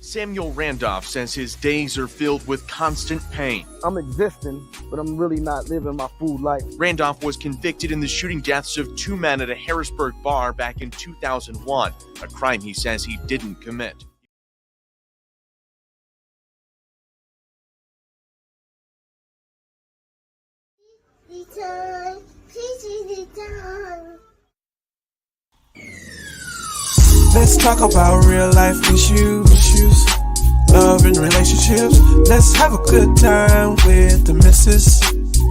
Samuel Randolph says his days are filled with constant pain. I'm existing, but I'm really not living my full life. Randolph was convicted in the shooting deaths of 2 men at a Harrisburg bar back in 2001, a crime he says he didn't commit. Let's talk about real life issues, love and relationships. Let's have a good time with the missus.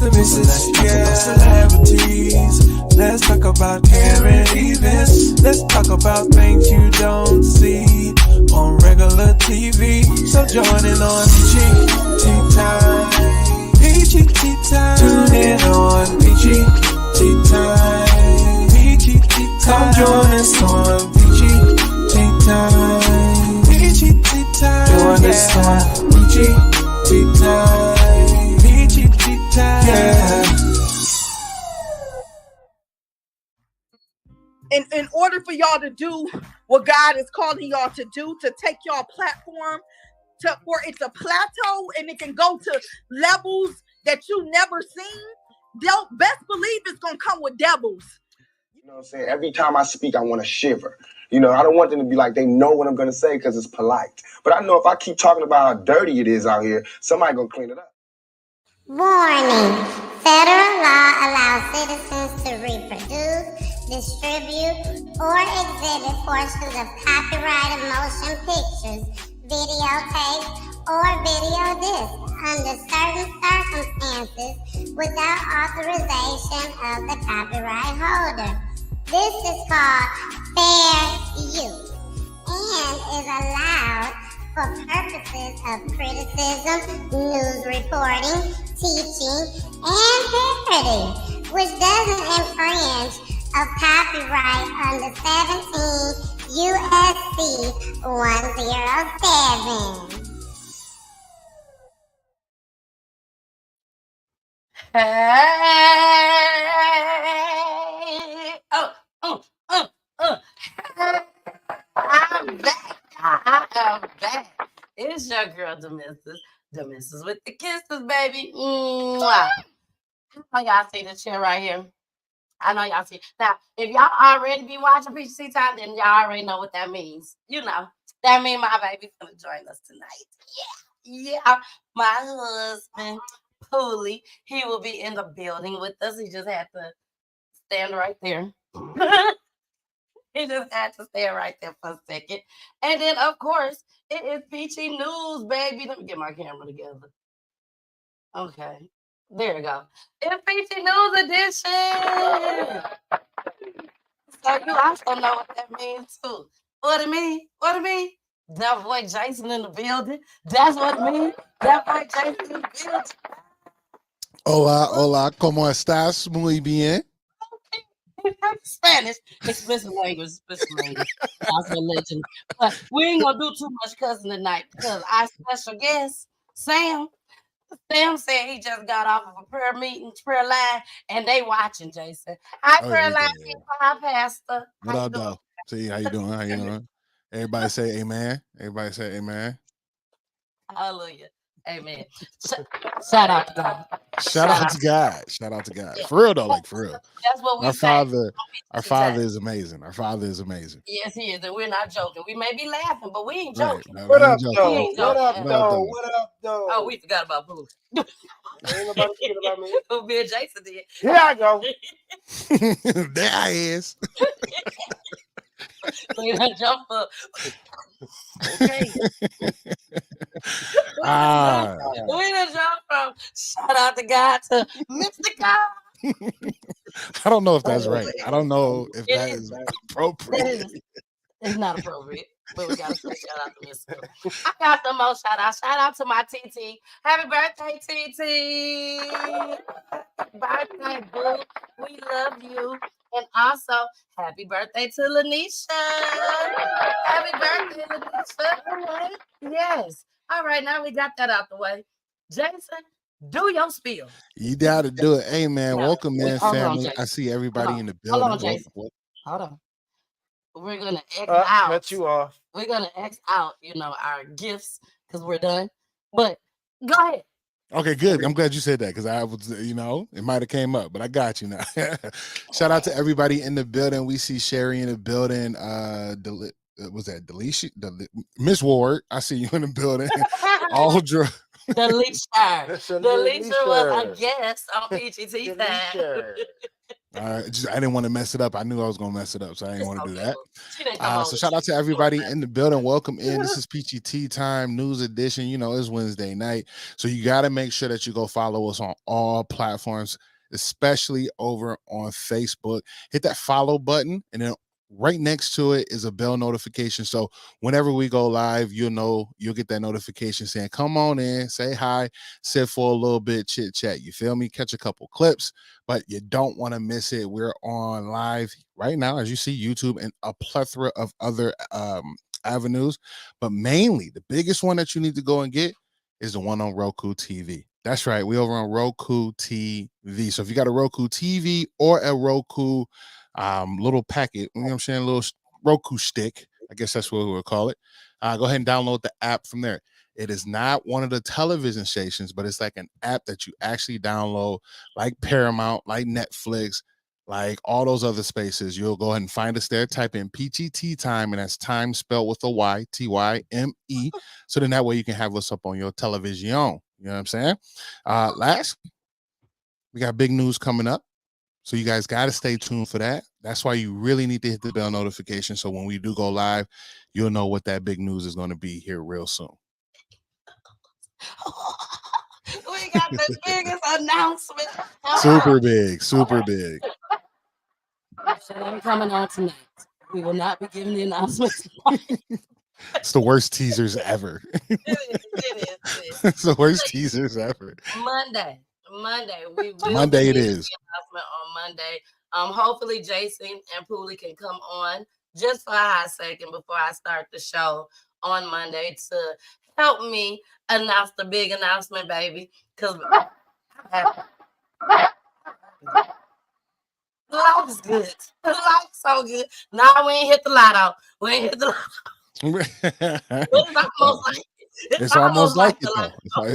Let's talk about celebrities. Let's talk about current events. Let's talk about things you don't see on regular TV. So join in on PEACHY Tea Time. PEACHY Tea Time. Tune in on PEACHY Tea Time. PEACHY Tea Time. Come join us on PEACHY Tea Time. PEACHY Tea Time. Join us on PEACHY Tea Time. PEACHY Tea Time. Yeah. In order for y'all to do what God is calling y'all to do, to take y'all platform for it to plateau and it can go to levels that you never seen, don't best believe it's gonna come with devils. You know what I'm saying? Every time I speak, I want to shiver. You know, I don't want them to be like they know what I'm gonna say because it's polite. But I know if I keep talking about how dirty it is out here, somebody gonna clean it up. Warning. Federal law allows citizens to reproduce, distribute, or exhibit portions of copyrighted motion pictures, videotapes, or video discs under certain circumstances without authorization of the copyright holder. This is called fair use and is allowed for purposes of criticism, news reporting, teaching, and parody, which doesn't infringe of copyright under 17 USC 107. Hey! I'm back. I am back. It's your girl, Demissus with the kisses, baby. Mwah. I know y'all see the chair right here. I know y'all see. Now, if y'all already be watching PEACHY Time, then y'all already know what that means. You know, that means my baby's gonna join us tonight. Yeah. My husband, Pooly, he will be in the building with us. He just had to stand right there. He just had to stay right there for a second. And then, of course, it is PEACHY News, baby. Let me get my camera together. Okay. There we go. It's PEACHY News edition. So you also know what that means, too. What it mean? What it mean? That boy Jason in the building. That's what it means. That boy Jason in the building. Hola, ¿cómo estás? Muy bien. Spanish, explicit language. That's religion. But we ain't gonna do too much cussing tonight because our special guest, Sam said he just got off of a prayer line, and they watching, Jason. Hi, prayer line people. Hi, Pastor. What up, though? See, how you doing? How you doing? Everybody say amen. Everybody say amen. Hallelujah. Amen. Shout out to God. Shout out to God. Shout out to God. For real though, like for real. That's what we Our say. Our Father is amazing. Our Father is amazing. Yes, he is, and we're not joking. We may be laughing, but we ain't joking. Right. What up, though? What up, though? Oh, we forgot about Boo. Ain't nobody forget about me. Me and Jason did. Here I go. There I is. We done jump up. Okay. We done jump from shout out to God to Mr. God. I don't know if that's right. I don't know if that is appropriate. It's not appropriate, but we gotta say shout out to Mr. I got some more shout out. Shout out to my TT. Happy birthday, TT. Happy birthday, boo. We love you. And also, happy birthday to Lanisha. Happy birthday, Lanisha. Yes. All right, now we got that out the way. Jason, do your spiel. You gotta do it. Hey man, welcome, man, family. On, I see everybody in the building. Hold on, Jason. Hold on. we're gonna X out. Cut you off. We're gonna X out, our gifts because we're done. But go ahead. Okay, good. I'm glad you said that because I was, it might have came up, but I got you now. Shout out to everybody in the building. We see Sherry in the building. Was that Delicia? Miss Ward, I see you in the building. Aldra. Delicia was a guest on PEACHY time. I didn't want to mess it up. I knew I was going to mess it up, so I didn't want to do that. So shout out to everybody in the building. Welcome in. This is PEACHY Tea Time News Edition. It's Wednesday night, so you got to make sure that you go follow us on all platforms, especially over on Facebook. Hit that follow button, and then right next to it is a bell notification. So whenever we go live, you'll get that notification saying, come on in, say hi, sit for a little bit, chit chat. You feel me? Catch a couple clips, but you don't want to miss it. We're on live right now, as you see, YouTube and a plethora of other avenues. But mainly the biggest one that you need to go and get is the one on Roku TV. That's right. We over on Roku TV. So if you got a Roku TV or a Roku little packet, you know what I'm saying, a little Roku stick, I guess that's what we would call it. Go ahead and download the app from there. It is not one of the television stations, but it's like an app that you actually download, like Paramount, like Netflix, like all those other spaces. You'll go ahead and find us there. Type in PEACHY Tea Time, and that's time spelled with a Y, TYME. So then that way you can have us up on your television. You know what I'm saying? Last, we got big news coming up. So you guys got to stay tuned for that. That's why you really need to hit the bell notification. So when we do go live, you'll know what that big news is going to be here real soon. We got the biggest announcement. Super big. I'm coming on tonight. We will not be giving the announcement. It's the worst teasers ever. It is. It's the worst teasers ever. Monday. We will Monday it is. The announcement on Monday. Hopefully Jason and Pooley can come on just for a hot second before I start the show on Monday to help me announce the big announcement, baby. Because life's good. Life's so good. No, we ain't hit the lotto. It's almost like it though.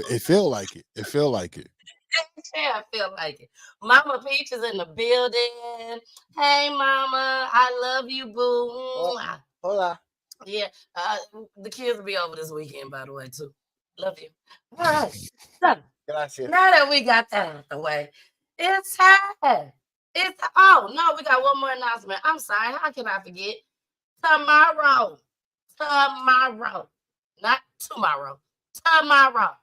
It feel like it. Yeah, I feel like it. Mama Peach is in the building. Hey, Mama, I love you, boo. Hola. Yeah, the kids will be over this weekend, by the way, too. Love you. All right. So, now that we got that out the way, it's time. We got one more announcement. I'm sorry. How can I forget? Tomorrow. Not tomorrow. Tomorrow.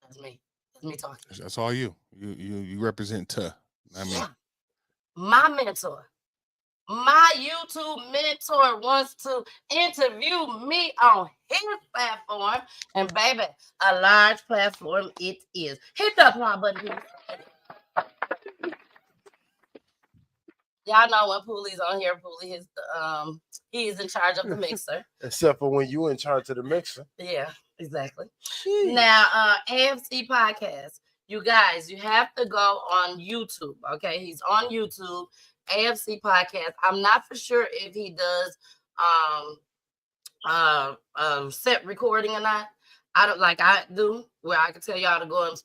That's me. Me talking. That's all you. You represent I mean, my mentor, my YouTube mentor wants to interview me on his platform, and baby, a large platform it is. Hit the applause button. Y'all know when Pooley's on here, Pooley is he is in charge of the mixer. Except for when you in charge of the mixer. Yeah. Exactly. Now, AFC Podcast, you guys, you have to go on YouTube. Okay, he's on YouTube. AFC Podcast. I'm not for sure if he does set recording or not. I don't like I do, where I can tell y'all to go and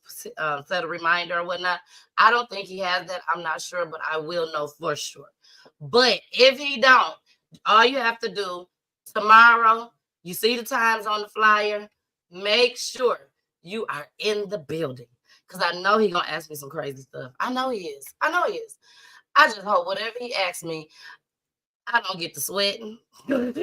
set a reminder or whatnot. I don't think he has that. I'm not sure, but I will know for sure. But if he don't, all you have to do tomorrow, you see the times on the flyer. Make sure you are in the building, because I know he's going to ask me some crazy stuff. I know he is. I just hope whatever he asks me, I don't get to sweating. I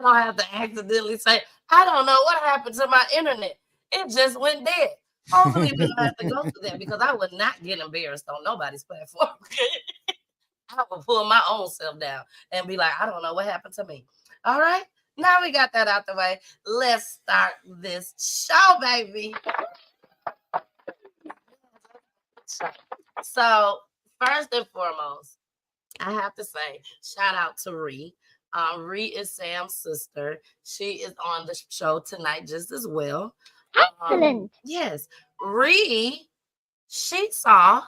don't have to accidentally say, I don't know what happened to my internet. It just went dead. Hopefully we don't have to go through that, because I would not get embarrassed on nobody's platform. I would pull my own self down and be like, I don't know what happened to me. All right. Now we got that out the way. Let's start this show, baby. So, first and foremost, I have to say, shout out to Ree. Ree is Sam's sister. She is on the show tonight just as well. Excellent. Yes. Ree, she saw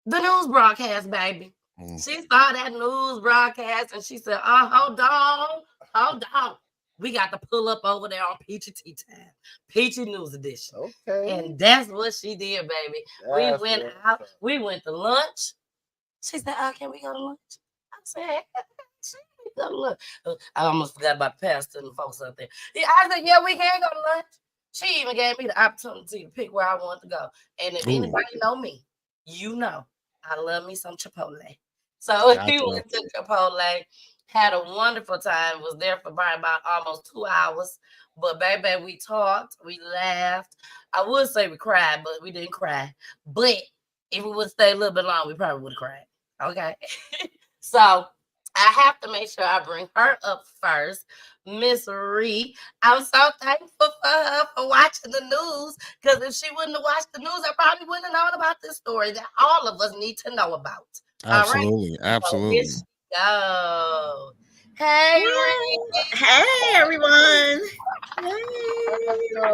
the news broadcast, baby. She saw that news broadcast and she said, hold on. We got to pull up over there on Peachy Tea Time, Peachy News Edition. Okay. And that's what she did, baby. That's we went out. We went to lunch. She said, can we go to lunch? I said, we go to lunch. I almost forgot about Pastor and the folks out there. I said, yeah, we can go to lunch. She even gave me the opportunity to pick where I want to go. And if anybody know me, you know, I love me some Chipotle. So we went to Chipotle, had a wonderful time, was there for about almost 2 hours. But baby, we talked, we laughed. I would say we cried, but we didn't cry. But if we would stay a little bit long, we probably would have cried. Okay. So I have to make sure I bring her up first. Miss Ree, I'm so thankful for her for watching the news, because if she wouldn't have watched the news, I probably wouldn't have known about this story that all of us need to know about. Absolutely. All right? Absolutely. So go. Hey, Ree. Hey, everyone. Hey. Hey,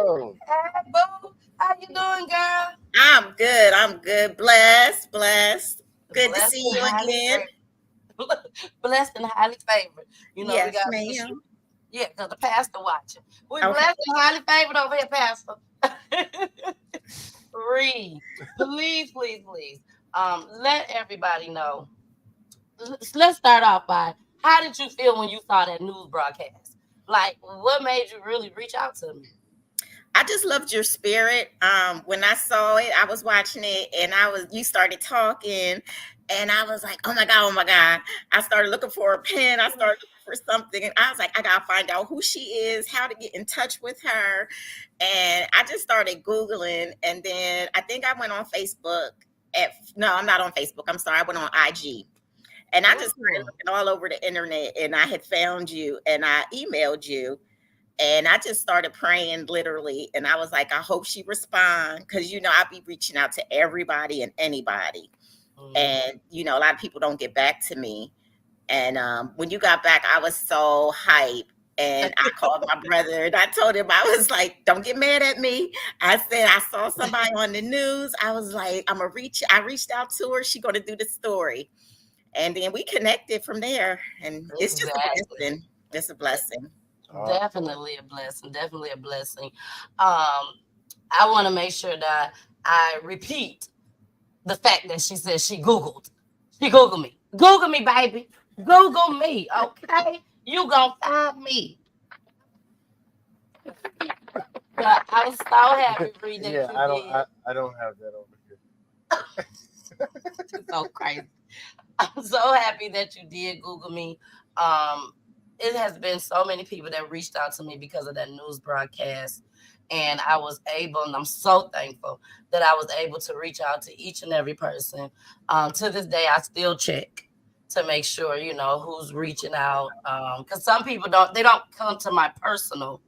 boo. How you doing, girl? I'm good. Blessed. Good to see you again. Blessed and highly favored. You know, yes, we got ma'am. Yeah, because the pastor watching. We're blessed and highly favored over here, Pastor. Read, please. Let everybody know. Let's start off by, how did you feel when you saw that news broadcast? Like, what made you really reach out to me? I just loved your spirit. When I saw it, I was watching it, and you started talking, and I was like, oh my God. I started looking for a pen. I started looking for something, and I was like, I gotta find out who she is, how to get in touch with her. And I just started Googling, and then I think I went on Facebook. No, I'm not on Facebook. I'm sorry. I went on IG. And I just started looking all over the internet, and I had found you, and I emailed you, and I just started praying literally. And I was like, I hope she responds, because, you know, I be reaching out to everybody and anybody. And, you know, a lot of people don't get back to me. And when you got back, I was so hyped. And I called my brother, and I told him, I was like, don't get mad at me. I said, I saw somebody on the news. I was like, I reached out to her. She's going to do the story. And then we connected from there, and it's just a blessing. It's a blessing. Definitely a blessing. I want to make sure that I repeat the fact that she said she Googled me. Google me, baby. Google me, okay? You gonna find me. But I was so happy reading that I don't have that over here. It's so crazy. I'm so happy that you did Google me. It has been so many people that reached out to me because of that news broadcast. And I was able, and I'm so thankful that I was able to reach out to each and every person. To this day, I still check to make sure, you know, who's reaching out. Because some people don't come to my personal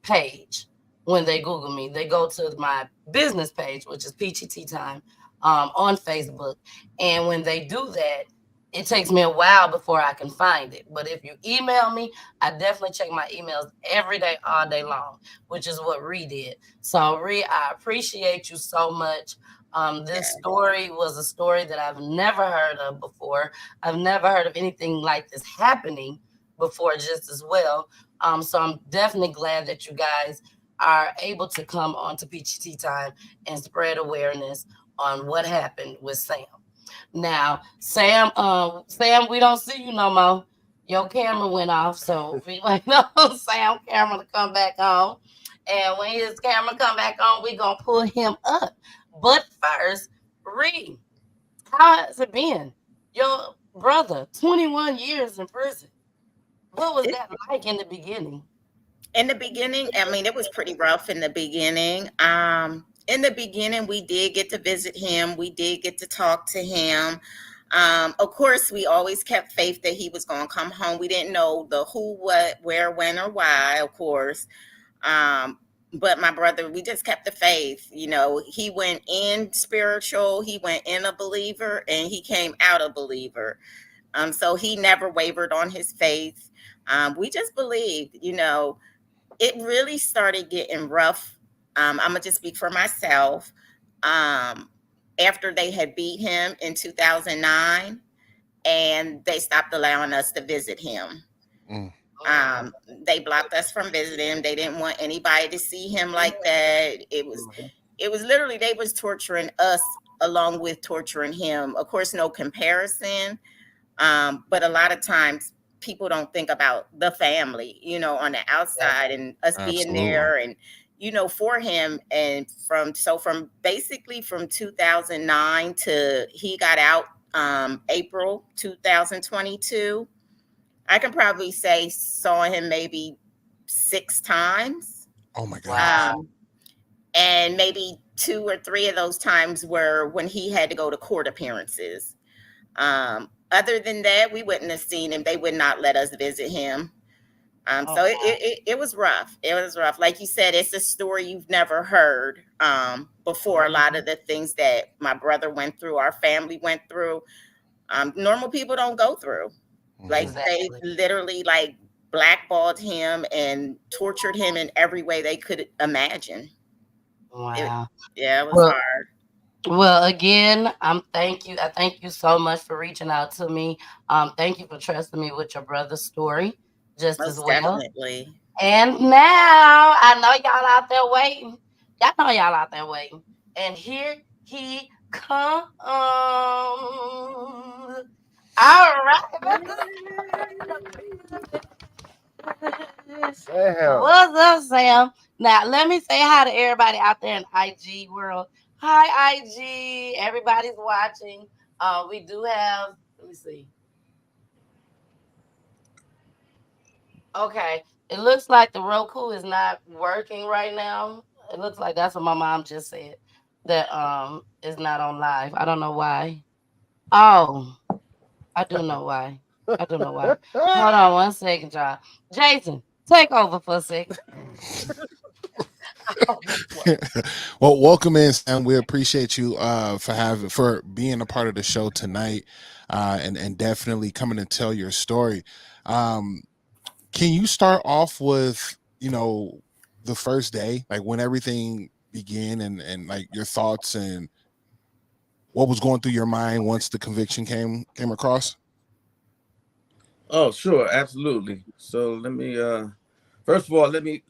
page when they Google me. They go to my business page, which is Peachy Tea Time, on Facebook. And when they do that, it takes me a while before I can find it. But if you email me, I definitely check my emails every day, all day long, which is what Ree did. So Ree, I appreciate you so much. This story was a story that I've never heard of before. I've never heard of anything like this happening before just as well. So I'm definitely glad that you guys are able to come on to Peachy Tea Time and spread awareness on what happened with Sam. Now, Sam, we don't see you no more. Your camera went off, so we wait on Sam's camera to come back on. And when his camera come back on, we're going to pull him up. But first, Ree, how has it been? Your brother, 21 years in prison. What was that like in the beginning? In the beginning, I mean, it was pretty rough in the beginning. In the beginning, we did get to visit him. We did get to talk to him. Of course, we always kept faith that he was going to come home. We didn't know the who, what, where, when, or why, of course. But my brother, we just kept the faith. You know, he went in spiritual, he went in a believer, and he came out a believer. So he never wavered on his faith. We just believed, you know, it really started getting rough. I'm going to just speak for myself. After they had beat him in 2009, and they stopped allowing us to visit him. They blocked us from visiting him. They didn't want anybody to see him like that. It was literally, they was torturing us along with torturing him. Of course, no comparison. But a lot of times people don't think about the family, you know, on the outside, and us being there and, you know, for him. And from 2009 to he got out April 2022, I can probably say saw him maybe 6 times. Oh my God. And maybe 2 or 3 of those times were when he had to go to court appearances. Other than that, we wouldn't have seen him. They would not let us visit him. So it was rough. It was rough. Like you said, it's a story you've never heard before. A lot of the things that my brother went through, our family went through, normal people don't go through. Like they literally like blackballed him and tortured him in every way they could imagine. Wow. It was hard. Well, again, I thank you so much for reaching out to me. Thank you for trusting me with your brother's story just Most as well. Definitely. And now I know y'all out there waiting. Y'all know y'all out there waiting. And here he comes. All right. Sam. What's up, Sam? Now, let me say hi to everybody out there in IG world. Hi, IG. Everybody's watching. We do have, let me see. Okay. It looks like the Roku is not working right now. It looks like that's what my mom just said. That is not on live. I don't know why. Oh, I do know why. Hold on one second, y'all. Jason, take over for a second. Well, welcome in, Sam. We appreciate you for being a part of the show tonight, and definitely coming to tell your story. Can you start off with, you know, the first day, like when everything began, and like your thoughts and what was going through your mind once the conviction came across? Oh, sure, absolutely. So let me first of all, let me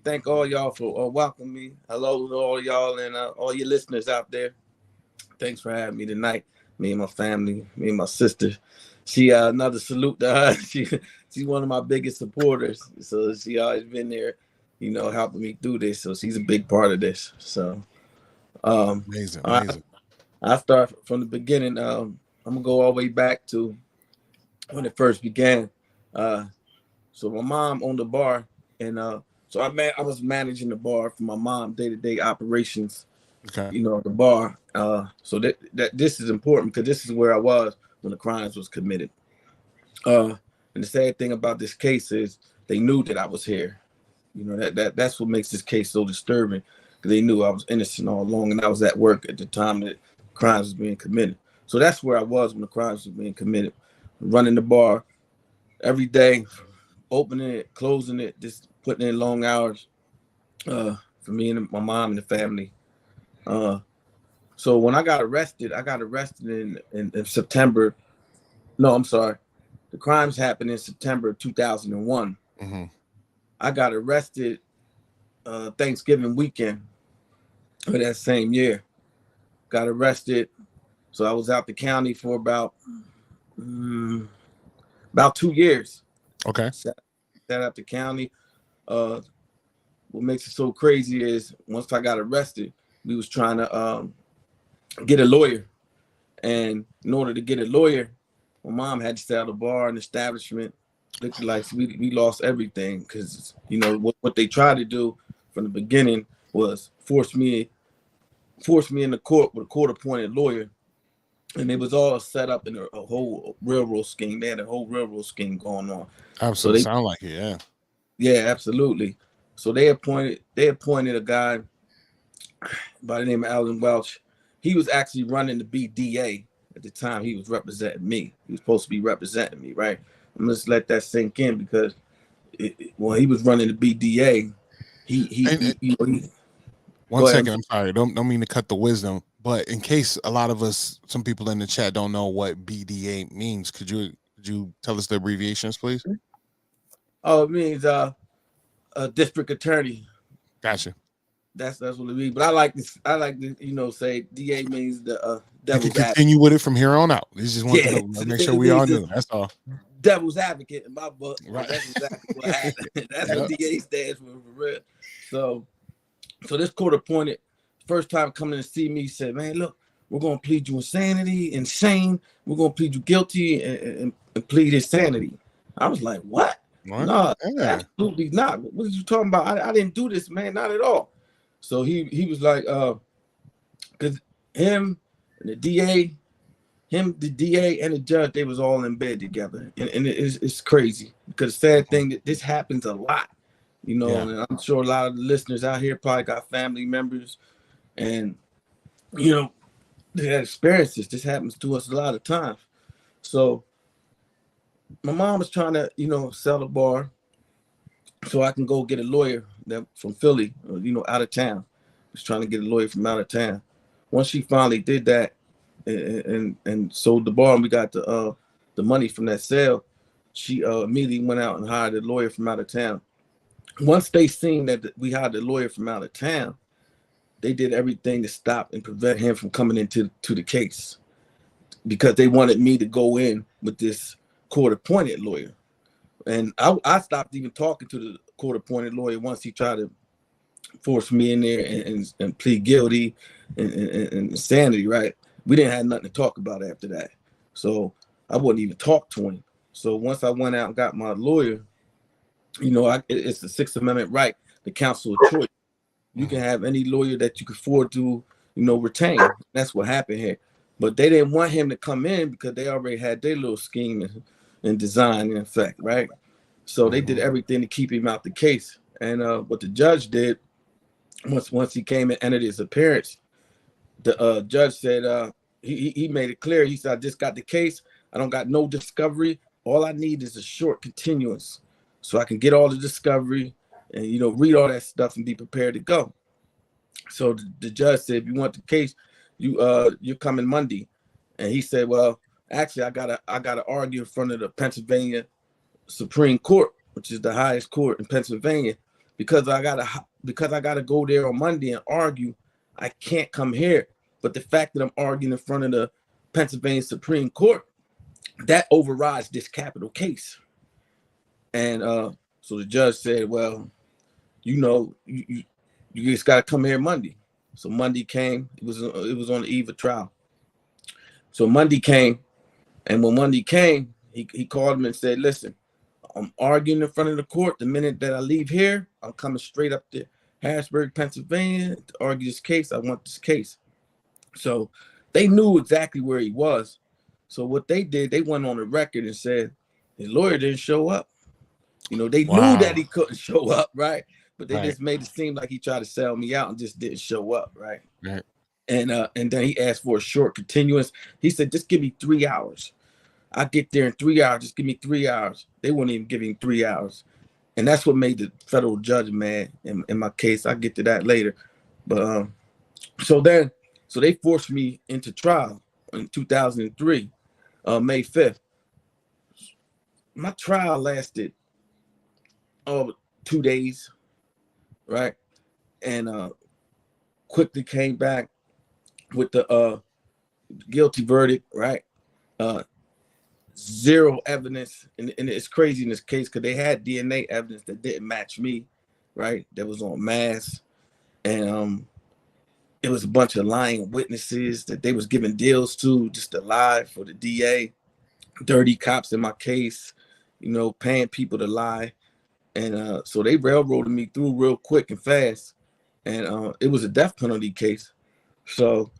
thank all y'all for welcoming me. Hello to all y'all and all your listeners out there. Thanks for having me tonight. Me and my family, me and my sister. She another salute to her. She's one of my biggest supporters. So she always been there, you know, helping me through this. So she's a big part of this. So amazing. I start from the beginning. I'm gonna go all the way back to when it first began. So my mom owned a bar, and so I was managing the bar for my mom, day-to-day operations. Okay. You know, the bar. So that this is important because this is where I was when the crimes was committed. And the sad thing about this case is they knew that I was here. You know, that's what makes this case so disturbing, because they knew I was innocent all along, and I was at work at the time that crimes was being committed. So that's where I was when the crimes was being committed. Running the bar every day, opening it, closing it, just putting in long hours for me and my mom and the family. So when I got arrested in September. No, I'm sorry. The crimes happened in September 2001. Mm-hmm. I got arrested Thanksgiving weekend of that same year. Got arrested. So I was out the county for about 2 years. Okay. Sat out the county. What makes it so crazy is once I got arrested, we was trying to get a lawyer. And in order to get a lawyer, my mom had to sell the bar and establishment. Looked like we lost everything, because, you know, what they tried to do from the beginning was force me in the court with a court-appointed lawyer. And it was all set up in a whole railroad scheme. They had a whole railroad scheme going on. Absolutely, sound like it, yeah. Yeah, absolutely. So they appointed a guy by the name of Alan Welch. He was actually running the BDA at the time. He was representing me. He was supposed to be representing me, right? I'm just let that sink in, because when he was running the BDA, he One second, I'm sorry. Don't mean to cut the wisdom, But in case a lot of us, some people in the chat don't know what BDA means, could you tell us the abbreviations, please? Oh, it means a district attorney. Gotcha. That's what it means. But I like this. I like to say DA means the You devil's can continue with it from here on out. This just want Yeah, to make sure we all knew. That's all. devil's advocate in my book. Right. That's exactly what happened. That's Yep. what DA stands for real. So this court appointed, first time coming to see me, said, man, look, we're going to plead you insane. We're going to plead you guilty and plead insanity. I was like, what? No, absolutely not. What are you talking about? I didn't do this, man, not at all. So he was like, because him and the DA, the DA and the judge, they was all in bed together. And it's crazy because the sad thing that this happens a lot, and I'm sure a lot of the listeners out here probably got family members and, they had experiences. This happens to us a lot of times. So my mom was trying to, sell the bar so I can go get a lawyer that from Philly, out of town. Was trying to get a lawyer from out of town. Once she finally did that and sold the bar and we got the money from that sale, she immediately went out and hired a lawyer from out of town. Once they seen that we hired a lawyer from out of town, they did everything to stop and prevent him from coming into the case because they wanted me to go in with this court-appointed lawyer. And I stopped even talking to the court-appointed lawyer once he tried to force me in there and plead guilty and insanity, right? We didn't have nothing to talk about after that. So I wouldn't even talk to him. So once I went out and got my lawyer, it's the Sixth Amendment right, the counsel of choice. You can have any lawyer that you can afford to, retain. That's what happened here. But they didn't want him to come in because they already had their little scheme and design in effect, right? So they did everything to keep him out the case. And what the judge did, once he came and entered his appearance, the judge said he made it clear. He said, I just got the case. I don't got no discovery. All I need is a short continuance so I can get all the discovery and, read all that stuff and be prepared to go. So the judge said, if you want the case, you're coming Monday. And he said, well, actually, I gotta argue in front of the Pennsylvania Supreme Court, which is the highest court in Pennsylvania, because I gotta go there on Monday and argue. I can't come here. But the fact that I'm arguing in front of the Pennsylvania Supreme Court, that overrides this capital case. And so the judge said, well, you just got to come here Monday. So Monday came. It was on the eve of trial. So Monday came, and when Monday came, he called him and said, listen, I'm arguing in front of the court. The minute that I leave here, I'm coming straight up to Harrisburg, Pennsylvania to argue this case. I want this case. So they knew exactly where he was. So what they did, they went on the record and said his lawyer didn't show up. They knew that he couldn't show up, right? But they just made it seem like he tried to sell me out and just didn't show up, right? Right. And then he asked for a short continuance. He said, just give me 3 hours. I get there in 3 hours. Just give me 3 hours. They wouldn't even give him 3 hours. And that's what made the federal judge mad in my case. I'll get to that later. But so they forced me into trial in 2003, May 5th. My trial lasted 2 days, right? And quickly came back with the guilty verdict, right? Zero evidence, and it's crazy in this case because they had DNA evidence that didn't match me, right? That was on mass, and it was a bunch of lying witnesses that they was giving deals to just to lie for the DA, dirty cops in my case, paying people to lie. And so they railroaded me through real quick and fast. And it was a death penalty case. So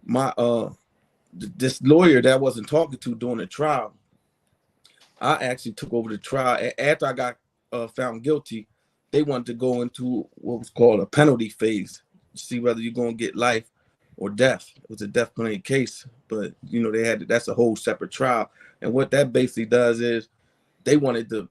my this lawyer that I wasn't talking to during the trial, I actually took over the trial. After I got found guilty, they wanted to go into what was called a penalty phase to see whether you're going to get life or death. It was a death penalty case, but that's a whole separate trial. And what that basically does is they wanted to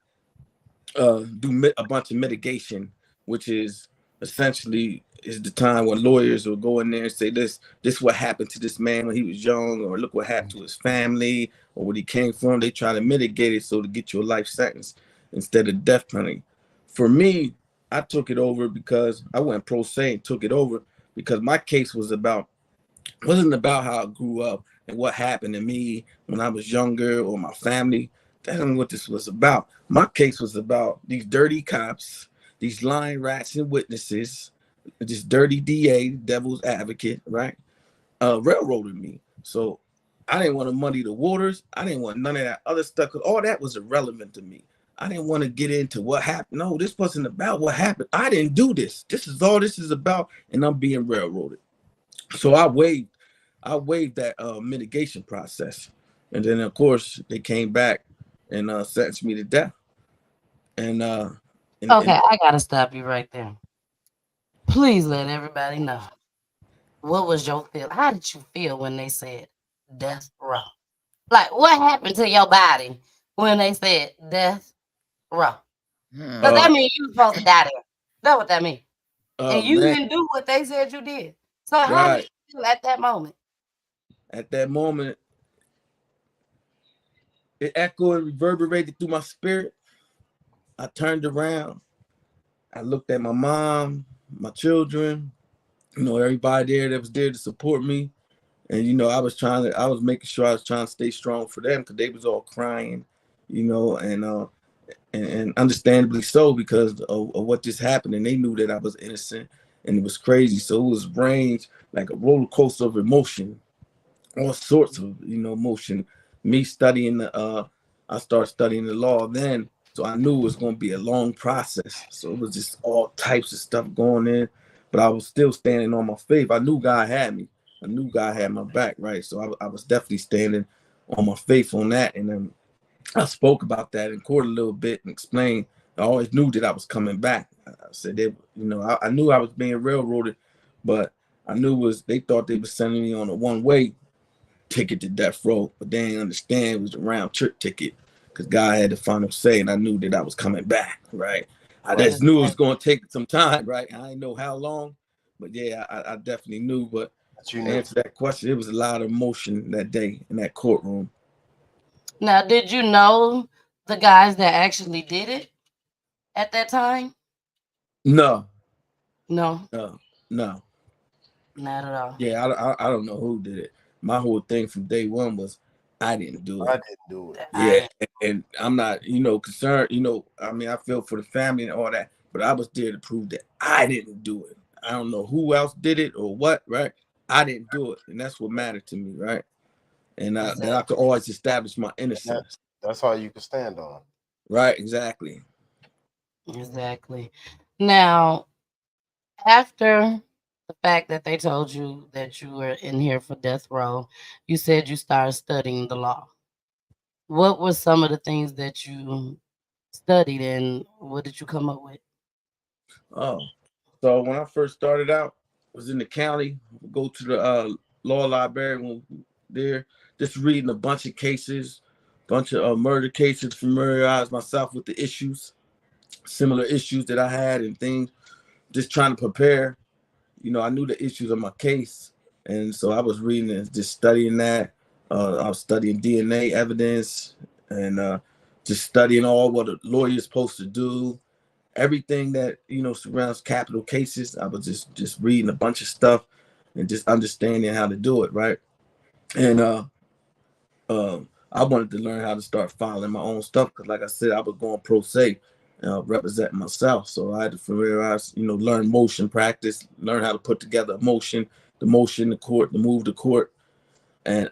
do a bunch of mitigation, which is essentially is the time when lawyers will go in there and say this what happened to this man when he was young, or look what happened to his family, or where he came from. They try to mitigate it so to get you a life sentence instead of death penalty. For me, I took it over because I went pro se and took it over because my case wasn't about how I grew up and what happened to me when I was younger or my family. That isn't what this was about. My case was about these dirty cops, these lying rats and witnesses, this dirty DA, devil's advocate, right? Railroaded me. So I didn't want to muddy the waters. I didn't want none of that other stuff because all that was irrelevant to me. I didn't want to get into what happened. No, this wasn't about what happened. I didn't do this. This is all this is about, and I'm being railroaded. So I waived that mitigation process. And then of course they came back and sentenced me to death. And okay, I gotta stop you right there. Please let everybody know. What was your feel? How did you feel when they said death row? Like, what happened to your body when they said death row? Because that means you were supposed to die there. That's what that means. And you didn't do what they said you did. So how did you feel at that moment? At that moment, it echoed and reverberated through my spirit. I turned around. I looked at my mom, my children, everybody there that was there to support me. And, I was making sure I was trying to stay strong for them because they was all crying, and understandably so because of what just happened. And they knew that I was innocent and it was crazy. So it was range like a roller coaster of emotion, all sorts of, emotion. Me studying I started studying the law then. So I knew it was going to be a long process. So it was just all types of stuff going in, but I was still standing on my faith. I knew God had me. I knew God had my back, right? So I was definitely standing on my faith on that. And then I spoke about that in court a little bit and explained. I always knew that I was coming back. I said I knew I was being railroaded, but I knew they thought they were sending me on a one-way ticket to death row, but they didn't understand it was a round trip ticket because God had the final say, and I knew that I was coming back, right? I just knew it was going to take some time, right? I didn't know how long, but yeah, I definitely knew. But to answer that question, it was a lot of emotion that day in that courtroom. Now, did you know the guys that actually did it at that time? No. No. Not at all. Yeah, I don't know who did it. My whole thing from day one was I didn't do it. I didn't do it. Yeah, and I'm not, concerned. I feel for the family and all that, but I was there to prove that I didn't do it. I don't know who else did it or what, right? I didn't do it, and that's what mattered to me, right? And that I could always establish my innocence. That's all you can stand on. Right, exactly. Exactly. Now, after the fact that they told you that you were in here for death row, you said you started studying the law. What were some of the things that you studied and what did you come up with? Oh, so when I first started out, I was in the county, go to the law library when there, just reading a bunch of cases, bunch of murder cases, familiarize myself with the issues, similar issues that I had and things, just trying to prepare. I knew the issues of my case. And so I was reading and just studying that. I was studying DNA evidence and just studying all what a lawyer's supposed to do. Everything that, surrounds capital cases. I was just reading a bunch of stuff and just understanding how to do it, right? And I wanted to learn how to start filing my own stuff because, like I said, I was going pro se. Representing myself, so I had to familiarize, learn motion practice, learn how to put together a motion, the court, the move to court, and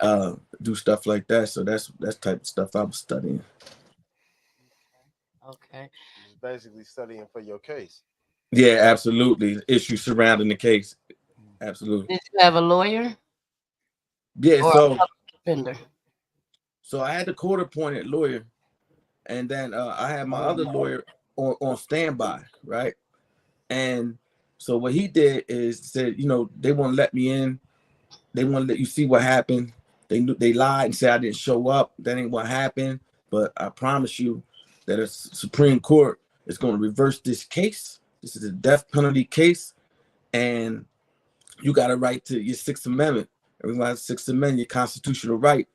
do stuff like that. So that's type of stuff I was studying. Okay. It's basically studying for your case. Yeah, absolutely. Issues surrounding the case. Absolutely. Did you have a lawyer? Yeah, or so a public defender? So I had the court-appointed lawyer, and then I had my other lawyer on standby, right? And so what he did is said, they want to let me in. They want to let you see what happened. They lied and said I didn't show up. That ain't what happened. But I promise you that a Supreme Court is going to reverse this case. This is a death penalty case, and you got a right to your Sixth Amendment. Everybody has Sixth Amendment, your constitutional right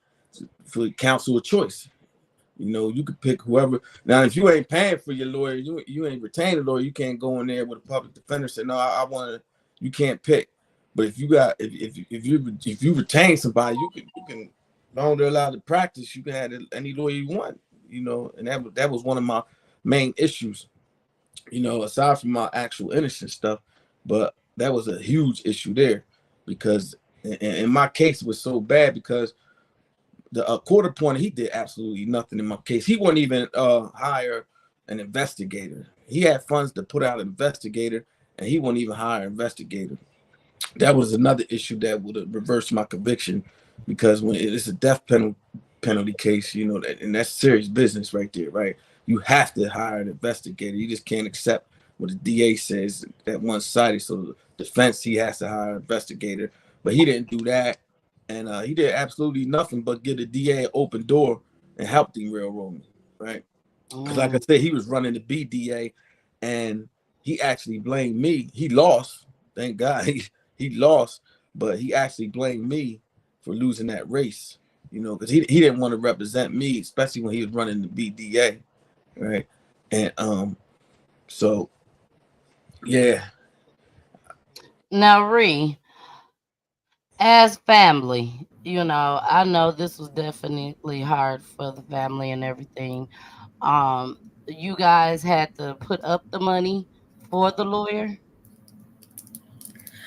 for counsel of choice. You know, you could pick whoever. Now, if you ain't paying for your lawyer, you ain't retained a lawyer, you can't go in there with a public defender and say, no, I want to. You can't pick. But if you got, if you retain somebody, you can. As long as they're allowed to practice, you can have any lawyer you want. You know, and that was one of my main issues. You know, aside from my actual innocent stuff, but that was a huge issue there, because in my case it was so bad because the court appointed, he did absolutely nothing in my case. He wouldn't even hire an investigator. He had funds to put out an investigator, and he wouldn't even hire an investigator. That was another issue that would have reversed my conviction, because when it's a death penalty case, you know, and that's serious business right there, right? You have to hire an investigator. You just can't accept what the DA says at one-sided. So the defense, he has to hire an investigator, but he didn't do that. And he did absolutely nothing but give the DA an open door and help him railroad me, right? Because like I said, he was running the BDA, and he actually blamed me. He lost, thank God. He lost, but he actually blamed me for losing that race, you know, because he didn't want to represent me, especially when he was running the BDA, right? And so, yeah. Now, Ree, as family, you know, I know this was definitely hard for the family and everything. You guys had to put up the money for the lawyer?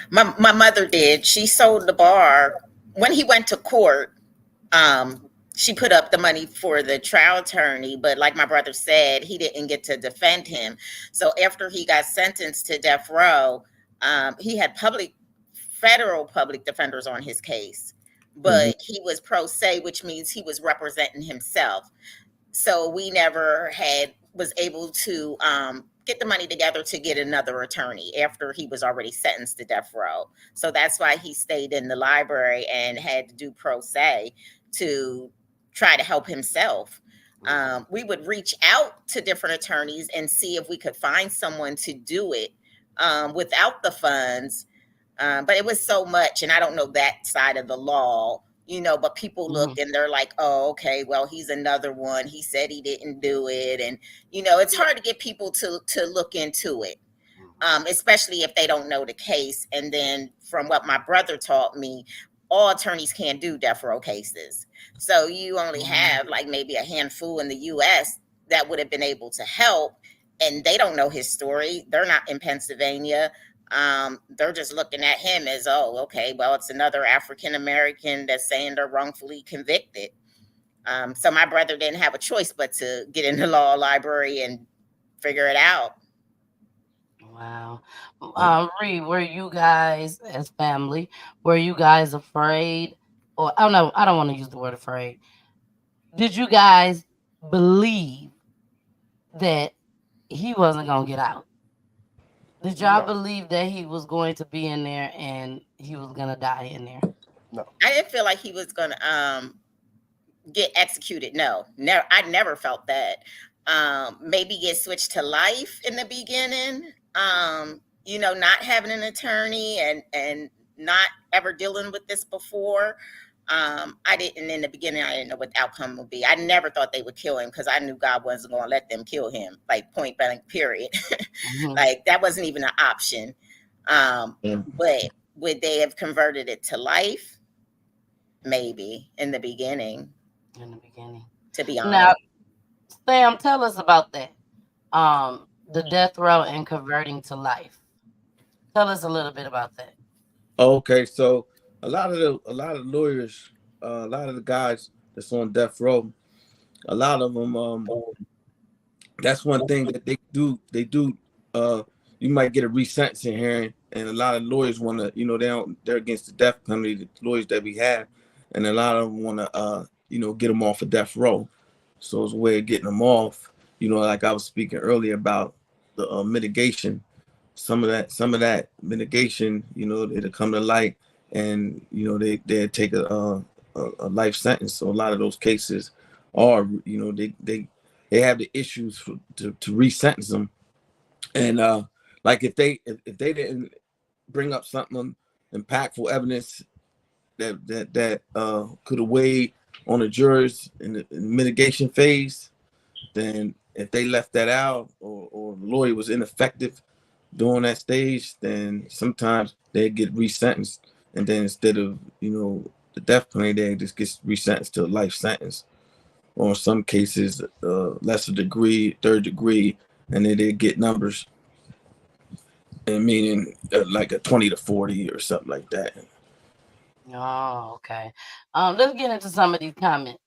My mother did. She sold the bar when he went to court. She put up the money for the trial attorney, but like my brother said, he didn't get to defend him. So after he got sentenced to death row, he had federal public defenders on his case, but he was pro se, which means he was representing himself. So we never was able to get the money together to get another attorney after he was already sentenced to death row. So that's why he stayed in the library and had to do pro se to try to help himself. We would reach out to different attorneys and see if we could find someone to do it without the funds. But it was so much, and I don't know that side of the law, you know, but people look and they're like, oh, okay, well, he's another one. He said he didn't do it. And, you know, it's hard to get people to look into it, especially if they don't know the case. And then from what my brother taught me, all attorneys can't do death row cases. So you only have like maybe a handful in the US that would have been able to help. And they don't know his story. They're not in Pennsylvania. They're just looking at him as, oh, okay, well, it's another African-American that's saying they're wrongfully convicted. So my brother didn't have a choice but to get in the law library and figure it out. Wow. Ree, were you guys, as family, were you guys afraid? Or, oh no, I don't want to use the word afraid. Did you guys believe that he wasn't going to get out? Did y'all believe that he was going to be in there and he was going to die in there? No. I didn't feel like he was going to get executed. No, I never felt that. Maybe get switched to life in the beginning. You know, not having an attorney and not ever dealing with this before. I didn't know what the outcome would be. I never thought they would kill him because I knew God wasn't going to let them kill him, like point blank, period. Like that wasn't even an option. But would they have converted it to life? Maybe in the beginning. To be honest. Now, Sam, tell us about that. The death row and converting to life. Tell us a little bit about that. Okay, so a lot of lawyers, a lot of the guys that's on death row, a lot of them, that's one thing that they do. You might get a resentencing hearing, and a lot of lawyers want to, you know, they're against the death penalty, the lawyers that we have, and a lot of them want to, you know, get them off of death row. So it's a way of getting them off. You know, like I was speaking earlier about the mitigation. Some of that mitigation, you know, it'll come to light, and you know they take a life sentence. So a lot of those cases are, you know, they have the issues to resentence them. And Like if they didn't bring up something impactful evidence that could have weighed on the jurors in the mitigation phase, then if they left that out or the lawyer was ineffective during that stage, then sometimes they get resentenced, and then instead of the death penalty, they just get resentenced to a life sentence, or in some cases lesser degree, third degree, and then they get numbers, and meaning like a 20 to 40 or something like that. Oh, okay. Let's get into some of these comments.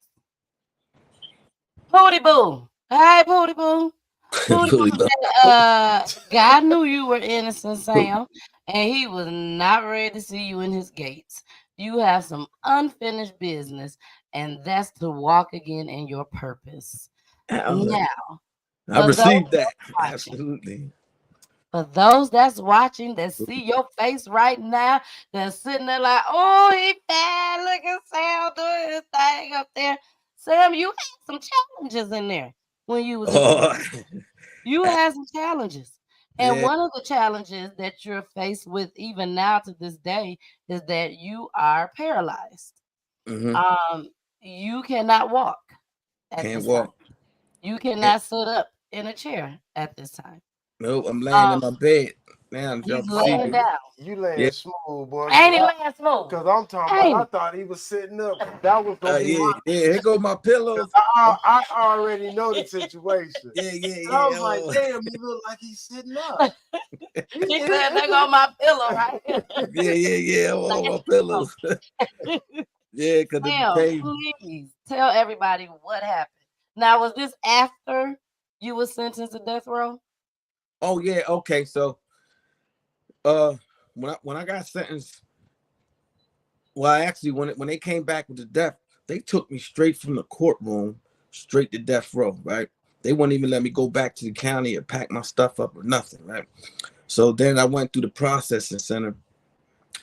Pooty Boo. Hey, Pooty Boo. Pooty Boo said, God knew you were innocent, Sam, and he was not ready to see you in his gates. You have some unfinished business, and that's to walk again in your purpose. Now, I received that. Absolutely. For those that's watching, that see your face right now, that's sitting there like, oh, he bad. Look at Sam doing his thing up there. Sam, you had some challenges in there when you was in prison. You had some challenges. And one of the challenges that you're faced with even now to this day is that you are paralyzed. Mm-hmm. You cannot walk at Can't this walk. time. You cannot sit up in a chair at this time. Nope, I'm laying in my bed. Man, he's laying down. You laying smooth, boy. Ain't he laying smooth? Because I'm talking about, I thought he was sitting up. That was going to be my... here go my pillows. I already know the situation. Yeah. I was like, damn, he look like he's sitting up. He said, they go my pillow, right? Yeah, on my pillows. Yeah, because please tell everybody what happened. Now, was this after you were sentenced to death row? Oh yeah, okay. So when I got sentenced, well, actually when they came back with the death, they took me straight from the courtroom straight to death row, right? They wouldn't even let me go back to the county and pack my stuff up or nothing, right? So then I went through the processing center,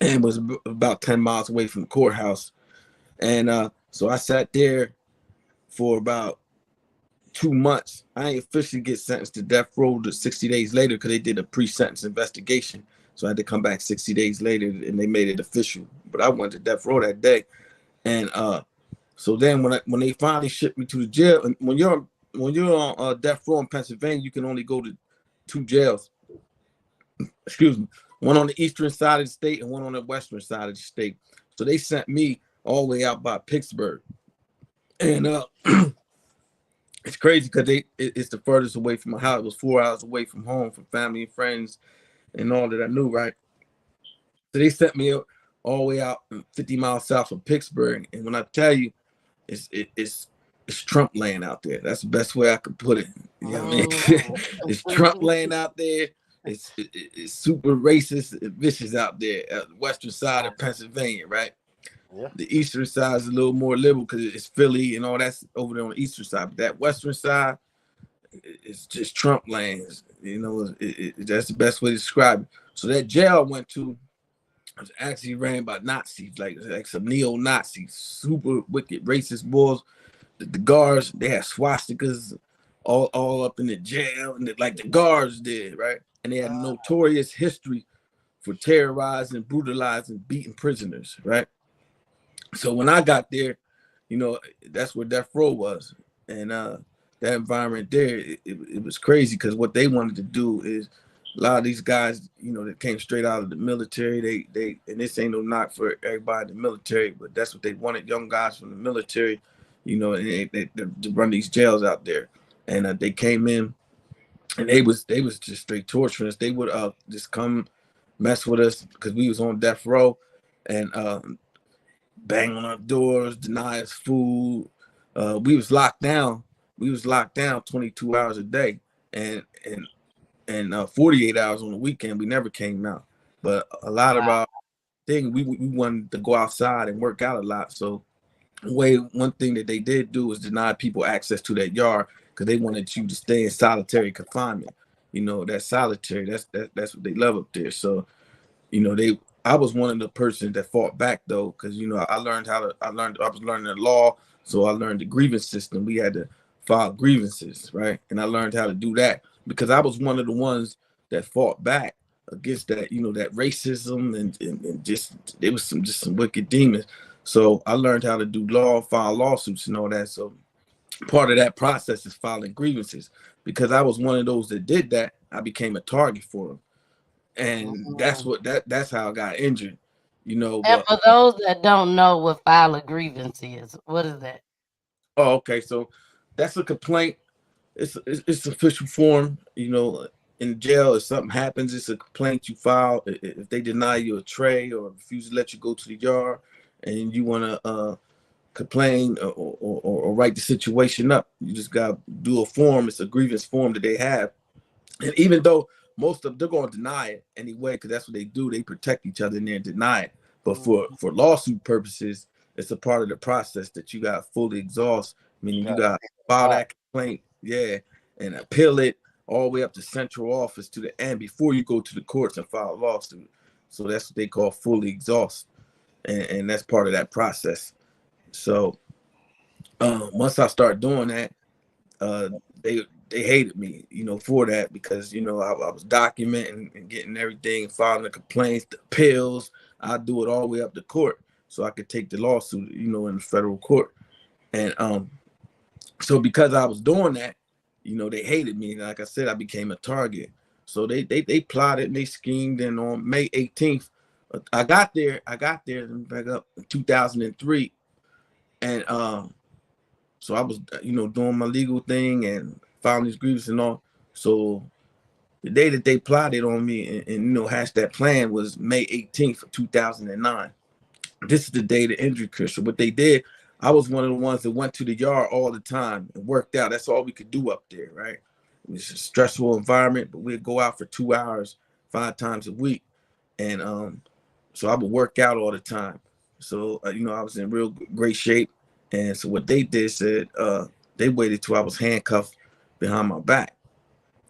and was about 10 miles away from the courthouse. And so I sat there for about 2 months. I ain't officially get sentenced to death row to 60 days later because they did a pre-sentence investigation. So I had to come back 60 days later, and they made it official. But I went to death row that day. And so then when they finally shipped me to the jail, and when you're on death row in Pennsylvania, you can only go to 2 jails. Excuse me. One on the eastern side of the state and one on the western side of the state. So they sent me all the way out by Pittsburgh. And it's crazy because it's the furthest away from my house. It was 4 hours away from home, from family and friends and all that I knew, right? So they sent me all the way out 50 miles south of Pittsburgh. And when I tell you, it's Trump land out there. That's the best way I could put it. You know what I mean? It's Trump land out there. It's super racist and vicious out there at the western side of Pennsylvania, right? Yeah. The eastern side is a little more liberal because it's Philly and all that's over there on the eastern side. But that western side, it's just Trump lands. You know, that's the best way to describe it. So that jail I went to was actually ran by Nazis, like some neo-Nazis, super wicked racist boys. The guards, they had swastikas all up in the jail, and like the guards did, right? And they had a notorious history for terrorizing, brutalizing, beating prisoners, right? So when I got there, you know, that's where death row was. And that environment there, it was crazy because what they wanted to do is a lot of these guys, you know, that came straight out of the military, they and this ain't no knock for everybody in the military, but that's what they wanted, young guys from the military, you know, and they to run these jails out there. And they came in and they was just straight torturing us. They would just come mess with us because we was on death row and bang on our doors, deny us food. We was locked down. 22 hours a day and 48 hours on the weekend. We never came out. But a lot of our thing, we wanted to go outside and work out a lot. So one thing that they did do was deny people access to that yard because they wanted you to stay in solitary confinement. You know, that solitary, that's what they love up there. So, you know, I was one of the persons that fought back though, because you know I was learning the law, so I learned the grievance system. We had to file grievances, right? And I learned how to do that because I was one of the ones that fought back against that, you know, that racism and just there was some wicked demons. So I learned how to do law, file lawsuits and all that. So part of that process is filing grievances. Because I was one of those that did that, I became a target for them. And that's how I got injured, you know. And But for those that don't know what file a grievance is, what is that? oh, okay, so that's a complaint. It's official form, you know. In jail, if something happens, it's a complaint you file. If they deny you a tray or refuse to let you go to the yard, and you want to complain or write the situation up, you just got to do a form. It's a grievance form that they have. And even though most of them, they're going to deny it anyway, because that's what they do. They protect each other and they deny it. But for lawsuit purposes, it's a part of the process that you got to fully exhaust, meaning you got to file that complaint, and appeal it all the way up to central office to the end before you go to the courts and file a lawsuit. So that's what they call fully exhaust. And that's part of that process. So once I start doing that, they hated me, you know, for that, because, you know, I was documenting and getting everything, filing the complaints, the appeals. I do it all the way up to court so I could take the lawsuit, you know, in the federal court. And so because I was doing that, you know, they hated me. And like I said, I became a target. So they plotted and they schemed. And on May 18th, I got there back up in 2003. And so I was, you know, doing my legal thing and filing these grievances and all. So the day that they plotted on me and you know, hashed that plan was May 18th of 2009. This is the day the injury occurred. So what they did, I was one of the ones that went to the yard all the time and worked out. That's all we could do up there, right? It was a stressful environment, but we'd go out for 2 hours, 5 times a week. And so I would work out all the time. So, you know, I was in real great shape. And so what they did said, they waited till I was handcuffed behind my back.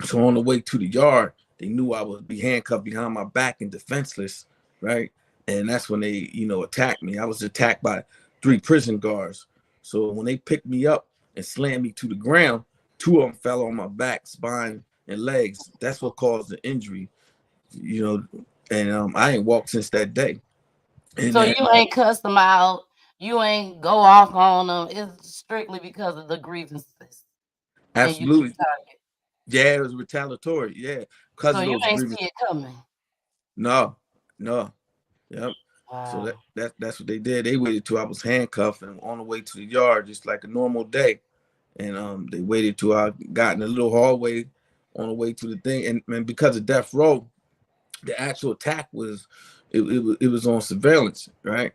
So on the way to the yard, they knew I would be handcuffed behind my back and defenseless, right? And that's when they, you know, attacked me. I was attacked by 3 prison guards. So when they picked me up and slammed me to the ground, 2 of them fell on my back, spine, and legs. That's what caused the injury, you know. And I ain't walked since that day. And so you ain't cussed them out. You ain't go off on them. It's strictly because of the grievances. Absolutely. Yeah, it was retaliatory. Yeah, because so of those you ain't grievances. see it coming. No. Yep. Wow. So that's what they did. They waited till I was handcuffed and on the way to the yard, just like a normal day. And they waited till I got in a little hallway on the way to the thing. And because of death row, the actual attack was it was on surveillance, right?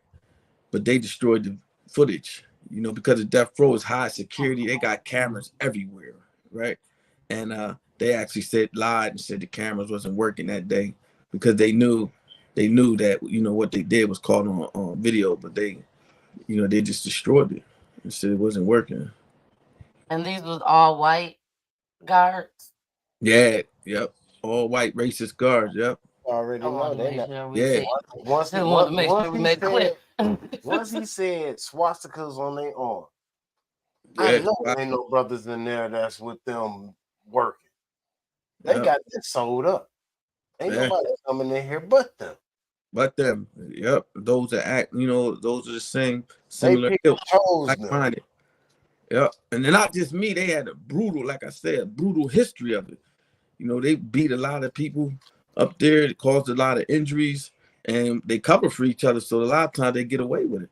But they destroyed the footage, you know, because the death row is high security. They got cameras everywhere, right? And they actually lied and said the cameras wasn't working that day because they knew that, you know, what they did was caught on video, but they, you know, they just destroyed it and said it wasn't working. And these was all white guards? Yeah, yep. All white racist guards, yep. Already know they not. Yeah. Once he said swastikas on their arm, I know there ain't no brothers in there that's with them working. They got this sold up. Ain't nobody coming in here but them. Yep. Those that act, you know, those are the same similar like-minded. Yep. And then not just me, they had a brutal, like I said, brutal history of it. You know, they beat a lot of people up there. It caused a lot of injuries, and they cover for each other. So a lot of times they get away with it.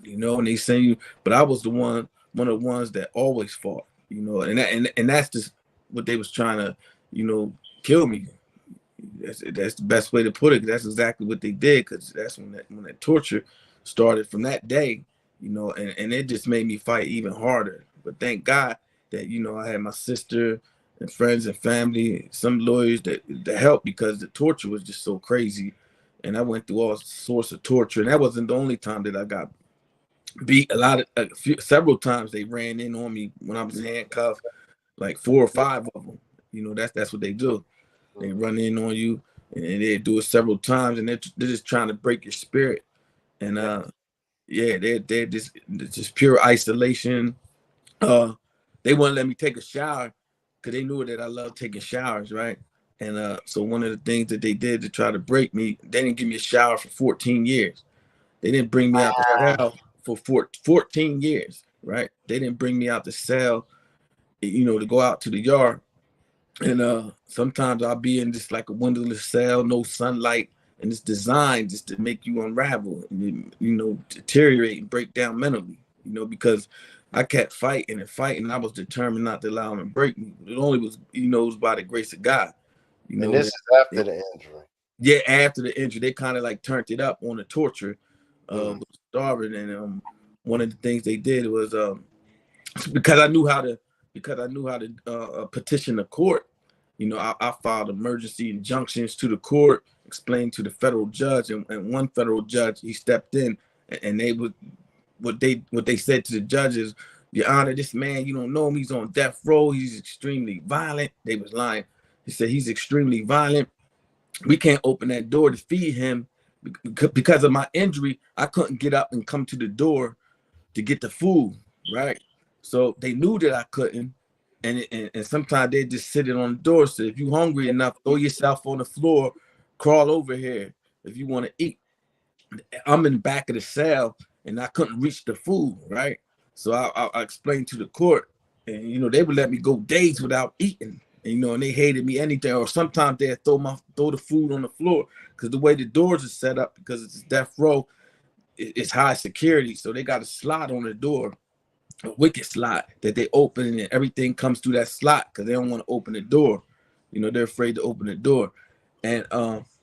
You know, and they say you, but I was one of the ones that always fought. You know, and that's just what they was trying to, you know, kill me. That's the best way to put it. That's exactly what they did, because that's when that torture started from that day. You know, and it just made me fight even harder. But thank God that, you know, I had my sister and friends and family, some lawyers that helped, because the torture was just so crazy. And I went through all sorts of torture. And that wasn't the only time that I got beat. Several times they ran in on me when I was handcuffed, like 4 or 5 of them. You know, that's what they do. They run in on you, and they do it several times, and they're just trying to break your spirit. And they're just pure isolation. They wouldn't let me take a shower because they knew that I love taking showers, right? And so one of the things that they did to try to break me, they didn't give me a shower for 14 years. They didn't bring me out the cell for 14 years, right? They didn't bring me out the cell, to go out to the yard. And sometimes I'll be in just like a windowless cell, no sunlight, and it's designed just to make you unravel and, deteriorate and break down mentally, because I kept fighting and fighting. I was determined not to allow them to break me. It only was, it was by the grace of God. And this is after the injury. Yeah, after the injury, they kind of like turned it up on the torture with starving. And one of the things they did was because I knew how to petition the court. I filed emergency injunctions to the court, explained to the federal judge, and one federal judge, he stepped in, and they would what they said to the judges, Your Honor, this man, you don't know him, he's on death row, he's extremely violent. They was lying. He said he's extremely violent. We can't open that door to feed him because of my injury. I couldn't get up and come to the door to get the food, right? So they knew that I couldn't, and sometimes they just sit it on the door. So if you're hungry enough, throw yourself on the floor, crawl over here if you want to eat. I'm in the back of the cell, and I couldn't reach the food, right? So I explained to the court, and they would let me go days without eating, and they hated me anything. Or sometimes they'd throw the food on the floor because the way the doors are set up, because it's death row, it's high security, so they got a slot on the door, a wicket slot that they open, and everything comes through that slot because they don't want to open the door. They're afraid to open the door, and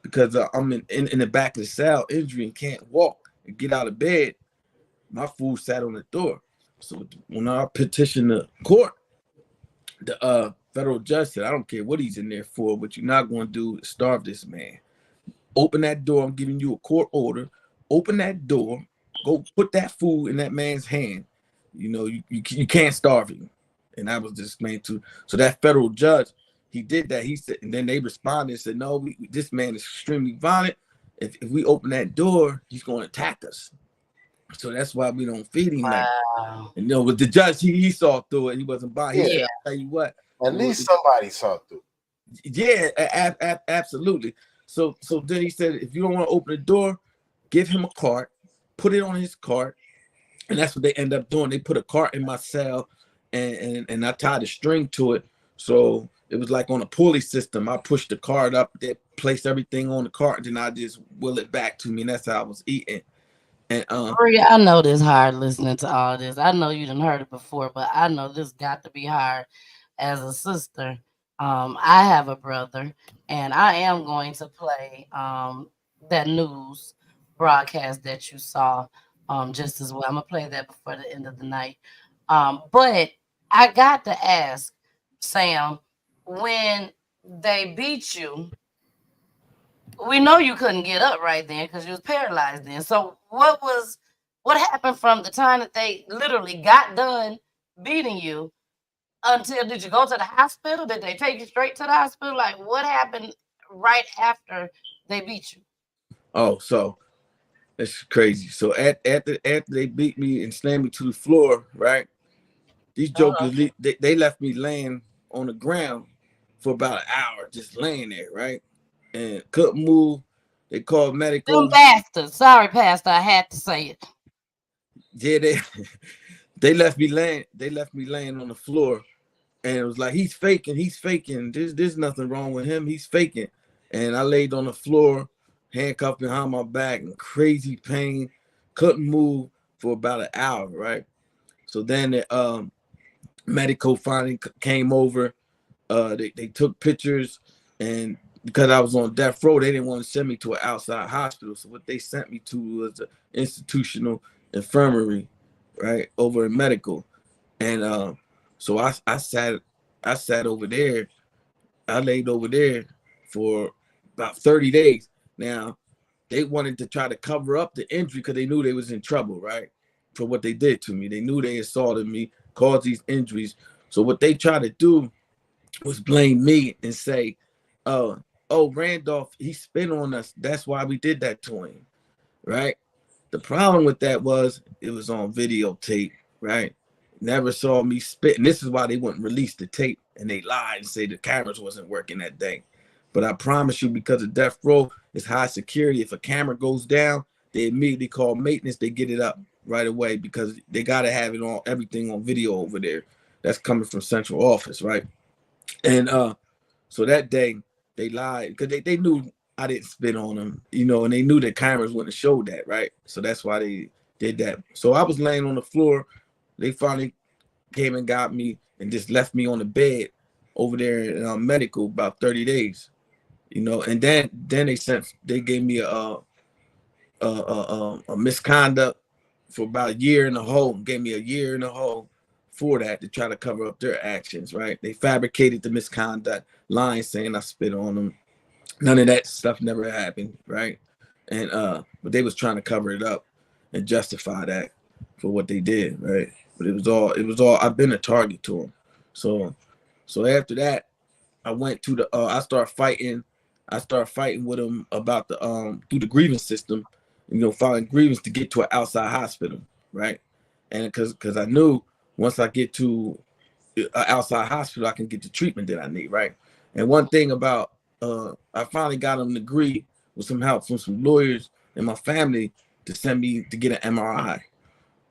because I'm in the back of the cell, injury, and can't walk and get out of bed, my food sat on the door. So when I petitioned the court, the federal judge said, I don't care what he's in there for, what you're not going to do is starve this man. Open that door. I'm giving you a court order. Open that door. Go put that food in that man's hand. You can't starve him. And I was just explained to. So that federal judge, he did that. He said, and then they responded and said, no, this man is extremely violent. If we open that door, he's going to attack us. So that's why we don't feed him. Wow. And with the judge, he saw through it. He wasn't by. He said, I'll tell you what. At least somebody saw through. Yeah, absolutely. So then he said, if you don't want to open the door, give him a cart, put it on his cart. And that's what they end up doing. They put a cart in my cell, and I tied a string to it. So it was like on a pulley system. I pushed the cart up, they placed everything on the cart, and then I just wheel it back to me. And that's how I was eating. And Maria, I know this hard listening to all this. I know you done heard it before, but I know this got to be hard as a sister. I have a brother, and I am going to play that news broadcast that you saw just as well. I'm gonna play that before the end of the night. But I got to ask, Sam, when they beat you, we know you couldn't get up right then because you was paralyzed then. So what happened from the time that they literally got done beating you until, did you go to the hospital? Did they take you straight to the hospital? Like, what happened right after they beat you? Oh, so it's crazy. So after they beat me and slammed me to the floor, right? These jokers, they left me laying on the ground for about an hour, just laying there, right? And couldn't move. They called medical. Them bastards. Sorry, Pastor, I had to say it. Yeah, they left me laying. They left me laying on the floor, and it was like, he's faking. There's nothing wrong with him. He's faking. And I laid on the floor, handcuffed behind my back, in crazy pain. Couldn't move for about an hour, right? So then the medical finally came over. They took pictures, and because I was on death row, they didn't want to send me to an outside hospital. So what they sent me to was an institutional infirmary, right, over in medical. And so I sat over there. I laid over there for about 30 days. Now, they wanted to try to cover up the injury because they knew they was in trouble, right, for what they did to me. They knew they assaulted me, caused these injuries. So what they tried to do was blame me and say, oh, Randolph, he spit on us. That's why we did that to him, right? The problem with that was it was on videotape, right? Never saw me spit. And this is why they wouldn't release the tape, and they lied and say the cameras wasn't working that day. But I promise you, because of death row, it's high security. If a camera goes down, they immediately call maintenance. They get it up right away because they got to have it on, everything on video over there. That's coming from central office, right? And so that day they lied because they knew I didn't spit on them, you know, and they knew that cameras wouldn't show that, right? So that's why they did that. So I was laying on the floor. They finally came and got me and just left me on the bed over there in medical about 30 days, you know. And then they gave me a misconduct for about a year in the hole. Gave me a year in the hole for that to try to cover up their actions, right? They fabricated the misconduct, lying, saying I spit on them. None of that stuff never happened, right? And but they was trying to cover it up and justify that for what they did, right? But it was all I've been a target to them. So after that, I went to the I started fighting with them about the through the grievance system, you know, filing grievance to get to an outside hospital, right? And because I knew once I get to an outside hospital, I can get the treatment that I need, right? And one thing about I finally got them to agree with some help from some lawyers and my family to send me to get an MRI.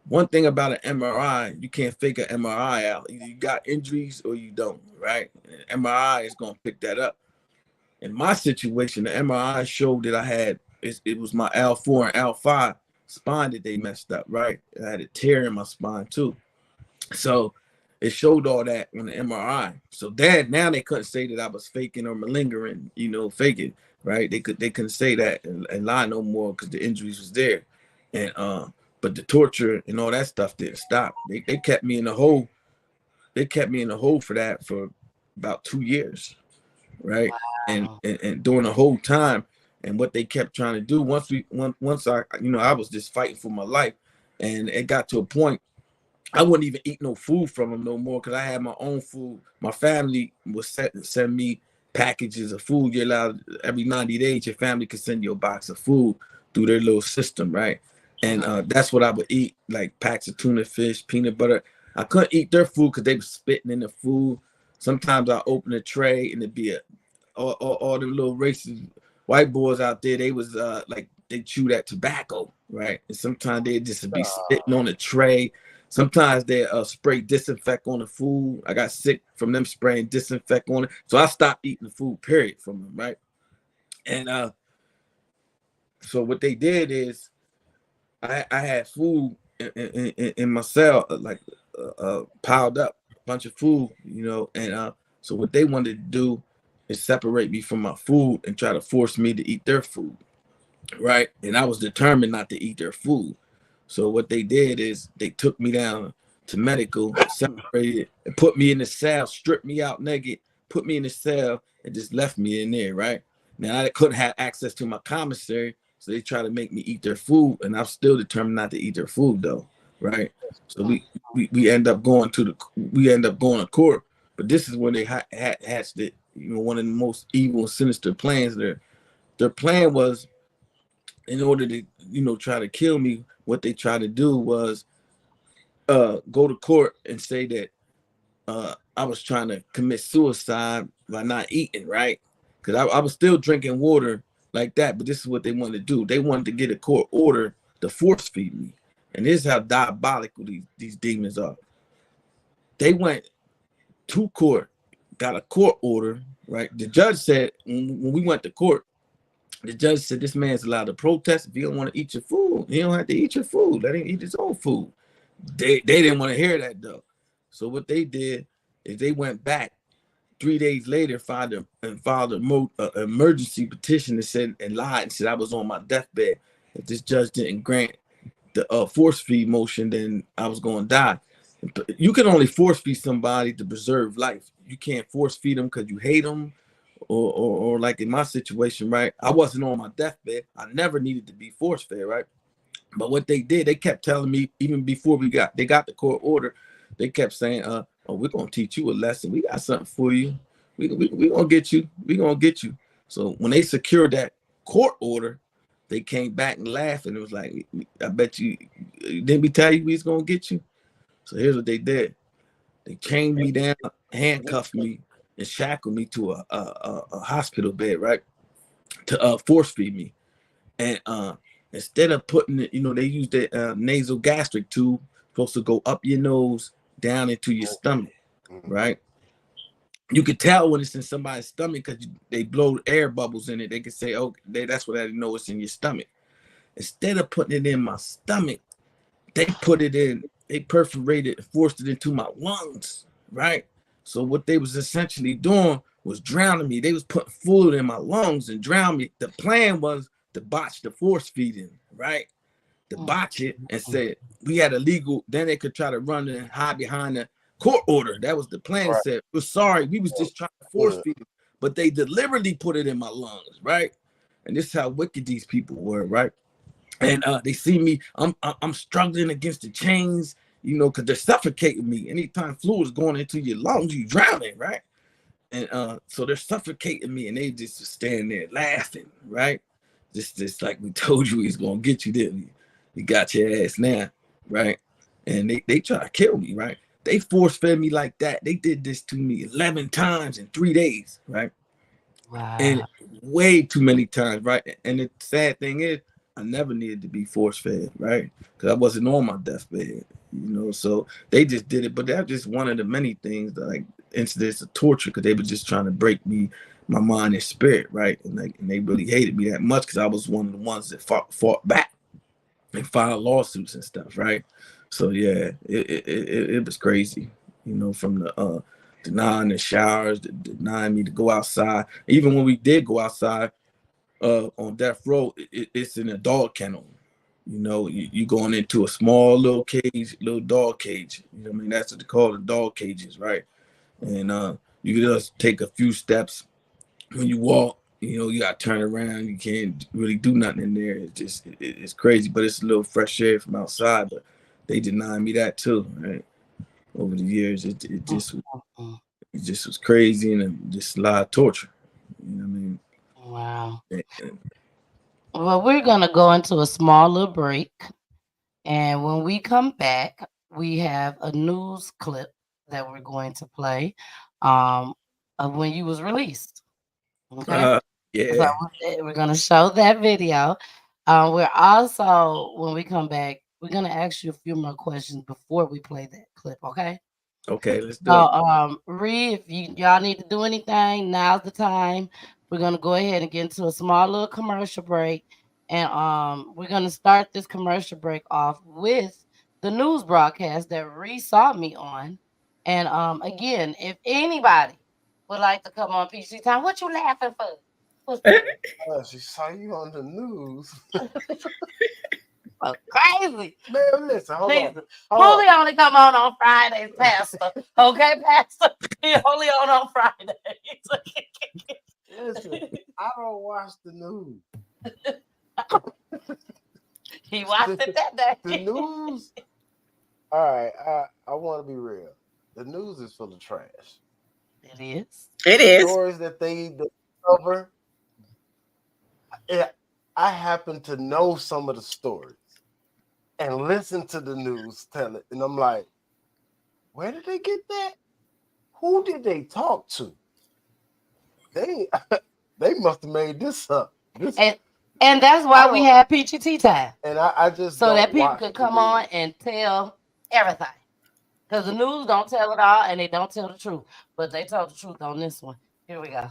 One thing about an MRI, you can't fake an MRI out. Either you got injuries or you don't, right? An MRI is going to pick that up. In my situation, the MRI showed that I had, it was my L4 and L5 spine that they messed up, right? I had a tear in my spine too. So it showed all that on the MRI. So now they couldn't say that I was faking or malingering, you know, faking, right? They couldn't say that and lie no more because the injuries was there. And but the torture and all that stuff didn't stop. They kept me in the hole. They kept me in the hole for that for about 2 years, right? Wow. And during the whole time, and what they kept trying to do once I, you know, I was just fighting for my life, and it got to a point I wouldn't even eat no food from them no more because I had my own food. My family would send me packages of food. You're allowed every 90 days, your family could send you a box of food through their little system, right? And that's what I would eat, like packs of tuna fish, peanut butter. I couldn't eat their food because they were spitting in the food. Sometimes I open a tray and it'd be all the little racist white boys out there. They was like they chew that tobacco, right? And sometimes they just be spitting on the tray. Sometimes they spray disinfect on the food. I got sick from them spraying disinfect on it, so I stopped eating the food. Period from them, right? And so what they did is, I had food in my cell, like piled up, a bunch of food, you know. And so what they wanted to do is separate me from my food and try to force me to eat their food, right? And I was determined not to eat their food. So what they did is they took me down to medical, separated, and put me in the cell, stripped me out naked, put me in the cell, and just left me in there, right? Now I couldn't have access to my commissary, so they try to make me eat their food, and I'm still determined not to eat their food though, right? So we end up going to court, but this is when they hatched it. You know, one of the most evil and sinister plans. Their plan was, in order to, you know, try to kill me, what they tried to do was go to court and say that I was trying to commit suicide by not eating, right? Because I was still drinking water like that, but this is what they wanted to do. They wanted to get a court order to force feed me. And this is how diabolical these demons are. They went to court, got a court order, right? The judge said, when we went to court, the judge said this man's allowed to protest if he don't want to eat your food. He don't have to eat your food. Let him eat his own food. They didn't want to hear that though. So what they did is they went back 3 days later, filed an emergency petition and lied and said I was on my deathbed. If this judge didn't grant the force feed motion, then I was going to die. You can only force feed somebody to preserve life. You can't force feed them because you hate them, or like in my situation, right? I wasn't on my deathbed. I never needed to be force fed, right? But what they did, they kept telling me, even before they got the court order, they kept saying, "Oh, we're gonna teach you a lesson. We got something for you. We gonna get you. We gonna get you." So when they secured that court order, they came back and laughed, and it was like, "I bet you didn't we tell you we was gonna get you?" So here's what they did: they chained me down, handcuffed me, and shackle me to a hospital bed, right? To force feed me. And instead of putting it, they use the nasal gastric tube, supposed to go up your nose, down into your stomach, right? You could tell when it's in somebody's stomach because they blow air bubbles in it. They can say, oh, that's what I know it's in your stomach. Instead of putting it in my stomach, they perforated and forced it into my lungs, right? So what they was essentially doing was drowning me. They was putting fluid in my lungs and drown me. The plan was to botch the force feeding, right? To botch it and say we had a legal, then they could try to run and hide behind the court order. That was the plan. Right. Said, we're sorry, we was just trying to force feed it, but they deliberately put it in my lungs, right? And this is how wicked these people were, right? And they see me, I'm struggling against the chains, because they're suffocating me. Anytime fluid is going into your lungs, you drowning, right? And so they're suffocating me, and they just stand there laughing, right? Just like we told you he's gonna get you, didn't we? He got your ass now, right? And they try to kill me, right? They force fed me like that. They did this to me 11 times in 3 days, right? Wow. And way too many times, right? And the sad thing is, I never needed to be force fed, right? Because I wasn't on my deathbed, So they just did it, but that's just one of the many things, like incidents of torture, because they were just trying to break me, my mind and spirit, right? And they really hated me that much because I was one of the ones that fought back and filed lawsuits and stuff, right? So yeah, it was crazy, from the denying the showers, denying me to go outside. Even when we did go outside, on death row, it's an adult kennel. You going into a small little cage, little dog cage. That's what they call it, dog cages, right? And you just take a few steps. When you walk, you got to turn around. You can't really do nothing in there. It's crazy, but it's a little fresh air from outside. But they denied me that too, right? Over the years, it just was crazy, and just a lot of torture. You know what I mean? Wow. Well, we're going to go into a small little break. And when we come back, we have a news clip that we're going to play of when you was released. Okay? Yeah. So we're going to show that video. We're also, when we come back, we're going to ask you a few more questions before we play that clip, okay? Okay, let's do it. Ree, if y'all need to do anything, now's the time. We're going to go ahead and get into a small little commercial break. And we're going to start this commercial break off with the news broadcast that Ree saw me on. And again, if anybody would like to come on PEACHY Time, what you laughing for? She saw you on the news. Oh, crazy. Man, listen, hold on. Holy only come on Fridays, Pastor. Okay, Pastor? He only on Fridays. Listen, I don't watch the news. He watched it that day. The news. All right, I want to be real. The news is full of trash. It is. It is. Stories that they discover. I happen to know some of the stories and listen to the news tell it, and I'm like, where did they get that? Who did they talk to? They must have made this up. And that's why we have PEACHY Time. And I just so that people could come on and tell everything. Because the news don't tell it all, and they don't tell the truth. But they tell the truth on this one. Here we go.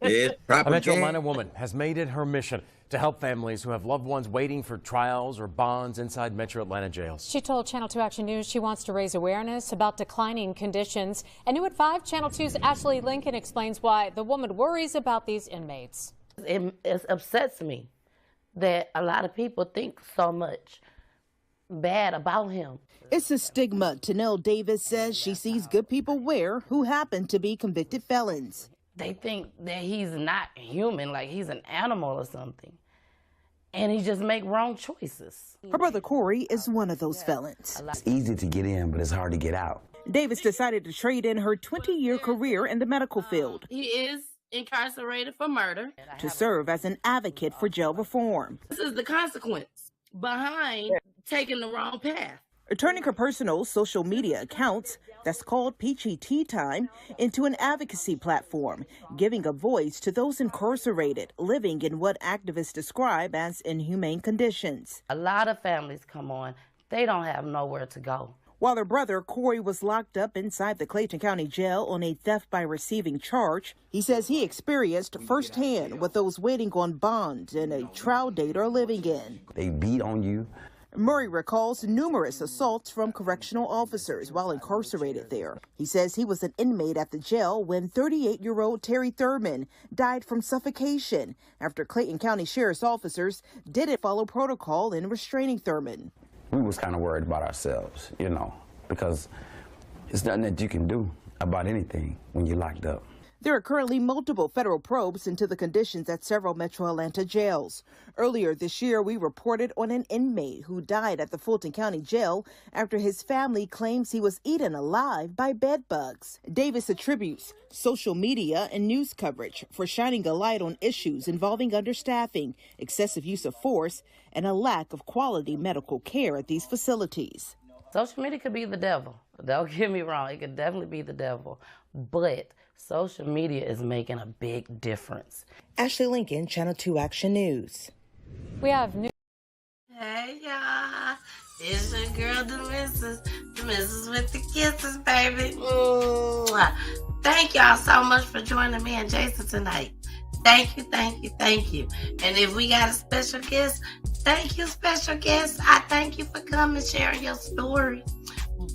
A Metro Atlanta woman has made it her mission to help families who have loved ones waiting for trials or bonds inside Metro Atlanta jails. She told Channel 2 Action News she wants to raise awareness about declining conditions. And new at 5, Channel 2's Ashley Lincoln explains why the woman worries about these inmates. It upsets me that a lot of people think so much bad about him. It's a stigma Tanel Davis says she sees good people wear who happen to be convicted felons. They think that he's not human, like he's an animal or something. And he just make wrong choices. Her brother Corey is one of those felons. It's easy to get in, but it's hard to get out. Davis decided to trade in her 20-year career in the medical field. He is incarcerated for murder. To serve as an advocate for jail reform. This is the consequence behind taking the wrong path. Turning her personal social media accounts, that's called PEACHY Tea Time, into an advocacy platform, giving a voice to those incarcerated, living in what activists describe as inhumane conditions. A lot of families come on, they don't have nowhere to go. While her brother, Corey, was locked up inside the Clayton County Jail on a theft by receiving charge, he says he experienced firsthand what those waiting on bond and a trial date are living in. They beat on you. Murray recalls numerous assaults from correctional officers while incarcerated there. He says he was an inmate at the jail when 38-year-old Terry Thurman died from suffocation after Clayton County Sheriff's officers didn't follow protocol in restraining Thurman. We was kind of worried about ourselves, you know, because it's nothing that you can do about anything when you're locked up. There are currently multiple federal probes into the conditions at several Metro Atlanta jails. Earlier this year, we reported on an inmate who died at the Fulton County Jail after his family claims he was eaten alive by bed bugs. Davis attributes social media and news coverage for shining a light on issues involving understaffing, excessive use of force, and a lack of quality medical care at these facilities. Social media could be the devil. Don't get me wrong, it could definitely be the devil. But social media is making a big difference. Ashley Lincoln, Channel 2 Action News. We have news. Hey y'all, it's your girl, the missus with the kisses, baby. Mwah. Thank y'all so much for joining me and Jason tonight. Thank you, thank you, thank you. And if we got a special guest, thank you, special guest. I thank you for coming, sharing your story.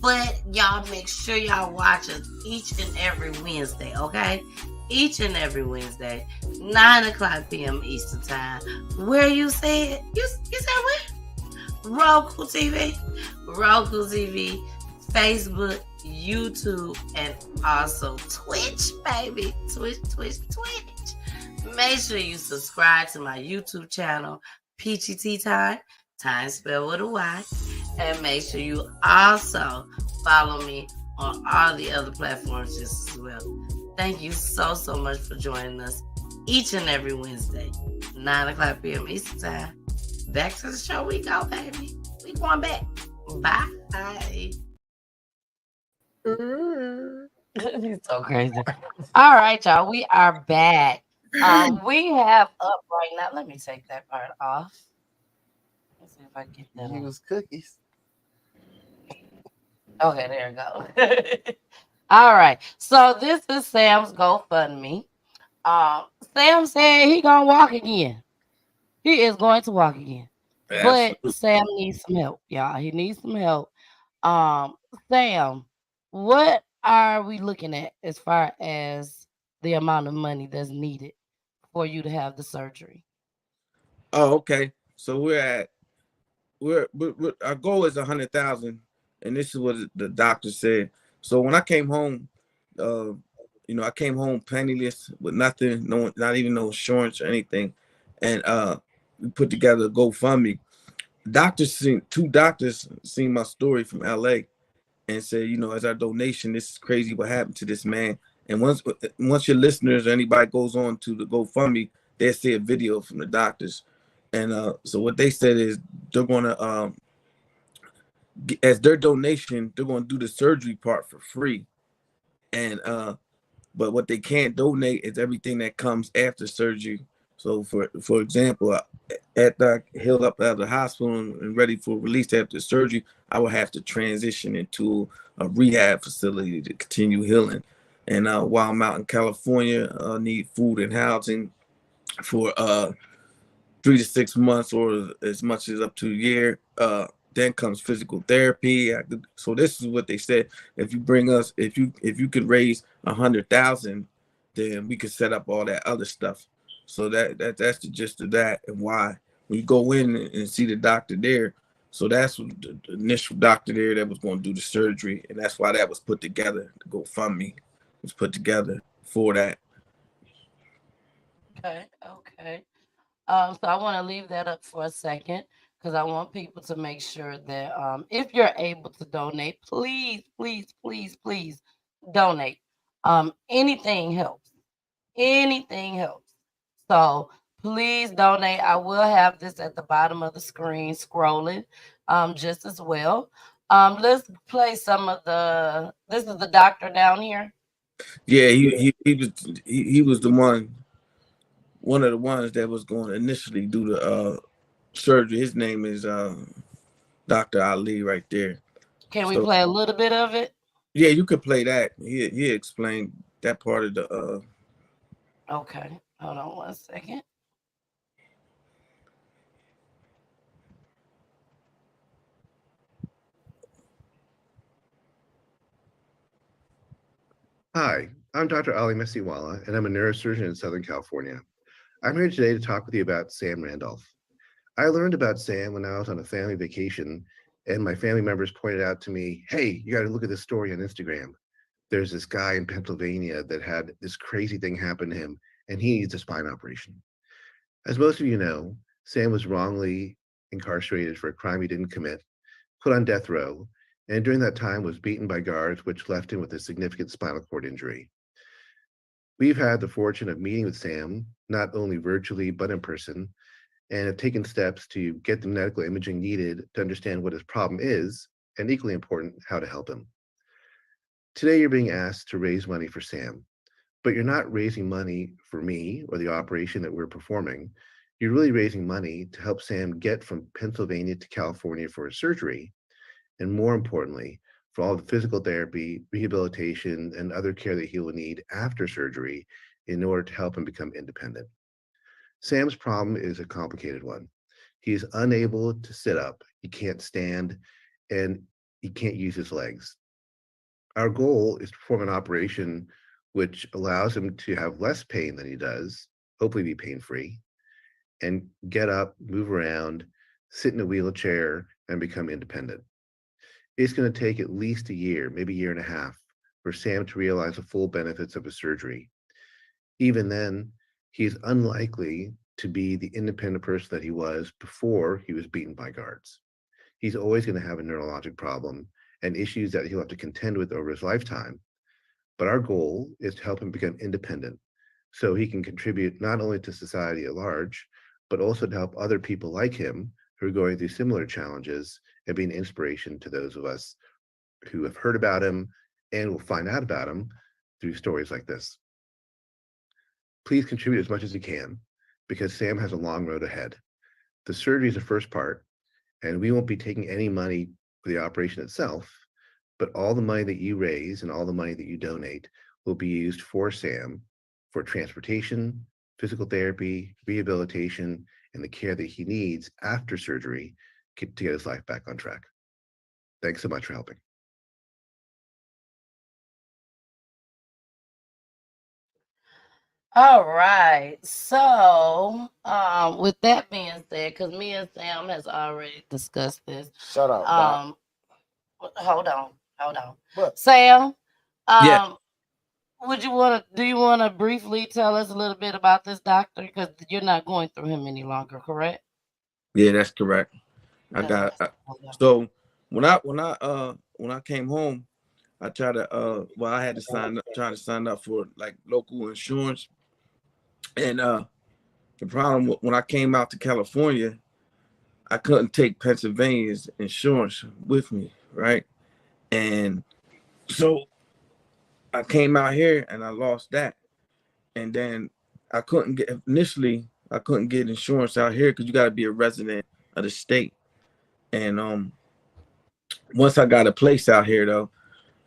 But y'all make sure y'all watch us each and every Wednesday, okay? Each and every Wednesday, 9:00 p.m. Eastern Time. Where you said? You said where? Roku TV, Facebook, YouTube, and also Twitch, baby. Twitch. Make sure you subscribe to my YouTube channel, Peachy Tea Time, time spelled with a Y. And make sure you also follow me on all the other platforms just as well. Thank you so much for joining us each and every Wednesday, 9:00 p.m. Eastern Time. Back to the show we go, baby. We going back. Bye. It's so crazy. All right, y'all. We are back. We have up right now. Let me take that part off. Let's see if I can get that. Use cookies. Okay, there we go. All right. So this is Sam's GoFundMe. Sam said he gonna walk again. He is going to walk again. But Sam needs some help, y'all. He needs some help. Sam, what are we looking at as far as the amount of money that's needed for you to have the surgery? Oh, okay. So we're our goal is 100,000, and this is what the doctor said. So when I came home, I came home penniless with nothing, not even no insurance or anything, and we put together a GoFundMe. Two doctors seen my story from LA and said, as our donation, this is crazy what happened to this man. And once your listeners or anybody goes on to the GoFundMe, they'll see a video from the doctors. And so what they said is they're gonna as their donation, they're gonna do the surgery part for free. And but what they can't donate is everything that comes after surgery. So for example, after I healed up out of the hospital and ready for release after surgery, I would have to transition into a rehab facility to continue healing. And while I'm out in California, I need food and housing for 3 to 6 months or as much as up to a year. Then comes physical therapy. So this is what they said. If you bring us, if you could raise 100,000, then we could set up all that other stuff. So that's the gist of that and why when you go in and see the doctor there. So that's the initial doctor there that was going to do the surgery, and that's why that was put together. The GoFundMe was put together for that. Okay. So I want to leave that up for a second because I want people to make sure that if you're able to donate, please donate. Anything helps. So please donate. I will have this at the bottom of the screen scrolling just as well. Let's play some of the. This is the doctor down here. Yeah, he was the one of the ones that was going to initially do the surgery. His name is Dr. Ali right there. Can we play a little bit of it? Yeah, you could play that. He explained that part of the Okay, hold on 1 second. Hi, I'm Dr. Ali Messiwala, and I'm a neurosurgeon in Southern California. I'm here today to talk with you about Sam Randolph. I learned about Sam when I was on a family vacation, and my family members pointed out to me, hey, you got to look at this story on Instagram. There's this guy in Pennsylvania that had this crazy thing happen to him, and he needs a spine operation. As most of you know, Sam was wrongly incarcerated for a crime he didn't commit, put on death row, and during that time was beaten by guards, which left him with a significant spinal cord injury. We've had the fortune of meeting with Sam, not only virtually, but in person, and have taken steps to get the medical imaging needed to understand what his problem is, and equally important, how to help him. Today, you're being asked to raise money for Sam, but you're not raising money for me or the operation that we're performing. You're really raising money to help Sam get from Pennsylvania to California for his surgery, and more importantly, for all the physical therapy, rehabilitation, and other care that he will need after surgery in order to help him become independent. Sam's problem is a complicated one. He is unable to sit up, he can't stand, and he can't use his legs. Our goal is to perform an operation which allows him to have less pain than he does, hopefully be pain-free, and get up, move around, sit in a wheelchair, and become independent. It's going to take at least a year, maybe a year and a half, for Sam to realize the full benefits of his surgery. Even then, he's unlikely to be the independent person that he was before he was beaten by guards. He's always going to have a neurologic problem and issues that he'll have to contend with over his lifetime. But our goal is to help him become independent so he can contribute not only to society at large, but also to help other people like him who are going through similar challenges and be an inspiration to those of us who have heard about him and will find out about him through stories like this. Please contribute as much as you can because Sam has a long road ahead. The surgery is the first part, and we won't be taking any money for the operation itself, but all the money that you raise and all the money that you donate will be used for Sam for transportation, physical therapy, rehabilitation, and the care that he needs after surgery to get his life back on track. Thanks so much for helping. All right. So, with that being said, because me and Sam has already discussed this. Shut up. Doc. Hold on. What? Sam, yeah. do you want to briefly tell us a little bit about this doctor? Because you're not going through him any longer, correct? Yeah, that's correct. So when I came home, I tried to I had to try to sign up for like local insurance. And the problem when I came out to California, I couldn't take Pennsylvania's insurance with me, right? And so I came out here and I lost that. And then I couldn't get insurance out here because you got to be a resident of the state. And once I got a place out here though,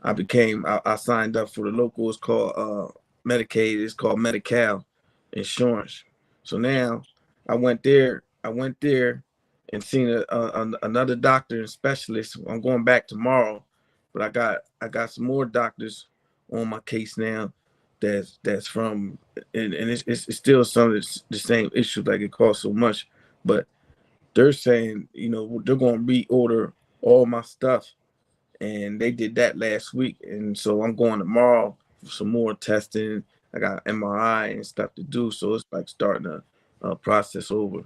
I signed up for the local. It's called Medicaid. It's called Medi-Cal insurance. So now I went there and seen another doctor and specialist. I'm going back tomorrow, but I got some more doctors on my case now. That's from and it's still some of the same issue. Like it costs so much, but they're saying they're going to reorder all my stuff. And they did that last week. And so I'm going tomorrow for some more testing. I got MRI and stuff to do. So it's like starting a process over.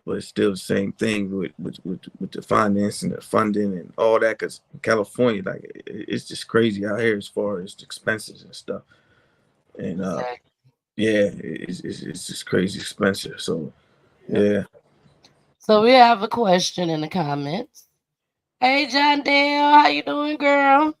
But it's still the same thing with the finance and the funding and all that. Because in California, like it's just crazy out here as far as the expenses and stuff. And yeah, it's just crazy expensive. So yeah. So we have a question in the comments. Hey, John Dale, how you doing, girl?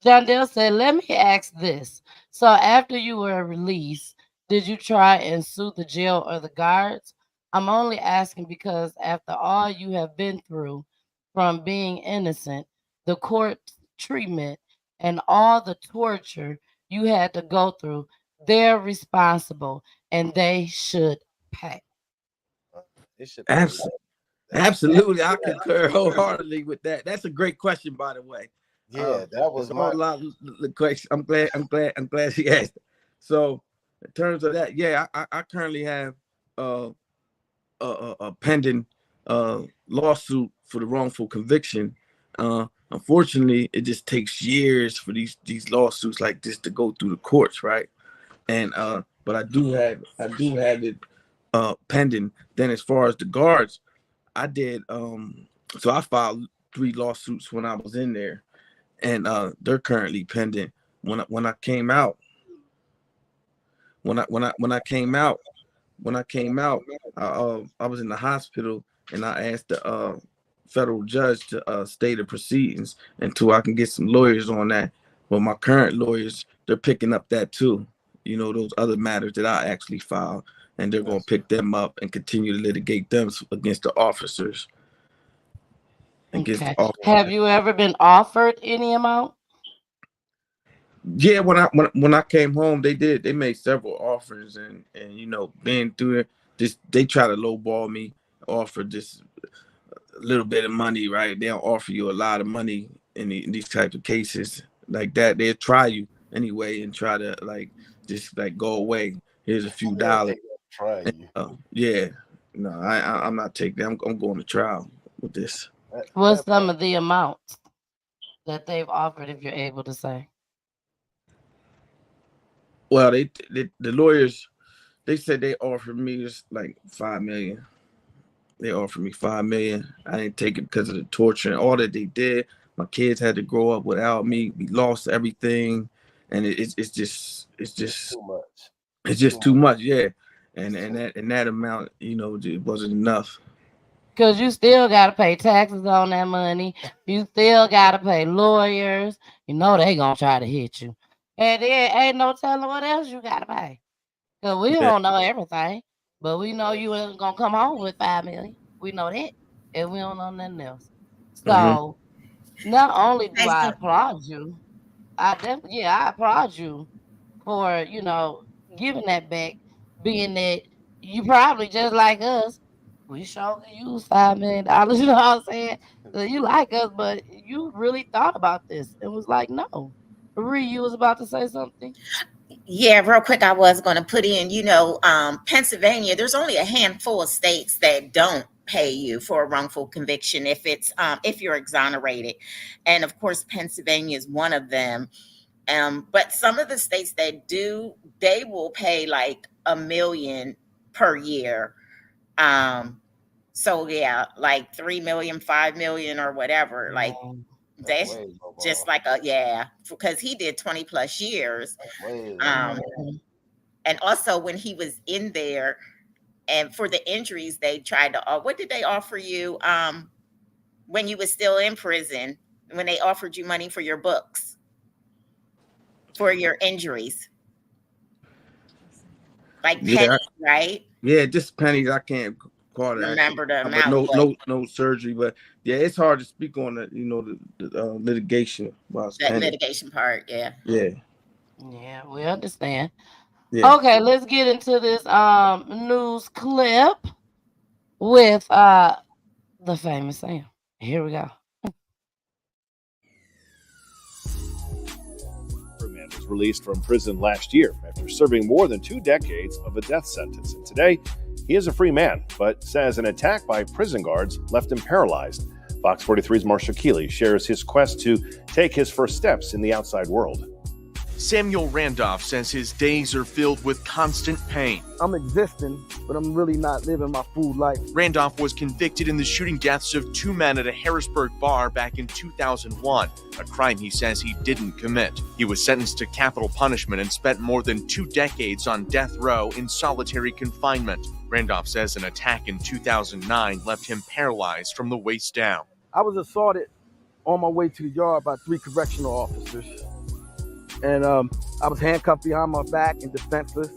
John Dale said, let me ask this. So after you were released, did you try and sue the jail or the guards? I'm only asking because after all you have been through, from being innocent, the court treatment, and all the torture you had to go through, they're responsible and they should pay. It should Absolutely, I concur wholeheartedly with that. That's a great question, by the way. Yeah, that was a lot of the question. I'm glad she asked. So, in terms of that, yeah, I currently have a pending lawsuit for the wrongful conviction. Unfortunately, it just takes years for these lawsuits like this to go through the courts, right? And but I do have it pending. Then, as far as the guards, I did so I filed 3 lawsuits when I was in there, and they're currently pending. When I came out, I was in the hospital, and I asked the federal judge to stay the proceedings until I can get some lawyers on that. But my current lawyers, they're picking up that too. You know, those other matters that I actually filed, and they're going to pick them up and continue to litigate them against the officers. Okay. Have you ever been offered any amount? Yeah, when I came home, they made several offers, and you know, being through it, they try to lowball me, offer just a little bit of money, right? They don't offer you a lot of money in these types of cases like that. They'll try you anyway and try to just go away. Here's a few dollars. Try you. Yeah, no, I'm not taking that. I'm going to trial with this. What's some of the amounts that they've offered, if you're able to say? Well, the lawyers, they said they offered me just like $5 million. They offered me $5 million. I didn't take it because of the torture and all that they did. My kids had to grow up without me. We lost everything, and it's just too much. It's just too much, yeah. And that amount, you know, it wasn't enough. Because you still got to pay taxes on that money. You still got to pay lawyers. You know they going to try to hit you. And there ain't no telling what else you got to pay. Because we don't know everything. But we know you ain't going to come home with $5 million. We know that. And we don't know nothing else. So not only do I applaud you, I applaud you for, you know, giving that back, being that you probably just like us. We sure can use $5 million. You know what I'm saying? So you like us, but you really thought about this. It was like, no. Marie, you was about to say something? Yeah, real quick, I was going to put in, you know, Pennsylvania, there's only a handful of states that don't pay you for a wrongful conviction if you're exonerated. And of course, Pennsylvania is one of them. But some of the states that do, they will pay like $1 million per year. So yeah, like 3 million, 5 million or whatever. Like that's just like because he did 20 plus years. And also when he was in there and for the injuries, they tried to, what did they offer you when you was still in prison, when they offered you money for your books, for your injuries? Like pennies, right? Yeah, just pennies. I can't remember the amount. No surgery, but yeah, it's hard to speak on the, you know, the litigation. Litigation part, yeah. Yeah, we understand. Yeah. Okay, let's get into this news clip with the famous Sam. Here we go. Man was released from prison last year after serving more than 2 decades of a death sentence. And today, he is a free man, but says an attack by prison guards left him paralyzed. Fox 43's Marshall Keeley shares his quest to take his first steps in the outside world. Samuel Randolph says his days are filled with constant pain. I'm existing, but I'm really not living my full life. Randolph was convicted in the shooting deaths of 2 men at a Harrisburg bar back in 2001, a crime he says he didn't commit. He was sentenced to capital punishment and spent more than 2 decades on death row in solitary confinement. Randolph says an attack in 2009 left him paralyzed from the waist down. I was assaulted on my way to the yard by 3 correctional officers. And I was handcuffed behind my back and defenseless.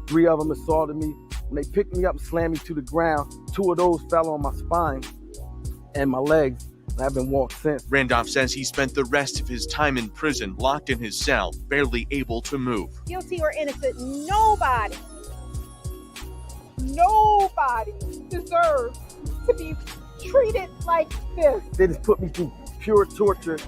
3 of them assaulted me. When they picked me up and slammed me to the ground, 2 of those fell on my spine and my legs. And I haven't walked since. Randolph says he spent the rest of his time in prison, locked in his cell, barely able to move. Guilty or innocent, nobody deserves to be treated like this. They just put me through pure torture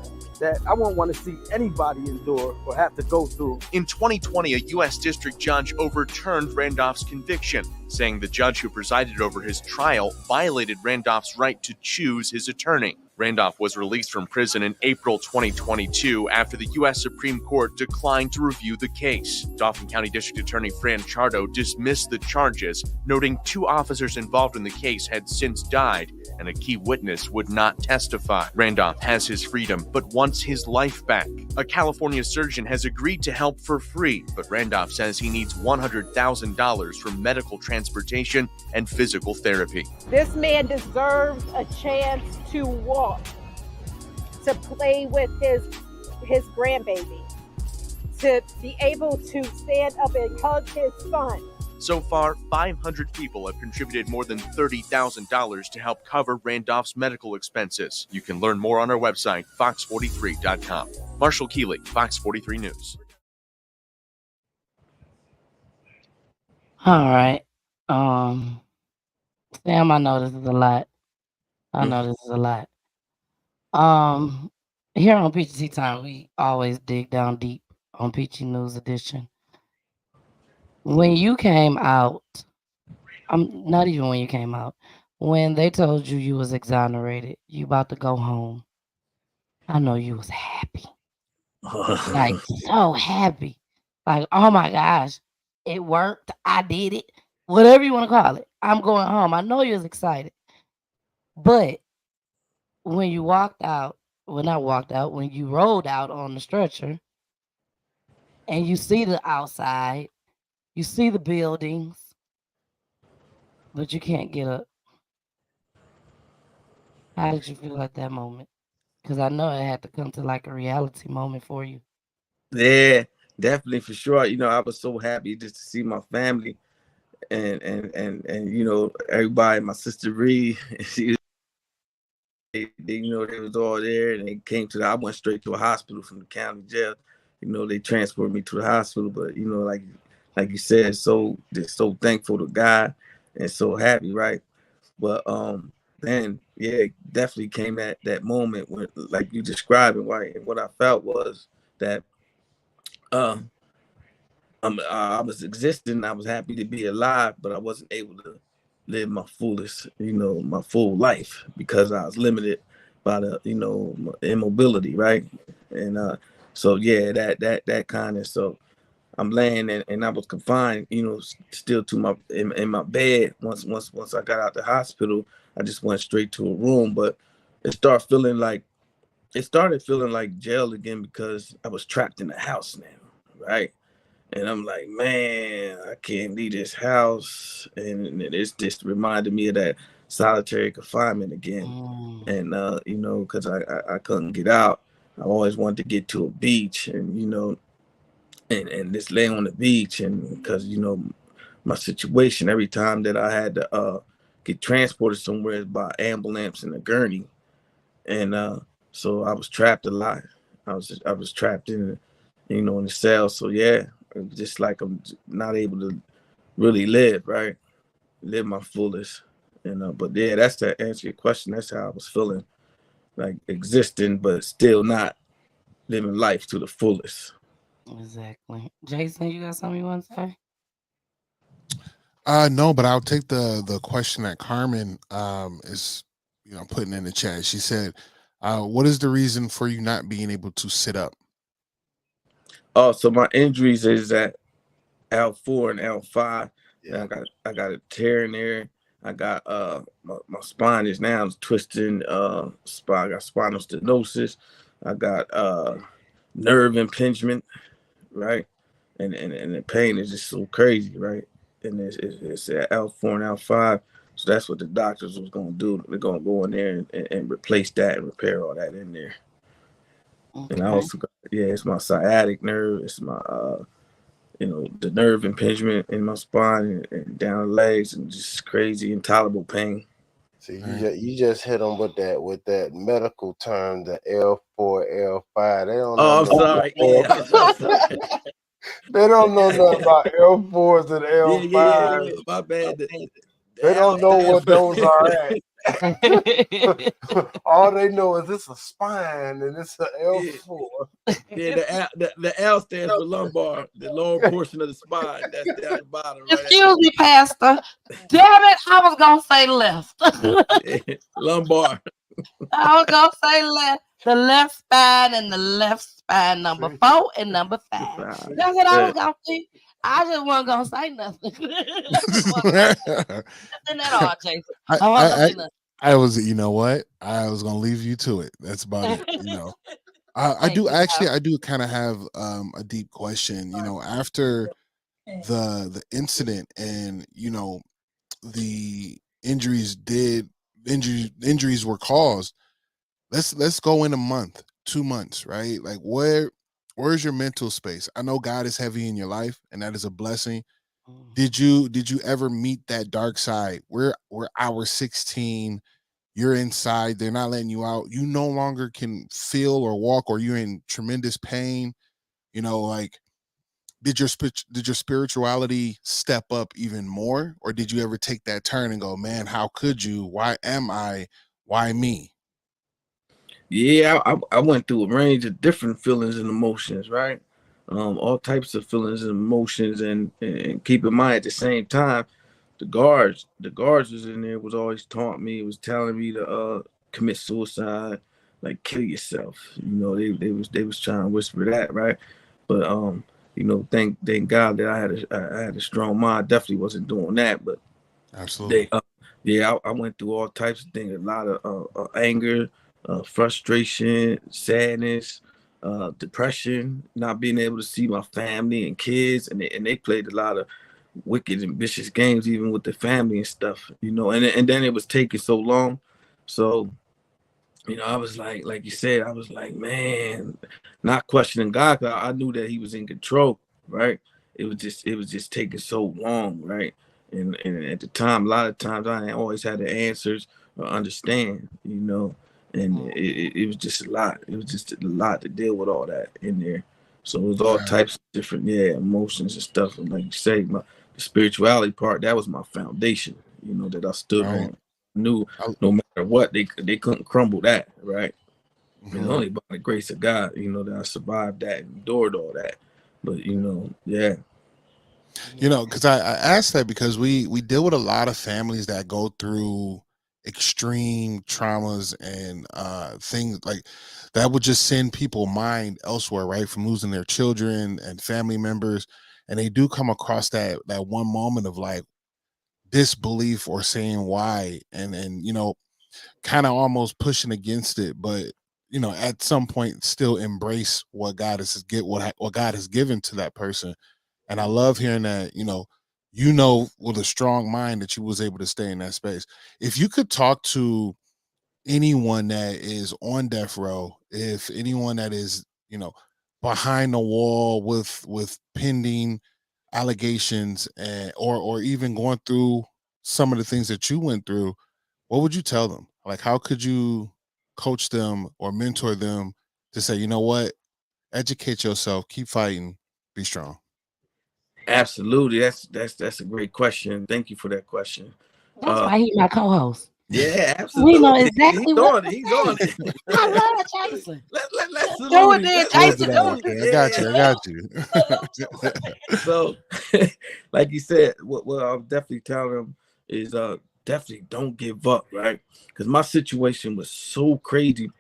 that I won't want to see anybody endure or have to go through. In 2020, a U.S. district judge overturned Randolph's conviction, saying the judge who presided over his trial violated Randolph's right to choose his attorney. Randolph was released from prison in April 2022 after the U.S. Supreme Court declined to review the case. Dauphin County District Attorney Fran Chardo dismissed the charges, noting 2 officers involved in the case had since died and a key witness would not testify. Randolph has his freedom, but wants his life back. A California surgeon has agreed to help for free, but Randolph says he needs $100,000 for medical transportation and physical therapy. This man deserves a chance to walk, to play with his grandbaby, to be able to stand up and hug his son. So far, 500 people have contributed more than $30,000 to help cover Randolph's medical expenses. You can learn more on our website, fox43.com. Marshall Keeley, Fox 43 News. All right. Sam, I know this is a lot. Here on Peachy Time, we always dig down deep on Peachy News Edition. When you came out, not even when you came out, when they told you you was exonerated, you about to go home, I know you was happy. Like, so happy. Like, oh my gosh, it worked. I did it. Whatever you want to call it. I'm going home. I know you was excited. But when you walked out, when you rolled out on the stretcher and you see the outside, you see the buildings, but you can't get up. How did you feel at that moment? Because I know it had to come to like a reality moment for you. Yeah, definitely, for sure. You know, I was so happy just to see my family and you know, everybody. My sister Ree, they you know, they was all there, and they came to I went straight to a hospital from the county jail. You know, they transported me to the hospital, but you know, like you said, so just so thankful to God and so happy, right? But then yeah, definitely came that moment when, like you described it, right? And what I felt was that I was existing, I was happy to be alive, but I wasn't able to live my fullest, you know, my full life because I was limited by the, you know, immobility, right? And so yeah, that kind of, so I'm laying and I was confined, you know, still to my in my bed. Once I got out the hospital, I just went straight to a room. But it started feeling like jail again because I was trapped in the house now, right? And I'm like, man, I can't leave this house. And it's just reminded me of that solitary confinement again. And you know, because I couldn't get out. I always wanted to get to a beach, and you know. And just lay on the beach, and because you know my situation, every time that I had to get transported somewhere by ambulance and a gurney, and so I was trapped a lot. I was trapped in, you know, in the cell. So yeah, it was just like I'm not able to really live my fullest. And but yeah, that's to answer your question. That's how I was feeling, like existing, but still not living life to the fullest. Exactly. Jason, you got something you want to say? No, but I'll take the question that Carmen is, you know, putting in the chat. She said, what is the reason for you not being able to sit up? Oh, so my injuries is at L4 and L5. Yeah. I got a tear in there. I got my spine is now twisting. I got spinal stenosis. I got nerve impingement. Right, and the pain is just so crazy, right? And it's at L4 and L5. So that's what the doctors was gonna do. They're gonna go in there and replace that and repair all that in there. Okay. And I also got, it's my sciatic nerve. It's my the nerve impingement in my spine and down the legs, and just crazy intolerable pain. See, you just hit them with that medical term, the L4, L5. They don't know. I'm sorry. Yeah. They don't know nothing about L4s and L5s. Yeah. My bad. They don't know what those are at. All they know is it's a spine and it's an L4. Yeah, the L stands for lumbar, the lower portion of the spine. That's down the bottom. Right. Excuse me, Pastor. Damn it, I was gonna say left. Lumbar. I was gonna say left. The left spine and the left spine, number 4 and number 5. That's what I was gonna say. I just wasn't gonna say nothing. Nothing at all, Jason. I wasn't gonna say nothing. I was, you know what? I was gonna leave you to it. That's about it. You know, I do kind of have a deep question. You know, after the incident and the injuries were caused. Let's go in a month, 2 months, right? Like where's your mental space? I know God is heavy in your life, and that is a blessing. Did you ever meet that dark side? We're hour 16. You're inside. They're not letting you out. You no longer can feel or walk, or you're in tremendous pain. You know, like did your spirituality step up even more, or did you ever take that turn and go, man, how could you? Why am I? Why me? Yeah, I went through a range of different feelings and emotions, right? All types of feelings and emotions, and keep in mind at the same time, the guards was in there, was always taunting me, was telling me to commit suicide, like kill yourself. You know, they was trying to whisper that, right? But thank God that I had a strong mind. I definitely wasn't doing that, but absolutely. I went through all types of things, a lot of anger, frustration, sadness, depression, not being able to see my family and kids, and they played a lot of wicked and vicious games, even with the family and stuff, and then it was taking so long. So, I was like you said, I was like, man, not questioning God, 'cause I knew that He was in control, right? It was just taking so long, right? And at the time, a lot of times I didn't always have the answers or understand, and it was just a lot. It was just a lot to deal with all that in there. So it was all types of different, emotions and stuff. And like you say, the spirituality part, that was my foundation, that I stood on. Knew no matter what, they couldn't crumble that, right? It's only by the grace of God, that I survived that and endured all that. But because I asked that because we deal with a lot of families that go through extreme traumas and things like that would just send people mind elsewhere, right? From losing their children and family members, and they do come across that one moment of like disbelief or saying why, and kind of almost pushing against it, but at some point still embrace what God what God has given to that person. And I love hearing that, with a strong mind that you was able to stay in that space. If you could talk to anyone that is on death row, if anyone that is, behind the wall with pending allegations or even going through some of the things that you went through, what would you tell them? Like, how could you coach them or mentor them to say, you know what, educate yourself, keep fighting, be strong? Absolutely. That's a great question. Thank you for that question. That's why he's my co-host. Yeah, absolutely. We know exactly He's on it. I love Jason. Let's do it then, Jason. I got you. So, like you said, what I'll definitely tell them is definitely don't give up, right? Because my situation was so crazy.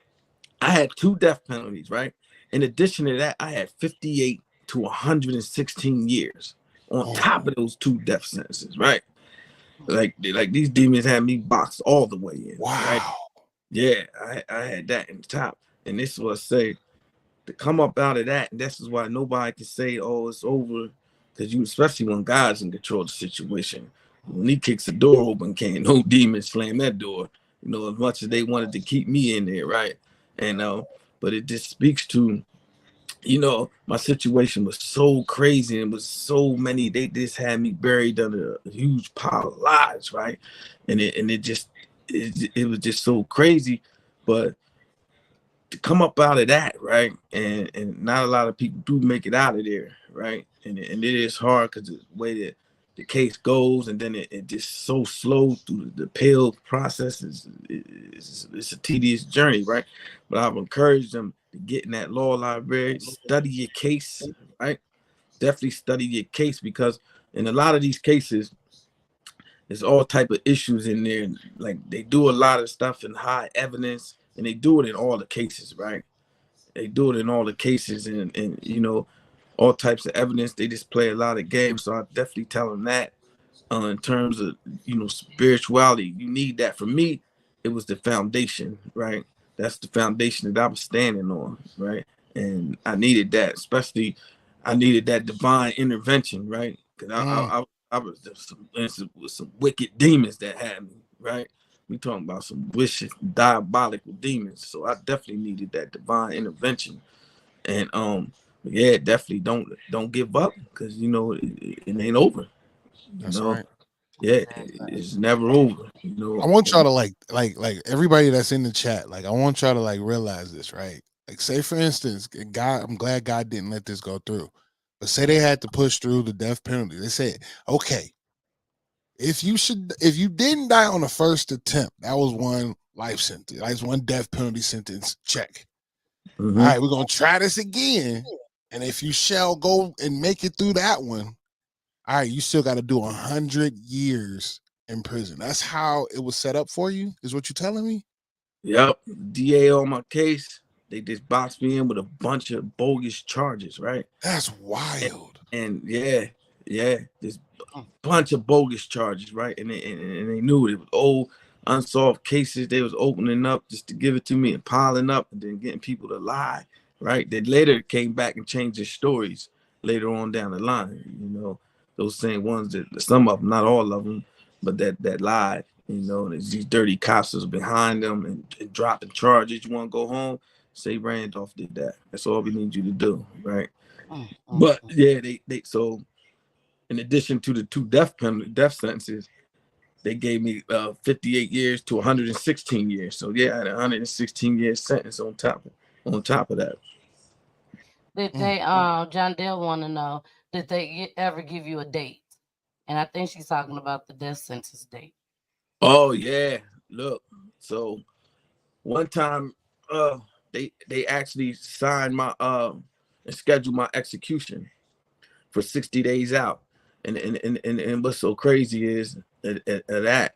I had 2 death penalties, right? In addition to that, I had 58 to 116 years on top of those 2 death sentences, right? Like these demons had me boxed all the way in. Wow. Right? Yeah, I had that in the top. And this is what I say, to come up out of that, and this is why nobody can say, oh, it's over. Because especially when God's in control of the situation. When he kicks the door open, can't no demon slam that door. You know, as much as they wanted to keep me in there, right? And but it just speaks to, you know, my situation was so crazy and was so many. They just had me buried under a huge pile of lies, right? And it was just so crazy, but to come up out of that, right? And not a lot of people do make it out of there, right? And it is hard because the way that the case goes, and then it just so slow through the appeal process. It's a tedious journey, right? But I've encouraged them to get in that law library, study your case, right? Definitely study your case, because in a lot of these cases, there's all type of issues in there. Like, they do a lot of stuff in high evidence, and they do it in all the cases, right? They do it in all the cases, and you know, all types of evidence. They just play a lot of games. So I definitely tell them that. In terms of, you know, spirituality, you need that. For me, it was the foundation, right? That's the foundation that I was standing on, right? And I needed that, especially I needed that divine intervention, right? Because I was just with some wicked demons that had me, right? We talking about some vicious, diabolical demons. So I definitely needed that divine intervention. And yeah, definitely don't give up, because you know it ain't over. That's right. Yeah, it's never over. You know, I want y'all to like everybody that's in the chat. Like, I want y'all to like realize this, right? Like, say for instance, God, I'm glad God didn't let this go through. But say they had to push through the death penalty. They said, okay, if you didn't die on the first attempt, that was one life sentence. That's one death penalty sentence. Check. All right, we're gonna try this again. And if you shall go and make it through that one, all right, you still got to do 100 years in prison. That's how it was set up for you, is what you're telling me? Yep. DA on my case, they just boxed me in with a bunch of bogus charges, right? That's wild. And yeah, this bunch of bogus charges, right? And they knew it was old unsolved cases they was opening up just to give it to me and piling up, and then getting people to lie, right? They later came back and changed their stories later on down the line. You know, those same ones that some of them, not all of them, but that lied. You know, these dirty cops was behind them and dropping charges. You want to go home? Say Randolph did that. That's all we need you to do, right? But yeah, they so in addition to the 2 death sentences, they gave me 58 years to 116 years. So yeah, I had a 116-year sentence on top of that. Did they John Dale want to know, did they ever give you a date? And I think she's talking about the death sentence date. Oh yeah, look. So one time they actually signed my and scheduled my execution for 60 days out. And what's so crazy is that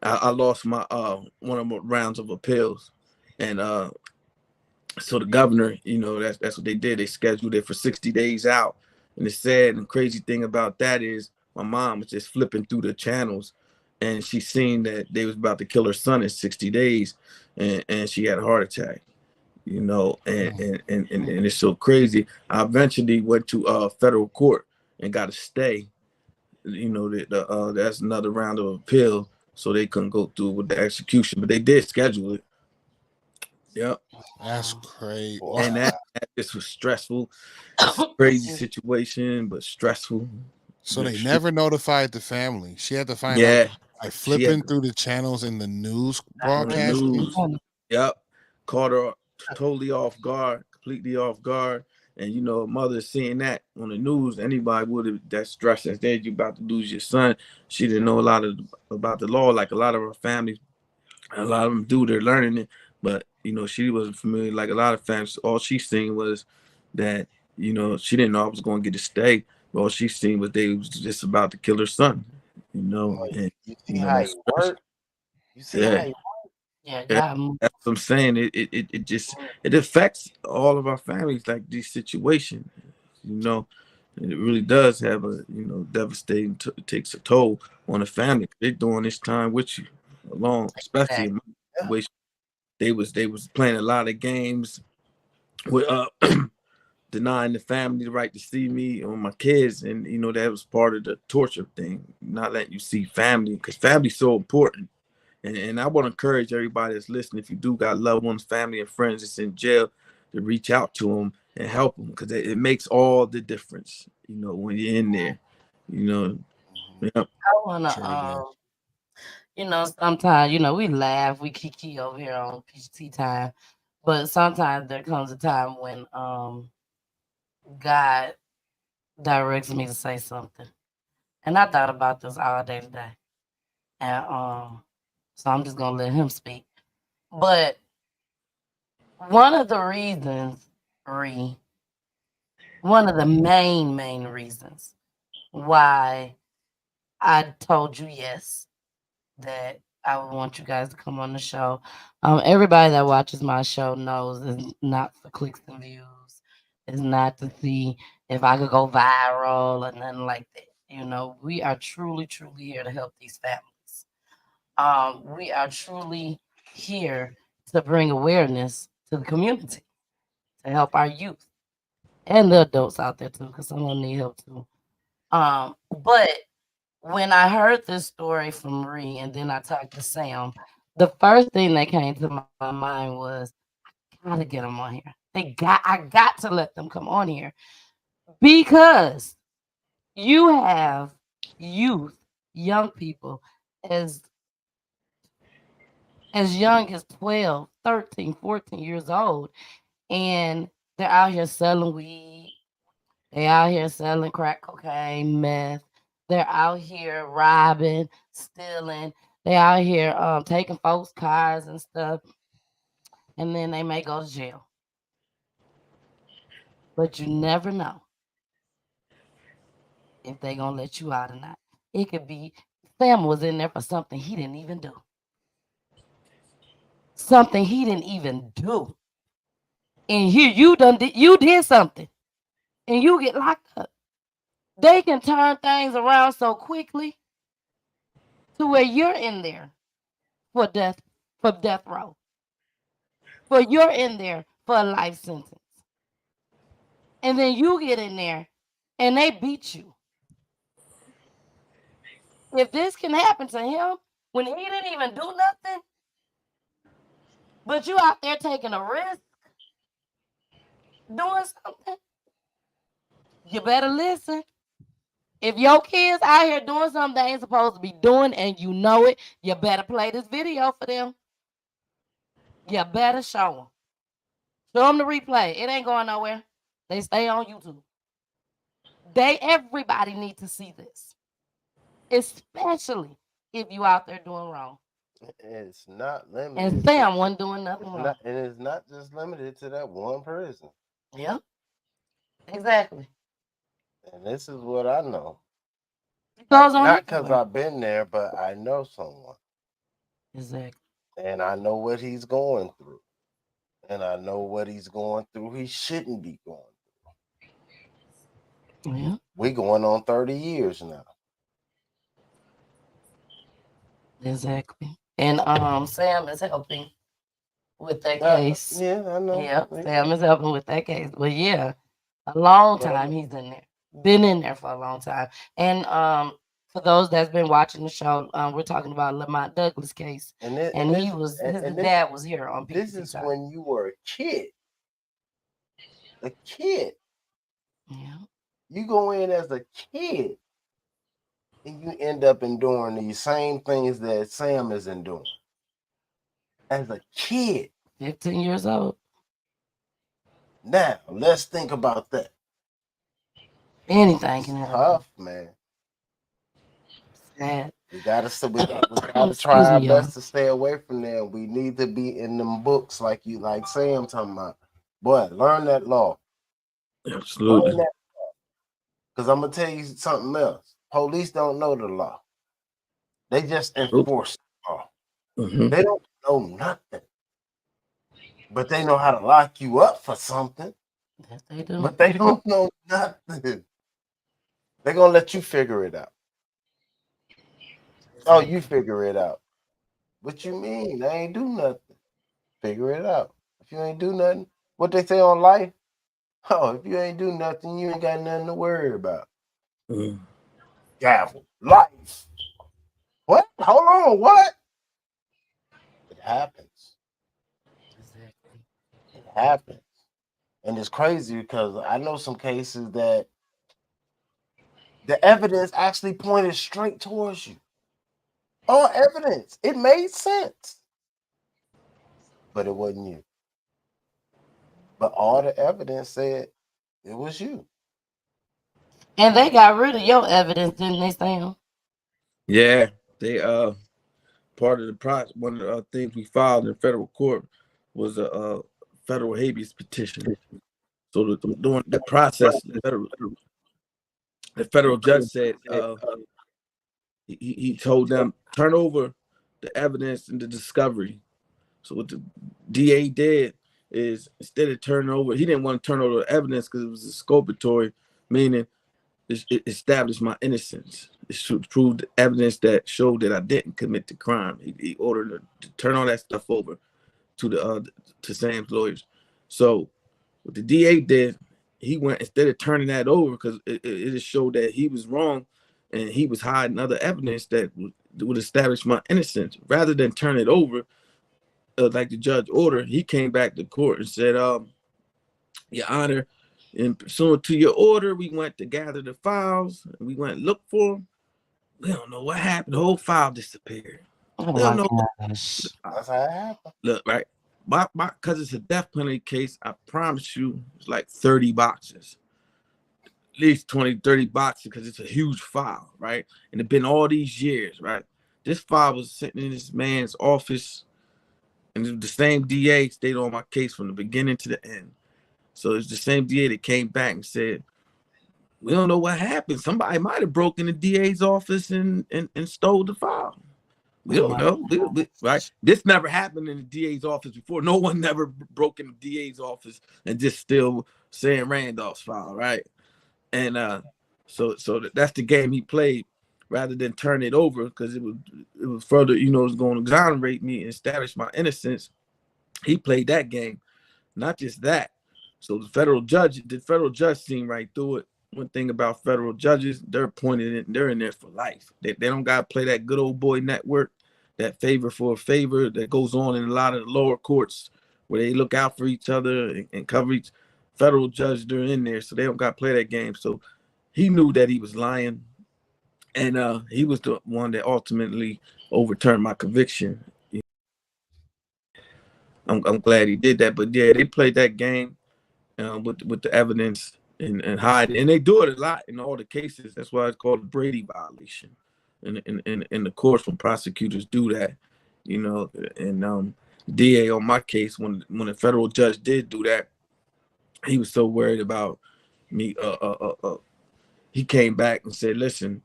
I lost my one of my rounds of appeals. And so the governor, you know, that's what they did. They scheduled it for 60 days out. And the sad and crazy thing about that is my mom was just flipping through the channels, and she seen that they was about to kill her son in 60 days, and she had a heart attack, you know, and it's so crazy. I eventually went to federal court and got a stay, you know, that's another round of appeal, so they couldn't go through with the execution, but they did schedule it. Yep. That's crazy. And that just was stressful. Crazy situation, but stressful. So they never notified the family. She had to find out by flipping through the channels in the news broadcast. Yep. Caught her totally off guard, completely off guard. And you know, mother seeing that on the news, anybody would have that stress that you about to lose your son. She didn't know a lot about the law, like a lot of her families. A lot of them do, they're learning it. But you know, she wasn't familiar. Like a lot of families, all she seen was that, you know, she didn't know I was going to get to stay. All she seen was they was just about to kill her son. You know, and you see how it works. You see how it works. Yeah, that's what I'm saying. It just affects all of our families, like these situations. You know, and it really does have a, you know, devastating. It takes a toll on the family. They're doing this time with you along, especially in my situation. They was playing a lot of games with denying the family the right to see me or my kids. And, you know, that was part of the torture thing, not letting you see family, because family's so important. And I want to encourage everybody that's listening, if you do got loved ones, family, and friends that's in jail, to reach out to them and help them, because it makes all the difference, you know, when you're in there, you know. Yeah. I wanna, you know, sometimes, you know, we laugh, we kiki over here on PGT time, but sometimes there comes a time when God directs me to say something, and I thought about this all day today, and so I'm just gonna let him speak. But one of the reasons, one of the main reasons why I told you yes, that I would want you guys to come on the show. Everybody that watches my show knows it's not for clicks and views. It's not to see if I could go viral or nothing like that. You know, we are truly here to help these families. We are truly here to bring awareness to the community, to help our youth and the adults out there too, because some of them need help too. But when I heard this story from Marie and then I talked to Sam, the first thing that came to my mind was, I gotta get them on here. I got to let them come on here, because you have youth, young people as young as 12, 13, 14 years old, and they're out here selling weed. They out here selling crack cocaine, meth. They're out here robbing, stealing. They out here taking folks' cars and stuff, and then they may go to jail. But you never know if they gonna let you out or not. It could be Sam was in there for something he didn't even do. Something he didn't even do. And here you did something, and you get locked up. They can turn things around so quickly to where you're in there for death row. For you're in there for a life sentence. And then you get in there and they beat you. If this can happen to him when he didn't even do nothing, but you out there taking a risk, doing something, you better listen. If your kids out here doing something they ain't supposed to be doing and you know it, you better play this video for them. You better show them. Show them the replay. It ain't going nowhere. They stay on YouTube. Everybody needs to see this, especially if you out there doing wrong. It's not limited. And Sam wasn't doing nothing wrong. And it's not just limited to that one person. Yeah, exactly. And this is what I know. It goes on not because I've been there, but I know someone. Exactly. And I know what he's going through. And I know what he's going through he shouldn't be going through. Yeah. We going on 30 years now. Exactly. And Sam is helping with that case. Yeah, I know. Yeah, Sam is helping with that case. But yeah, a long time he's in there. Been in there for a long time. And for those that's been watching the show, we're talking about Lamont Douglas case. His dad was here on PEACHY. This is when you were a kid. A kid. Yeah. You go in as a kid and you end up doing these same things that Sam is doing. As a kid. 15 years old. Now, let's think about that. Anything can happen. Tough, man. Sad. We gotta try our best to stay away from there. We need to be in them books like Sam talking about. Boy, learn that law. Absolutely. Because I'm gonna tell you something else. Police don't know the law. They just enforce the law. Mm-hmm. They don't know nothing. But they know how to lock you up for something. Yes, they do. But they don't know nothing. They're gonna let you figure it out. Oh, you figure it out. What you mean? I ain't do nothing. Figure it out. If you ain't do nothing, what they say on life, Oh, if you ain't do nothing, you ain't got nothing to worry about. Mm. Gavel, life. What? Hold on, what? It happens. It happens. And it's crazy because I know some cases that the evidence actually pointed straight towards you. All evidence. It made sense. But it wasn't you. But all the evidence said it was you. And they got rid of your evidence, didn't they, Sam? Yeah, they part of the process. One of the things we filed in federal court was a federal habeas petition. So during the process, the federal judge said he told them turn over the evidence and the discovery. So what the DA did is instead of turning over, he didn't want to turn over the evidence because it was exculpatory, meaning it established my innocence. It should prove the evidence that showed that I didn't commit the crime. He ordered to turn all that stuff over to the to Sam's lawyers. So what the DA did, he went instead of turning that over because it just showed that he was wrong and he was hiding other evidence that would establish my innocence. Rather than turn it over, like the judge ordered, he came back to court and said, Your Honor, in pursuant to your order, we went to gather the files and we went and look for them. We don't know what happened. The whole file disappeared. Oh We don't know. That's how it happened. Look, right. Because it's a death penalty case, I promise you, it's like 30 boxes. At least 20, 30 boxes because it's a huge file, right? And it's been all these years, right? This file was sitting in this man's office, and the same DA stayed on my case from the beginning to the end. So it's the same DA that came back and said, we don't know what happened. Somebody might have broken the DA's office and stole the file. We don't know. Right? This never happened in the DA's office before. No one never broke in the DA's office and just still saying Randolph's file, right? And so that's the game he played rather than turn it over because it was further, it was going to exonerate me and establish my innocence. He played that game. Not just that. So the federal judge seen right through it. One thing about federal judges, they're in there for life. They don't got to play that good old boy network, that favor for a favor that goes on in a lot of the lower courts where they look out for each other and cover each federal judge. They're in there, so they don't got to play that game. So he knew that he was lying, and he was the one that ultimately overturned my conviction. I'm glad he did that, but yeah, they played that game with the evidence and hide, and they do it a lot in all the cases. That's why it's called a Brady violation. And in the courts, when prosecutors do that, and DA on my case, when a federal judge did do that, he was so worried about me. He came back and said, "Listen,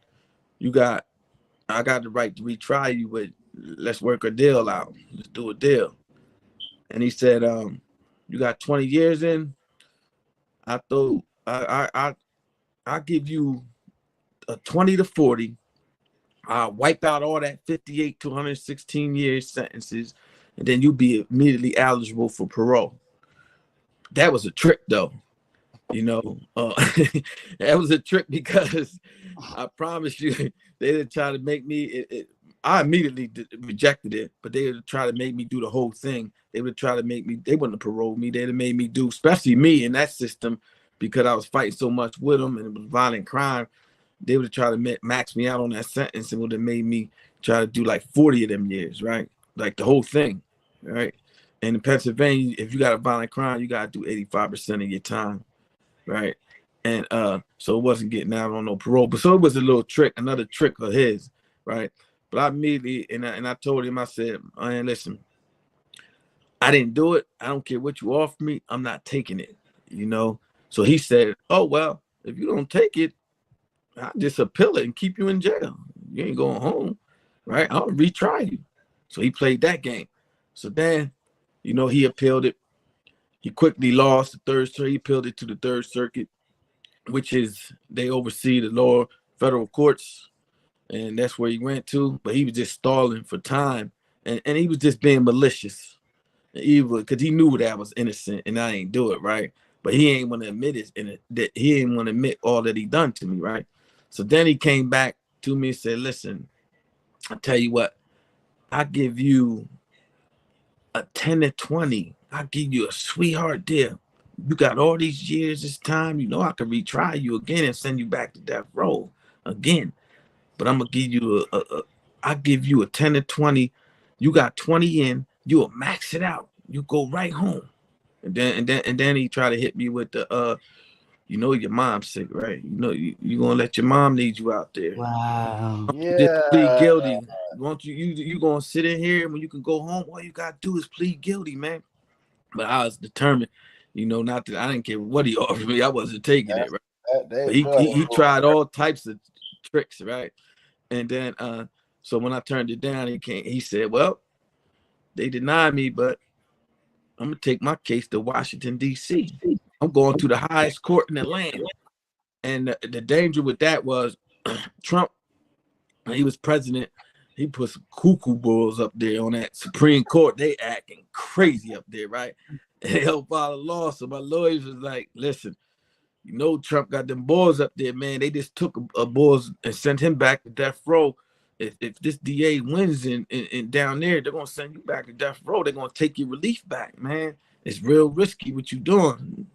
I got the right to retry you, but let's work a deal out. Let's do a deal." And he said, "You got 20 years in. I thought I give you a 20 to 40. I'll wipe out all that 58 to 116 years sentences, and then you'll be immediately eligible for parole." That was a trick, though. That was a trick because I promise you, they didn't try to make me. I immediately rejected it, but they would try to make me do the whole thing. They would try to make me. They wouldn't have paroled me. They'd have made me do, especially me in that system, because I was fighting so much with them and it was violent crime. They would have tried to max me out on that sentence and would have made me try to do like 40 of them years, right? Like the whole thing, right? And in Pennsylvania, if you got a violent crime, you got to do 85% of your time, right? And so it wasn't getting out on no parole. But so it was a little trick, another trick of his, right? But I immediately, and I told him, I said, man, listen, I didn't do it. I don't care what you offer me. I'm not taking it, So he said, oh, well, if you don't take it, I'll just appeal it and keep you in jail. You ain't going home, right? I'll retry you. So he played that game. So then, he appealed it. He quickly lost the third circuit. He appealed it to the Third Circuit, which is, they oversee the lower federal courts. And that's where he went to. But he was just stalling for time. And he was just being malicious, evil, because he knew that I was innocent and I ain't do it, right? but he ain't want to admit it, and that he ain't want to admit all that he done to me, right? So then he came back to me and said, listen, I tell you what, I give you a 10 to 20. I give you a sweetheart deal. You got all these years, this time, you know I can retry you again and send you back to death row again. But I'm gonna give you I give you a 10 to 20. You got 20 in, you'll max it out. You go right home. And then he tried to hit me with the you know your mom's sick, right? You know you gonna let your mom need you out there. Wow. Just plead guilty. Won't you gonna sit in here when you can go home? All you gotta do is plead guilty, man. But I was determined, you know, not that I didn't care what he offered me. I wasn't taking it, right? But he tried all types of tricks, right? And then so when I turned it down, he said, well, they denied me, but I'm gonna take my case to Washington, D.C. I'm going to the highest court in the land. And the danger with that was Trump, when he was president, he put some cuckoo bulls up there on that Supreme Court. They acting crazy up there, right? And they don't follow law. So my lawyers was like, listen, you know Trump got them bulls up there, man. They just took a bulls and sent him back to death row. If this DA wins in down there, they're gonna send you back to death row. They're gonna take your relief back, man. It's real risky what you doing,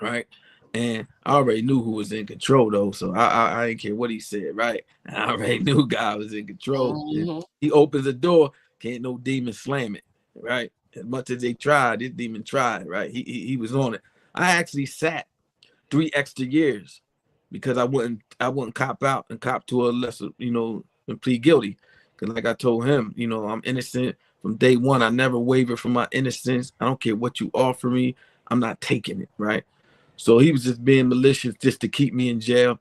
right? And I already knew who was in control though, so I didn't care what he said, right? I already knew God was in control. He opens the door, can't no demon slam it, right? As much as they tried, this demon tried, right? He was on it. I actually sat 3 extra years because I wouldn't cop out and cop to a lesser, you know, and plead guilty. Because like I told him, you know, I'm innocent from day one. I never wavered from my innocence. I don't care what you offer me. I'm not taking it, right? So he was just being malicious just to keep me in jail.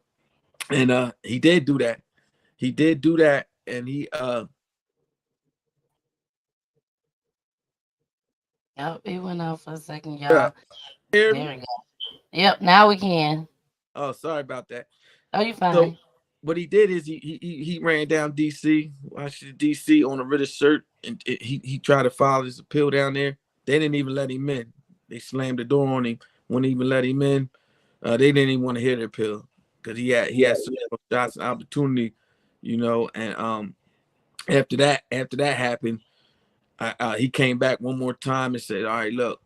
And he did do that. He did do that. And he Yep, it went out for a second, y'all. Hear There me? we go. Yep, now we can. Oh, sorry about that. Oh, you fine. So what he did is he ran down DC, Washington DC on a Ritter shirt, and he tried to file his appeal down there. They didn't even let him in. They slammed the door on him. Wouldn't even let him in. They didn't even want to hear the appeal because he had several shots and opportunity, you know. And after that happened, he came back one more time and said, "All right, look."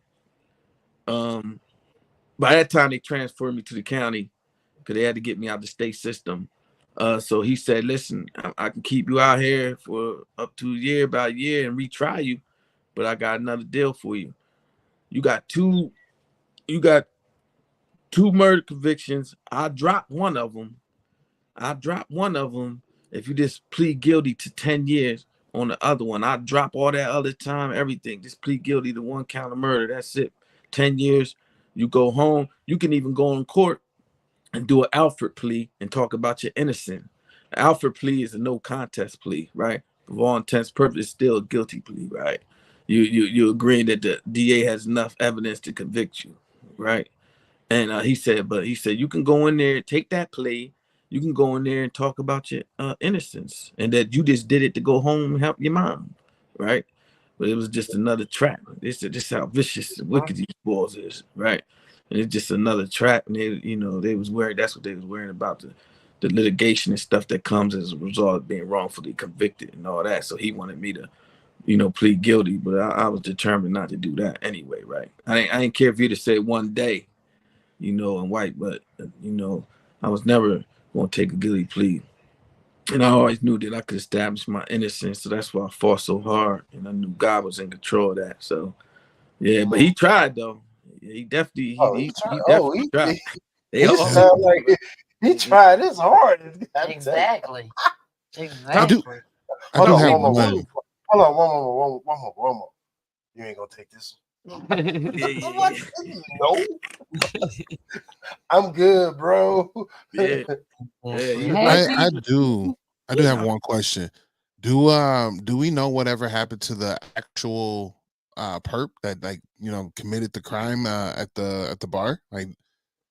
By that time they transferred me to the county because they had to get me out of the state system. So he said, listen, I can keep you out here for up to about a year and retry you, but I got another deal for you. You got two murder convictions. I dropped one of them. If you just plead guilty to 10 years on the other one. I drop all that other time, everything. Just plead guilty to 1 count of murder. That's it. 10 years. You go home. You can even go in court and do an Alfred plea and talk about your innocence. An Alfred plea is a no contest plea, right? For all intents and purposes, it's still a guilty plea, right? You agreeing that the DA has enough evidence to convict you, right? And he said you can go in there, take that plea, you can go in there and talk about your innocence and that you just did it to go home and help your mom, right? But it was just another trap. This is how vicious and wicked these boys is, right? And it's just another trap. And they was worried. That's what they was worrying about, the litigation and stuff that comes as a result of being wrongfully convicted and all that. So he wanted me to, plead guilty, but I was determined not to do that anyway, right? I didn't care if you to say one day, and white, but I was never going to take a guilty plea. And I always knew that I could establish my innocence, so that's why I fought so hard. And I knew God was in control of that. So, yeah, but he tried though. He definitely, he definitely tried. He sound like he tried his hardest. Exactly. I do Hold have on, one. Hold on, one more. You ain't gonna take this one. No, I'm good, bro. I do have one question. Do we know whatever happened to the actual perp that committed the crime at the bar? Like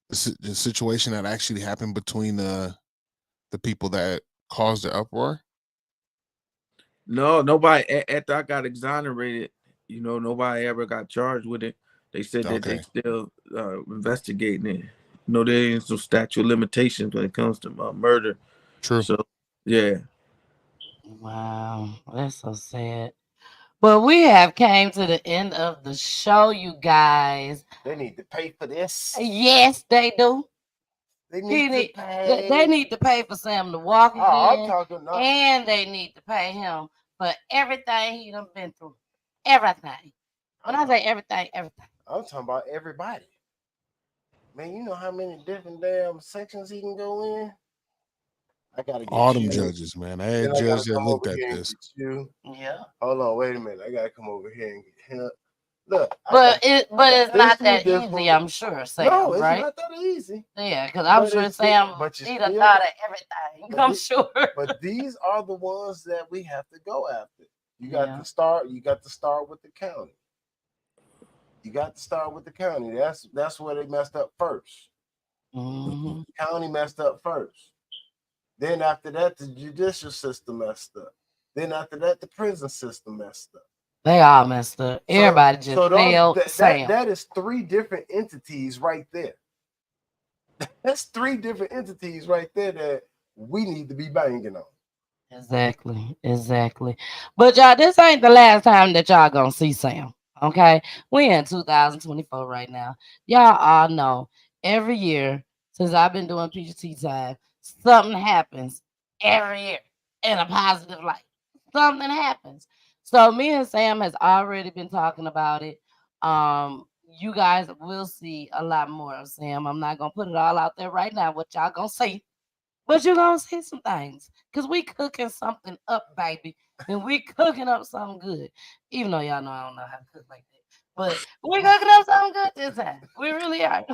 the situation that actually happened between the people that caused the uproar? No, nobody after I got exonerated, nobody ever got charged with it. They said that they Okay. still investigating it. There ain't no statute of limitations when it comes to murder. True. So yeah. Wow, that's so sad. But we have came to the end of the show, you guys. They need to pay for this. Yes, they do. They need to pay. They need to pay for Sam to walk again, I'm talking about. and they need to pay him for everything he done been through. Everything. When I say everything, everything. I'm talking about everybody. Man, you know how many different damn sections he can go in? I gotta get all them you. judges, man. I Then had I gotta judges that come looked over at here and this. get you. Yeah. Hold on, wait a minute. I gotta come over here and get him. Look, But it's not that this easy, one. I'm sure, Sam. No, it's right? not that easy. Yeah, because I'm But sure it's Sam but you he done still- thought of everything. but I'm the- sure. But these are the ones that we have to go after. You got Yeah. to start. You got to start with the county. You got to start with the county. That's where they messed up first. Mm-hmm. County messed up first. Then after that, the judicial system messed up. Then after that, the prison system messed up. They all messed up. Everybody just failed Sam. That is 3 different entities right there. That's 3 different entities right there that we need to be banging on. Exactly. But y'all, this ain't the last time that y'all gonna see Sam. Okay, we in 2024 right now. Y'all all know every year since I've been doing PGT time, something happens every year in a positive light. Something happens. So me and Sam has already been talking about it. You guys will see a lot more of Sam. I'm not gonna put it all out there right now. What y'all gonna see? But you're gonna see some things. Cause we cooking something up, baby. And we cooking up something good. Even though y'all know I don't know how to cook like that. But we're cooking up something good this time. We really are.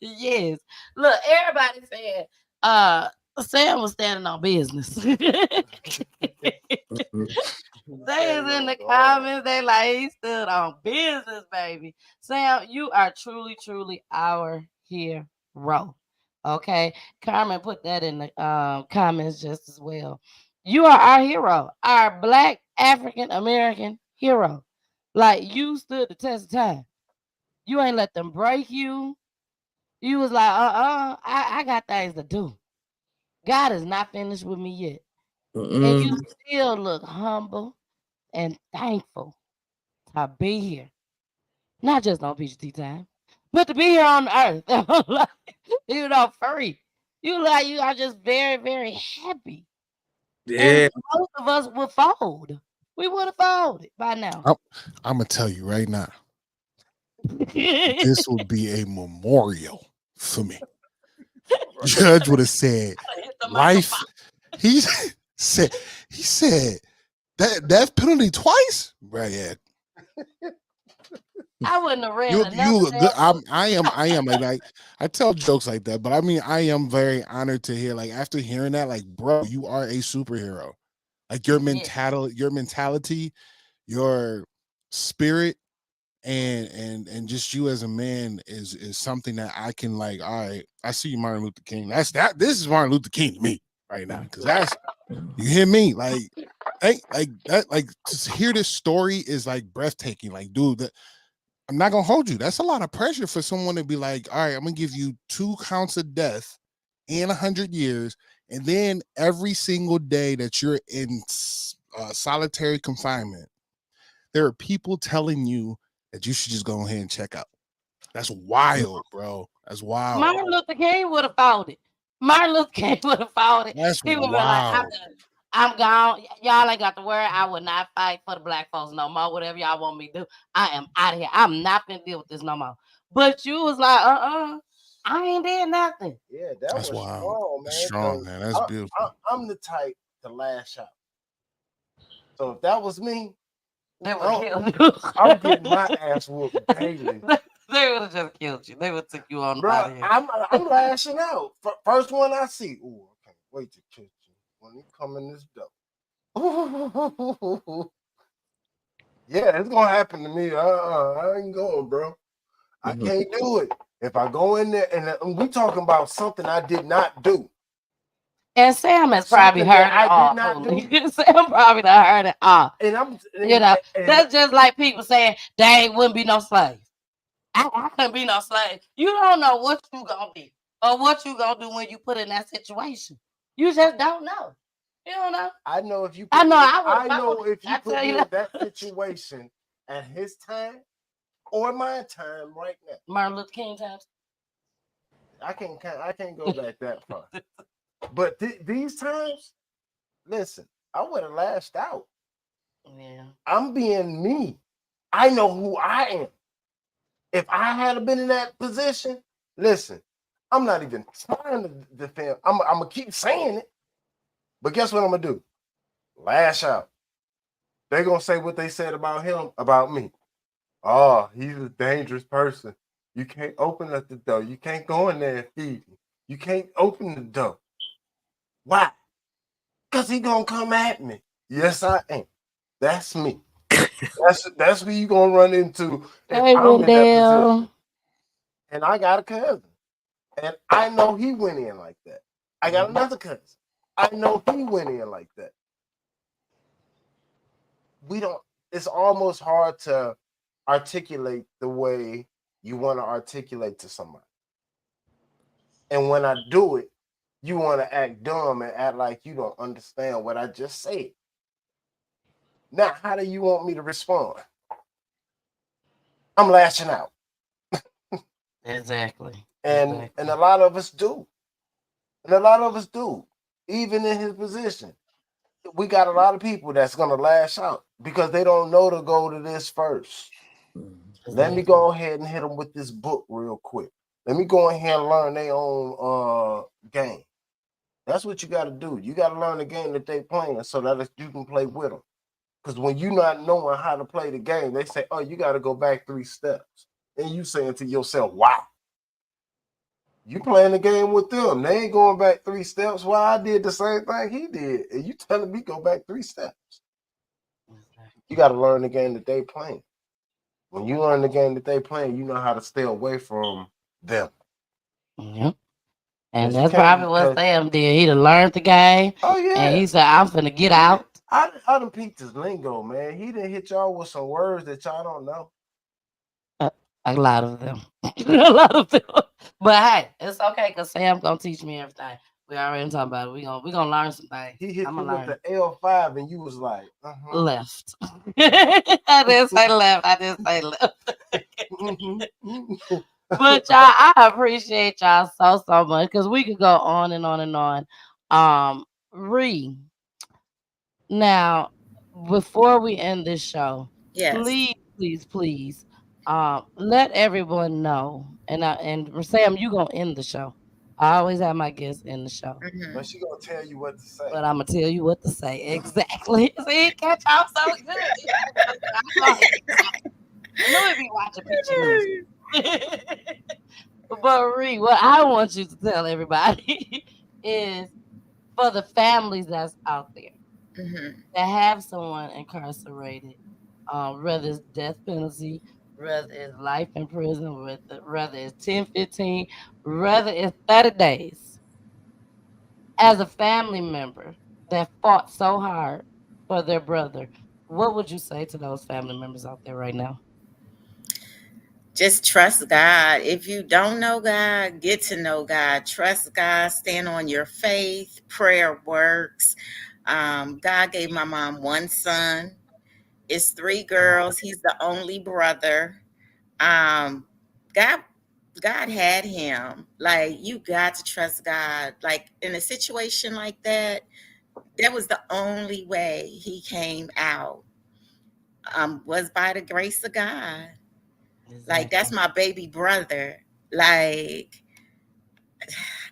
Yes. Look, everybody said Sam was standing on business. They is in the comments. They like he stood on business, baby. Sam, you are truly, truly our hero. Okay, Carmen put that in the comments just as well. You are our hero, our Black African American hero. Like you stood the test of time. You ain't let them break you. You was like, I got things to do. God is not finished with me yet. And you still look humble and thankful to be here. Not just on PGT time, but to be here on earth. Free. You are just very, very happy. Yeah. And most of us would fold. We would have folded by now. I'm gonna tell you right now. This would be a memorial for me. Judge would have said, "Life." He said that death penalty twice, right? Yeah. I wouldn't have read You another. I am like I tell jokes like that, but I mean I am very honored to hear, like, after hearing that, like, bro, you are a superhero. Like your mentality, your spirit, and just you as a man is something that I can, like, all right, I see you, Martin Luther King. This is Martin Luther King to me right now, because that's, you hear me, like that, like, to hear this story is like breathtaking. Like, dude, I'm not gonna hold you. That's a lot of pressure for someone to be like, all right, I'm gonna give you 2 counts of death in 100 years, and then every single day that you're in solitary confinement, there are people telling you that you should just go ahead and check out. That's wild, bro. That's wild. Martin Luther King would have folded. Martin Luther King would have folded. That's He would be wild. like, I'm gone. Y'all ain't got to worry. I will not fight for the black folks no more. Whatever y'all want me to do, I am out of here. I'm not gonna deal with this no more. But you was like, I ain't did nothing. Yeah, That's was wild. strong, man. That's strong, man. That's beautiful. I'm the type to lash out. So if that was me, they would have killed you. I'm getting my ass whooped daily. They would have just killed you. They would have took you on. Bro, I'm lashing out. First one I see. Ooh, I can't wait to catch you when you come in this door. Yeah, it's gonna happen to me. I ain't going, bro. I can't do it. If I go in there and we talking about something I did not do. And Sam has probably heard it all. Sam probably done heard it all. That's just like people saying they wouldn't be no slaves. I couldn't be no slave. You don't know what you gonna be or what you gonna do when you put in that situation. You just don't know. You don't know. I know if you. I know. If you put me in that situation at his time or my time right now. Martin Luther King times. I can't go back that far. But these times, listen, I would have lashed out. Yeah. I'm being me. I know who I am. If I had been in that position, listen, I'm not even trying to defend. I'm gonna keep saying it. But guess what I'm gonna do? Lash out. They're gonna say what they said about him, about me. Oh, he's a dangerous person. You can't open up the door. You can't go in there and feed him. You can't open the door. Why? Because he gonna come at me. Yes, I am. That's me. that's who you gonna run into if Hey, I'm in that Wendell. position. And I got a cousin. And I know he went in like that. I got another cousin. I know he went in like that. It's almost hard to articulate the way you want to articulate to somebody. And when I do it, you want to act dumb and act like you don't understand what I just said. Now, how do you want me to respond? I'm lashing out. Exactly. And a lot of us do. And a lot of us do. Even in his position. We got a lot of people that's going to lash out because they don't know to go to this first. Let me go ahead and hit them with this book real quick. Let me go ahead and learn their own game. That's what you got to do. You got to learn the game that they playing so that you can play with them. Because when you're not knowing how to play the game, they say, oh, you got to go back 3 steps. And you saying to yourself, wow. You playing the game with them. They ain't going back 3 steps. Well, I did the same thing he did. And you telling me go back 3 steps. You got to learn the game that they playing. When you learn the game that they playing, you know how to stay away from them. Yep. And that's probably what Sam did. He done learned the game. Oh, yeah. And he said, I'm finna get out. I done peeped his lingo, man. He done hit y'all with some words that y'all don't know. A lot of them. A lot of them. But hey, it's okay because Sam gonna teach me everything. We already talking about it. We gonna learn some things. He hit you with the L5 and you was like, left. I didn't say left. I didn't say left. But y'all, I appreciate y'all so much because we could go on and on and on. Ree, now before we end this show, Yes. please, let everyone know. And Sam, you gonna end the show. I always have my guests in the show. But she gonna tell you what to say. But I'm gonna tell you what to say. Exactly. See, catch y'all so good. I know we be watching PEACHY. But Ree, what I want you to tell everybody is for the families that's out there that have someone incarcerated, whether it's death penalty, whether it's life in prison, whether it's 10, 15, whether it's 30 days. As a family member that fought so hard for their brother, what would you say to those family members out there right now? Just trust God. If you don't know God, get to know God. Trust God. Stand on your faith. Prayer works. God gave my mom 1 son. It's 3 girls. He's the only brother. God had him. Like, you got to trust God. Like, in a situation like that, that was the only way he came out. Was by the grace of God. Like, that's my baby brother. Like,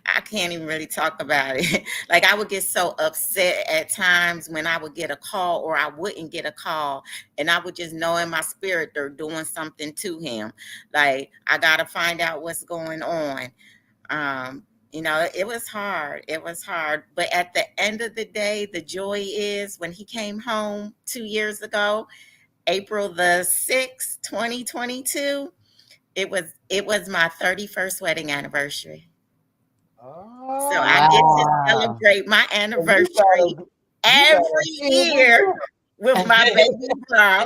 I can't even really talk about it. Like, I would get so upset at times when I would get a call or I wouldn't get a call. And I would just know in my spirit they're doing something to him. Like, I got to find out what's going on. You know, it was hard. It was hard. But at the end of the day, the joy is when he came home 2 years ago, April the 6th, 2022, it was my 31st wedding anniversary. So I get to celebrate my anniversary every year with my baby bro.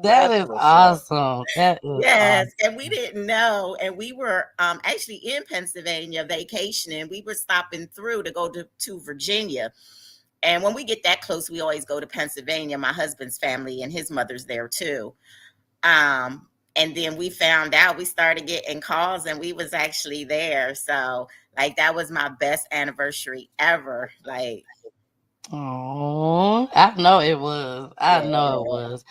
That is awesome. That is Yes, awesome. and we didn't know, and we were actually in Pennsylvania vacationing. We were stopping through to go to Virginia, and when we get that close, we always go to Pennsylvania. My husband's family and his mother's there too. And then we found out, we started getting calls, and we was actually there. So like that was my best anniversary ever. Like, Oh, I know it was. I know it was.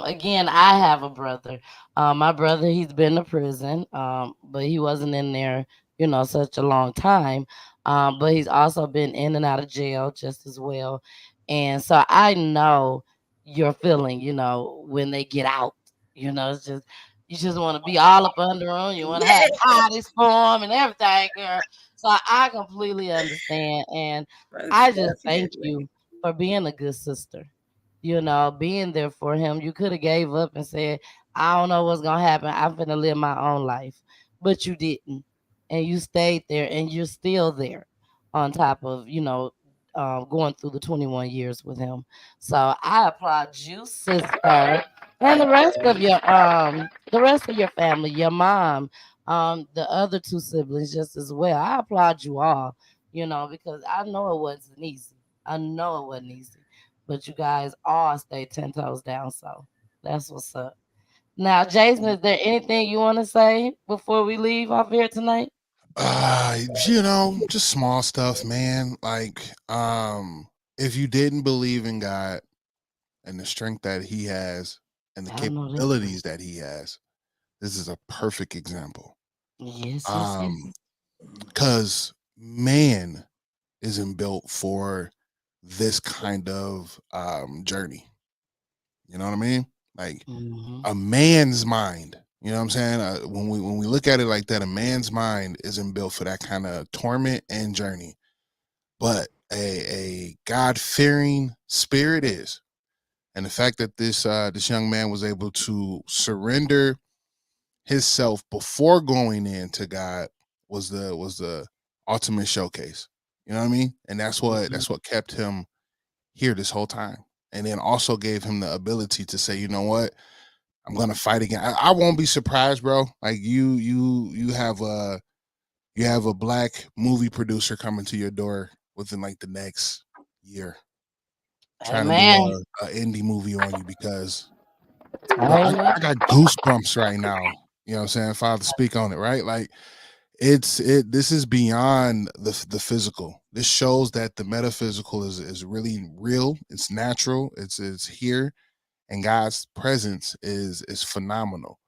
Again, I have a brother. My brother, he's been to prison, but he wasn't in there, such a long time. But he's also been in and out of jail just as well. And so I know your feeling, when they get out. It's just you just want to be all up under them. You want to have parties for them and everything, girl. So I completely understand. And I just thank you for being a good sister. Being there for him. You could have gave up and said, I don't know what's gonna happen. I'm gonna live my own life. But you didn't. And you stayed there and you're still there on top of, going through the 21 years with him. So I applaud you, sister, and the rest of your family, your mom, the other two siblings just as well. I applaud you all, because I know it wasn't easy. I know it wasn't easy. But you guys all stay 10 toes down. So that's what's up. Now, Jason, is there anything you want to say before we leave off here tonight? Just small stuff, man. Like, if you didn't believe in God and the strength that he has and the capabilities that he has, this is a perfect example. Yes, Because man isn't built for this kind of journey. You know what I mean? Like a man's mind. You know what I'm saying? When we look at it like that, a man's mind isn't built for that kind of torment and journey. But a God-fearing spirit is. And the fact that this young man was able to surrender himself before going into God was the ultimate showcase. You know what I mean? And that's what kept him here this whole time. And then also gave him the ability to say, you know what? I'm gonna fight again. I won't be surprised, bro. Like you have a black movie producer coming to your door within like the next year, trying to do a indie movie on you because I got goosebumps right now. You know what I'm saying? Father, speak on it, right? Like this is beyond the physical. This shows that the metaphysical is really real. It's natural. It's here, and God's presence is phenomenal.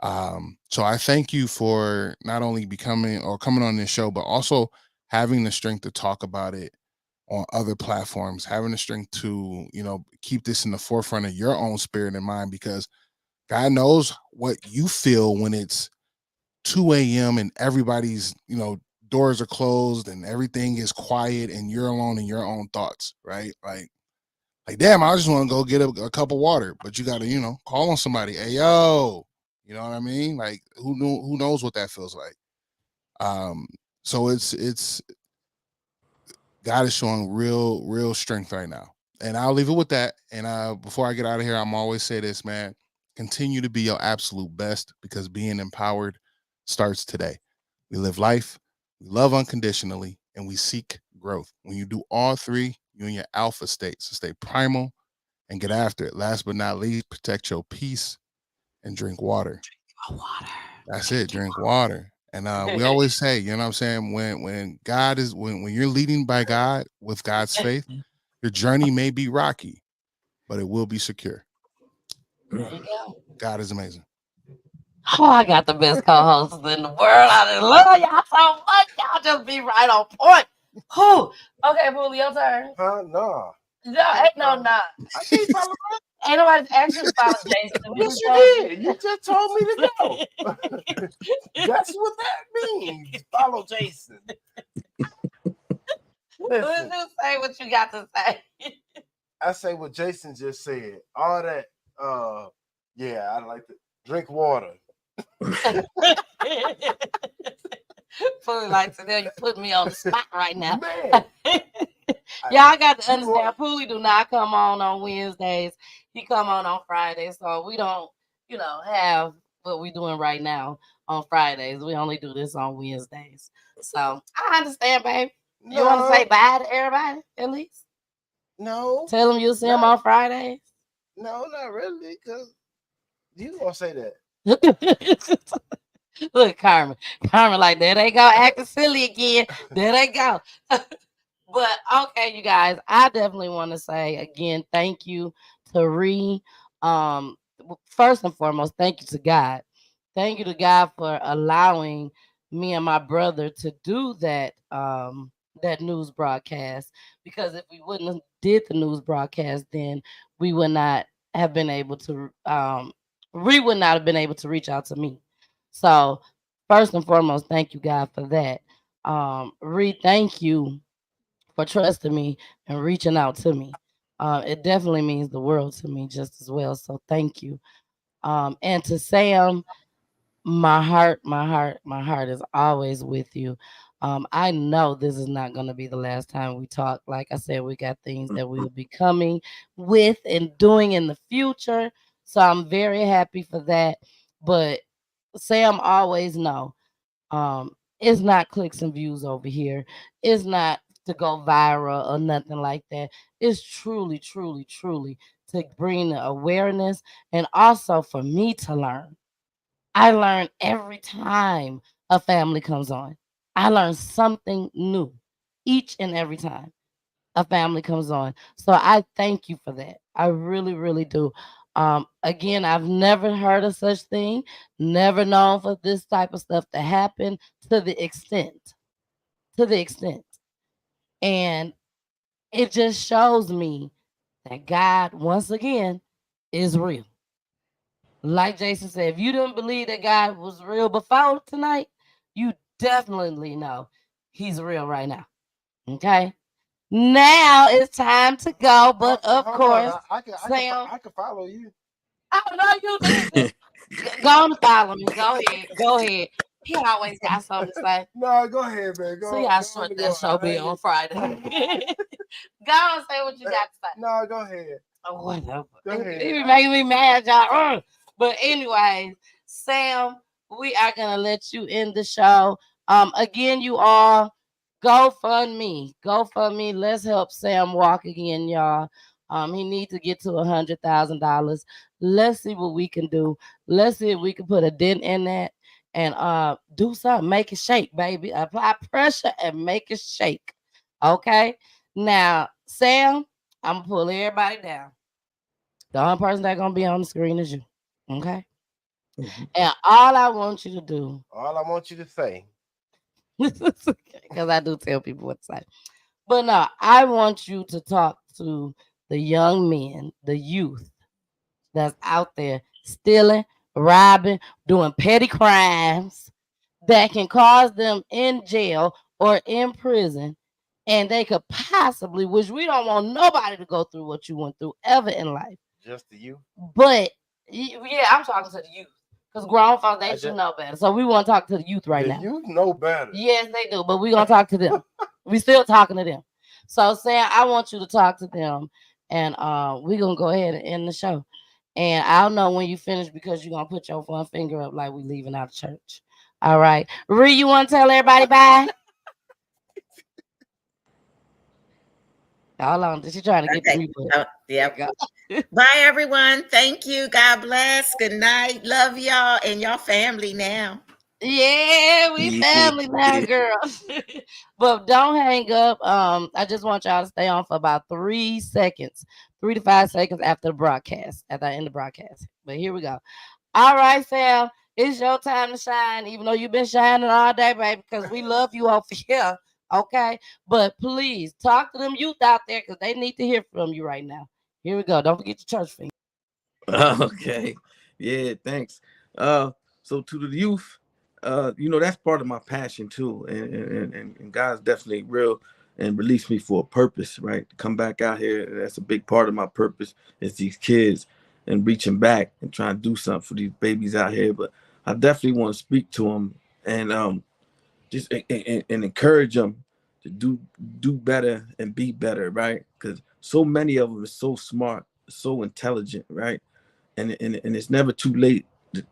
So I thank you for not only becoming or coming on this show, but also having the strength to talk about it on other platforms, having the strength to, keep this in the forefront of your own spirit and mind, because God knows what you feel when it's 2 a.m. and everybody's, doors are closed and everything is quiet and you're alone in your own thoughts, right? Like damn, I just want to go get a cup of water, but you got to, call on somebody. Hey, yo, you know what I mean? Like who knows what that feels like? So it's God is showing real strength right now. And I'll leave it with that. And before I get out of here, I'm always say this, man. Continue to be your absolute best, because being empowered starts today. We live life, we love unconditionally, and we seek growth. When you do all three, you're in your alpha state. So stay primal and get after it. Last but not least, protect your peace and drink water. That's it. Drink water. And we always say, you know what I'm saying? When God is when you're leading by God with God's faith, your journey may be rocky, but it will be secure. There you go. God is amazing. Oh, I got the best co-hosts in the world. I love y'all so much. Y'all just be right on point. Whew. Okay, Bully, your turn. No. No, ain't no nah. I can't follow that. Ain't nobody actually follow Jason. Yes, you did. You just told me to go. That's what that means. Follow Jason. Listen, Just say what you got to say. I say what Jason just said. All that, I like to drink water. Fully like today, you put me on the spot right now. Y'all got to understand, Poolie do not come on Wednesdays. He come on Fridays. So we don't, have what we doing right now on Fridays. We only do this on Wednesdays. So I understand, babe. You want to say bye to everybody at least? No. Tell them you'll see them on Fridays? No, not really, because you gonna say that. Look, Carmen like, there they go acting silly again. There they go. But okay, you guys, I definitely want to say again, thank you to Ree. First and foremost, thank you to God. Thank you to God for allowing me and my brother to do that that news broadcast. Because if we wouldn't have did the news broadcast, then we would not have been able to Ree would not have been able to reach out to me. So first and foremost, thank you God for that. Ree, thank you for trusting me and reaching out to me. It definitely means the world to me just as well. So thank you. And to Sam, my heart is always with you. I know this is not going to be the last time we talk. Like I said, we got things that we will be coming with and doing in the future. So I'm very happy for that. But Sam always know, it's not clicks and views over here. It's not to go viral or nothing like that. It's truly to bring the awareness and also for me to learn. I learn every time a family comes on. I learn something new each and every time a family comes on. So I thank you for that. I really do. Again, I've never heard of such thing, never known for this type of stuff to happen to the extent. And it just shows me that God, once again, is real. Like Jason said, if you didn't believe that God was real before tonight, you definitely know he's real right now. Okay? Now it's time to go, but of course, I can follow you. Oh no, you didn't. Go on and follow me. Go ahead. He always got something to say. No, go ahead, man. See how short that show be on Friday. Go on and say what you got to say. No, go ahead. Oh, whatever. Go ahead. It be making me mad, y'all. But anyways, Sam, we are gonna let you end the show. Again, you all GoFundMe. Let's help Sam walk again, y'all. He needs to get to $100,000. Let's see what we can do. Let's see if we can put a dent in that and do something. Make it shake, baby. Apply pressure and make it shake. Okay. Now, Sam, I'm gonna pull everybody down. The only person that's gonna be on the screen is you. Okay. And all I want you to do. All I want you to say. Because I do tell people what to say. But no, I want you to talk to the young men, the youth that's out there stealing, robbing, doing petty crimes that can cause them in jail or in prison. And they could possibly, which we don't want nobody to go through what you went through ever in life. Just the youth? But yeah, I'm talking to the youth. Because grown folks, they should know better. So we want to talk to the youth right now. The youth know better. Yes, they do. But we're going to talk to them. We still talking to them. So, Sam, I want you to talk to them. And we're going to go ahead and end the show. And I'll know when you finish because you're going to put your one finger up like we leaving out of church. All right. Ree, you want to tell everybody bye? Hold on. She's trying to get Ree. Yeah. Bye, everyone. Thank you. God bless. Good night. Love y'all and your family now. Yeah, we family now, girl. But don't hang up. I just want y'all to stay on for about 3 seconds, 3 to 5 seconds after the broadcast, at the end of the broadcast. But here we go. All right, Sam, it's your time to shine, even though you've been shining all day, baby, because we love you over here. Okay, but please talk to them youth out there because they need to hear from you right now. Here we go. Don't forget your church finger. Okay. Yeah, thanks. So to the youth, that's part of my passion too. And God's definitely real and released me for a purpose, right? To come back out here. That's a big part of my purpose is these kids and reaching back and trying to do something for these babies out here. But I definitely want to speak to them. And just and encourage them to do better and be better, right? Because so many of them are so smart, so intelligent, right? And it's never too late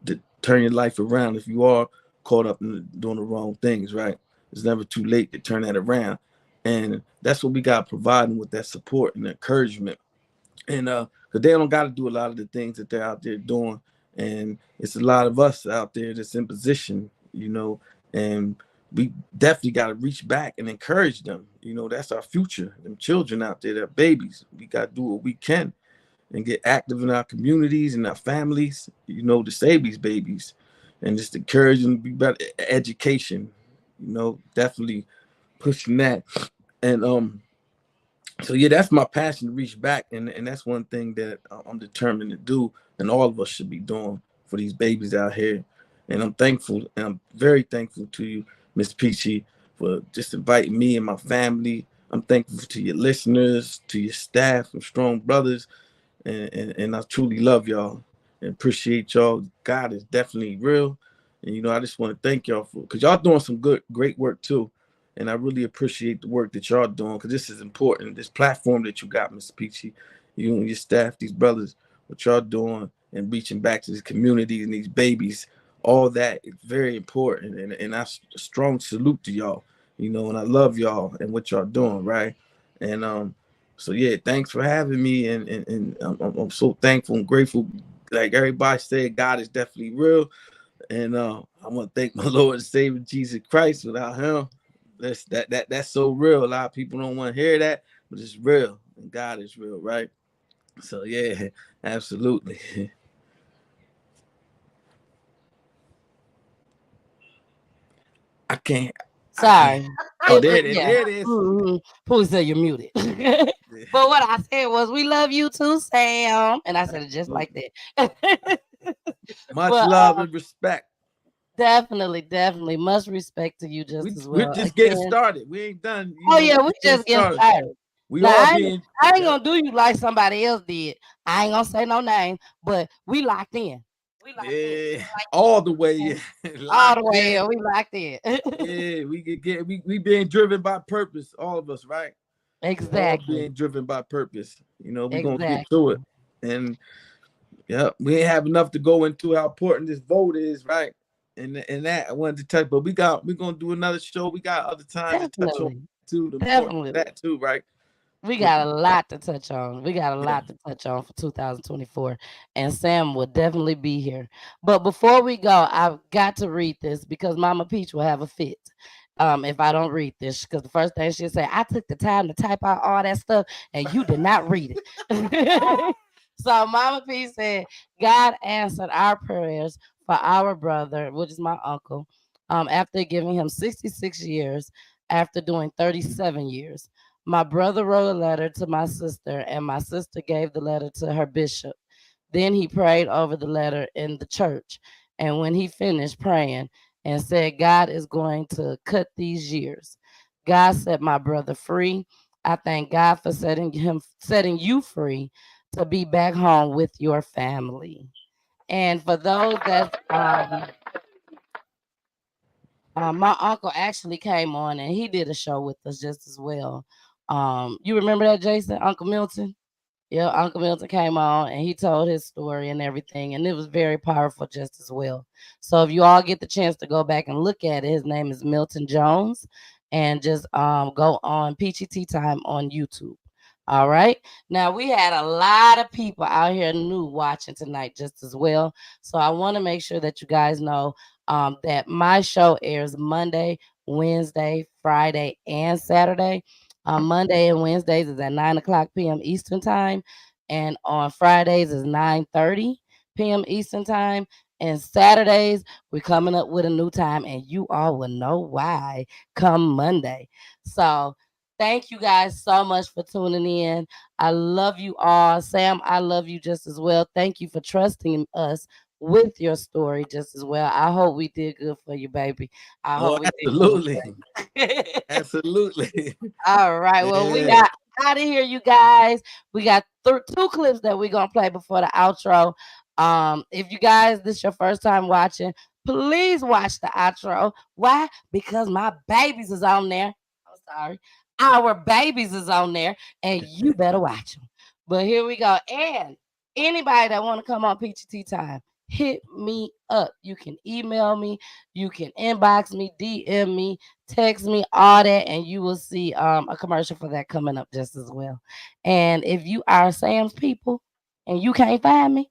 to turn your life around if you are caught up in doing the wrong things, right? It's never too late to turn that around. And that's what we got providing with that support and encouragement. And because they don't got to do a lot of the things that they're out there doing. And it's a lot of us out there that's in position, you know, and we definitely got to reach back and encourage them. You know, that's our future. Them children out there, they're babies. We got to do what we can and get active in our communities and our families, you know, to save these babies and just encourage them to be better. Education, you know, definitely pushing that. And so yeah, that's my passion, to reach back, and that's one thing that I'm determined to do, and all of us should be doing for these babies out here. And I'm thankful, and I'm very thankful to you, Miss Peachy, for just inviting me and my family. I'm thankful to your listeners, to your staff and Strong Brothers, and I truly love y'all and appreciate y'all. God is definitely real, and you know, I just want to thank y'all for, because y'all doing some great work too. And I really appreciate the work that y'all doing, because this is important. This platform that you got, Mr. Peachy, you and your staff, these brothers, what y'all doing and reaching back to the community and these babies, all that is very important. And I strong salute to y'all, you know, and I love y'all and what y'all doing, right? And so yeah, thanks for having me, and I'm so thankful and grateful. Like everybody said, God is definitely real, and I want to thank my Lord and Savior Jesus Christ. Without Him, that's so real. A lot of people don't want to hear that, but it's real, and God is real, right? So yeah, absolutely. I can't. Sorry. Oh, there it is. Yeah. There it is. Mm-hmm. Who said you're muted? But what I said was, we love you too, Sam. And I said it just like that. Much But, love and respect. Definitely. Much respect to you just as well. We're just getting started. We ain't done. Yeah, we just getting started. We Now, all I being. ain't gonna do you like somebody else did. I ain't gonna say no name, but we locked in. Yeah, all the way in. All the way in. We locked in. Yeah, we being driven by purpose, all of us, right? Exactly. All being driven by purpose. You know, we're gonna get Exactly. to it. And yeah, we ain't have enough to go into how important this vote is, right? And that I wanted to touch, but we're gonna do another show. We got other time to touch on too, the importance of that too, right? We got a lot to touch on. We got a lot to touch on for 2024. And Sam will definitely be here. But before we go, I've got to read this because Mama Peach will have a fit if I don't read this. Because the first thing she'll say, I took the time to type out all that stuff and you did not read it. So Mama Peach said, God answered our prayers for our brother, which is my uncle, after giving him 66 years after doing 37 years. My brother wrote a letter to my sister, and my sister gave the letter to her bishop. Then he prayed over the letter in the church. And when he finished praying and said, God is going to cut these years, God set my brother free. I thank God for setting you free to be back home with your family. And for those that my uncle actually came on and he did a show with us just as well. You remember that, Jason? Uncle Milton? Yeah, Uncle Milton came on and he told his story and everything, and it was very powerful just as well. So if you all get the chance to go back and look at it, his name is Milton Jones, and just go on Peachy Tea Time on YouTube. All right. Now we had a lot of people out here new watching tonight just as well. So I want to make sure that you guys know that my show airs Monday, Wednesday, Friday, and Saturday. Monday and Wednesdays is at 9:00 p.m. Eastern time, and on Fridays is 9:30 p.m. Eastern time. And Saturdays we're coming up with a new time, and you all will know why come Monday. So thank you guys so much for tuning in. I love you all. Sam, I love you just as well. Thank you for trusting us with your story just as well. I hope we did good for you, baby. I hope we absolutely. did. Absolutely. All right. Well, we got out of here, you guys. We got two clips that we're gonna play before the outro. If you guys, this is your first time watching, Please watch the outro. Why? Because my babies is on there. I'm sorry. Our babies is on there, and you better watch them. But here we go. And anybody that want to come on Peachy Tea Time, hit me up. You can email me, you can inbox me, DM me, text me, all that, and you will see a commercial for that coming up just as well. And if you are Sam's people and you can't find me,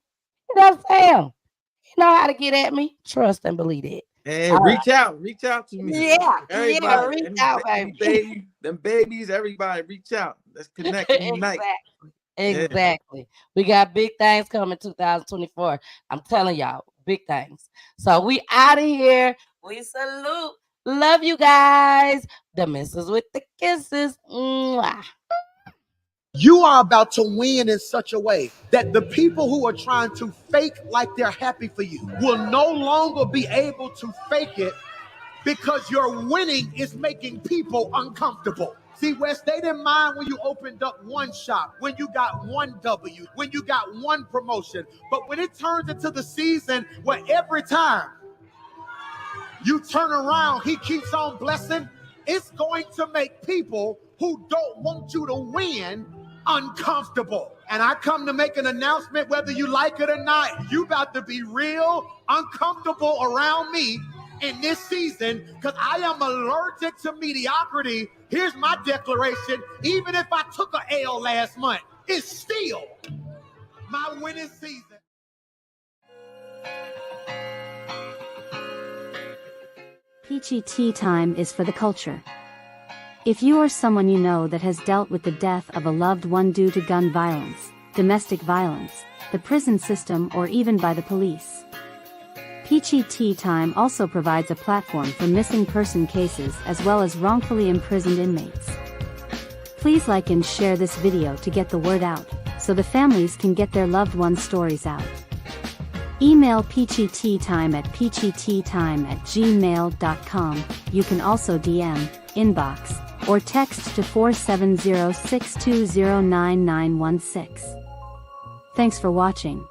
that's Sam. You know how to get at me. Trust and believe it. And reach out to me. Yeah, Everybody, reach out, baby. Them babies, everybody, reach out. Let's connect and unite. Exactly. We got big things coming 2024. I'm telling y'all, big things. So we out of here. We salute. Love you guys. The missus with the kisses. Mwah. You are about to win in such a way that the people who are trying to fake like they're happy for you will no longer be able to fake it, because your winning is making people uncomfortable. See, Wes, they didn't mind when you opened up one shop, when you got one W, when you got one promotion. But when it turns into the season where every time you turn around, he keeps on blessing, it's going to make people who don't want you to win uncomfortable. And I come to make an announcement, whether you like it or not, you about to be real uncomfortable around me in this season, because I am allergic to mediocrity. Here's my declaration: even if I took an L last month, it's still my winning season. Peachy Tea Time is for the culture. If you or someone you know that has dealt with the death of a loved one due to gun violence, domestic violence, the prison system, or even by the police, Peachy Tea Time also provides a platform for missing person cases as well as wrongfully imprisoned inmates. Please like and share this video to get the word out, so the families can get their loved ones' stories out. Email Peachy Tea Time at peachyteatime@gmail.com. You can also DM, inbox, or text to 470-620-9916. Thanks for watching.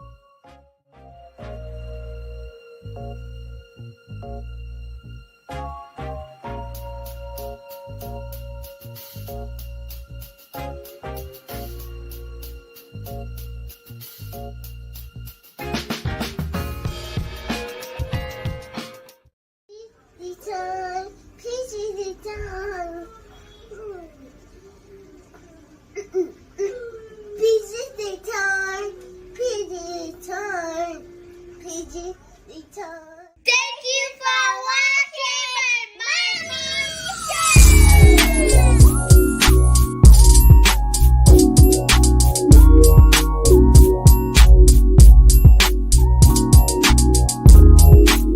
PG time.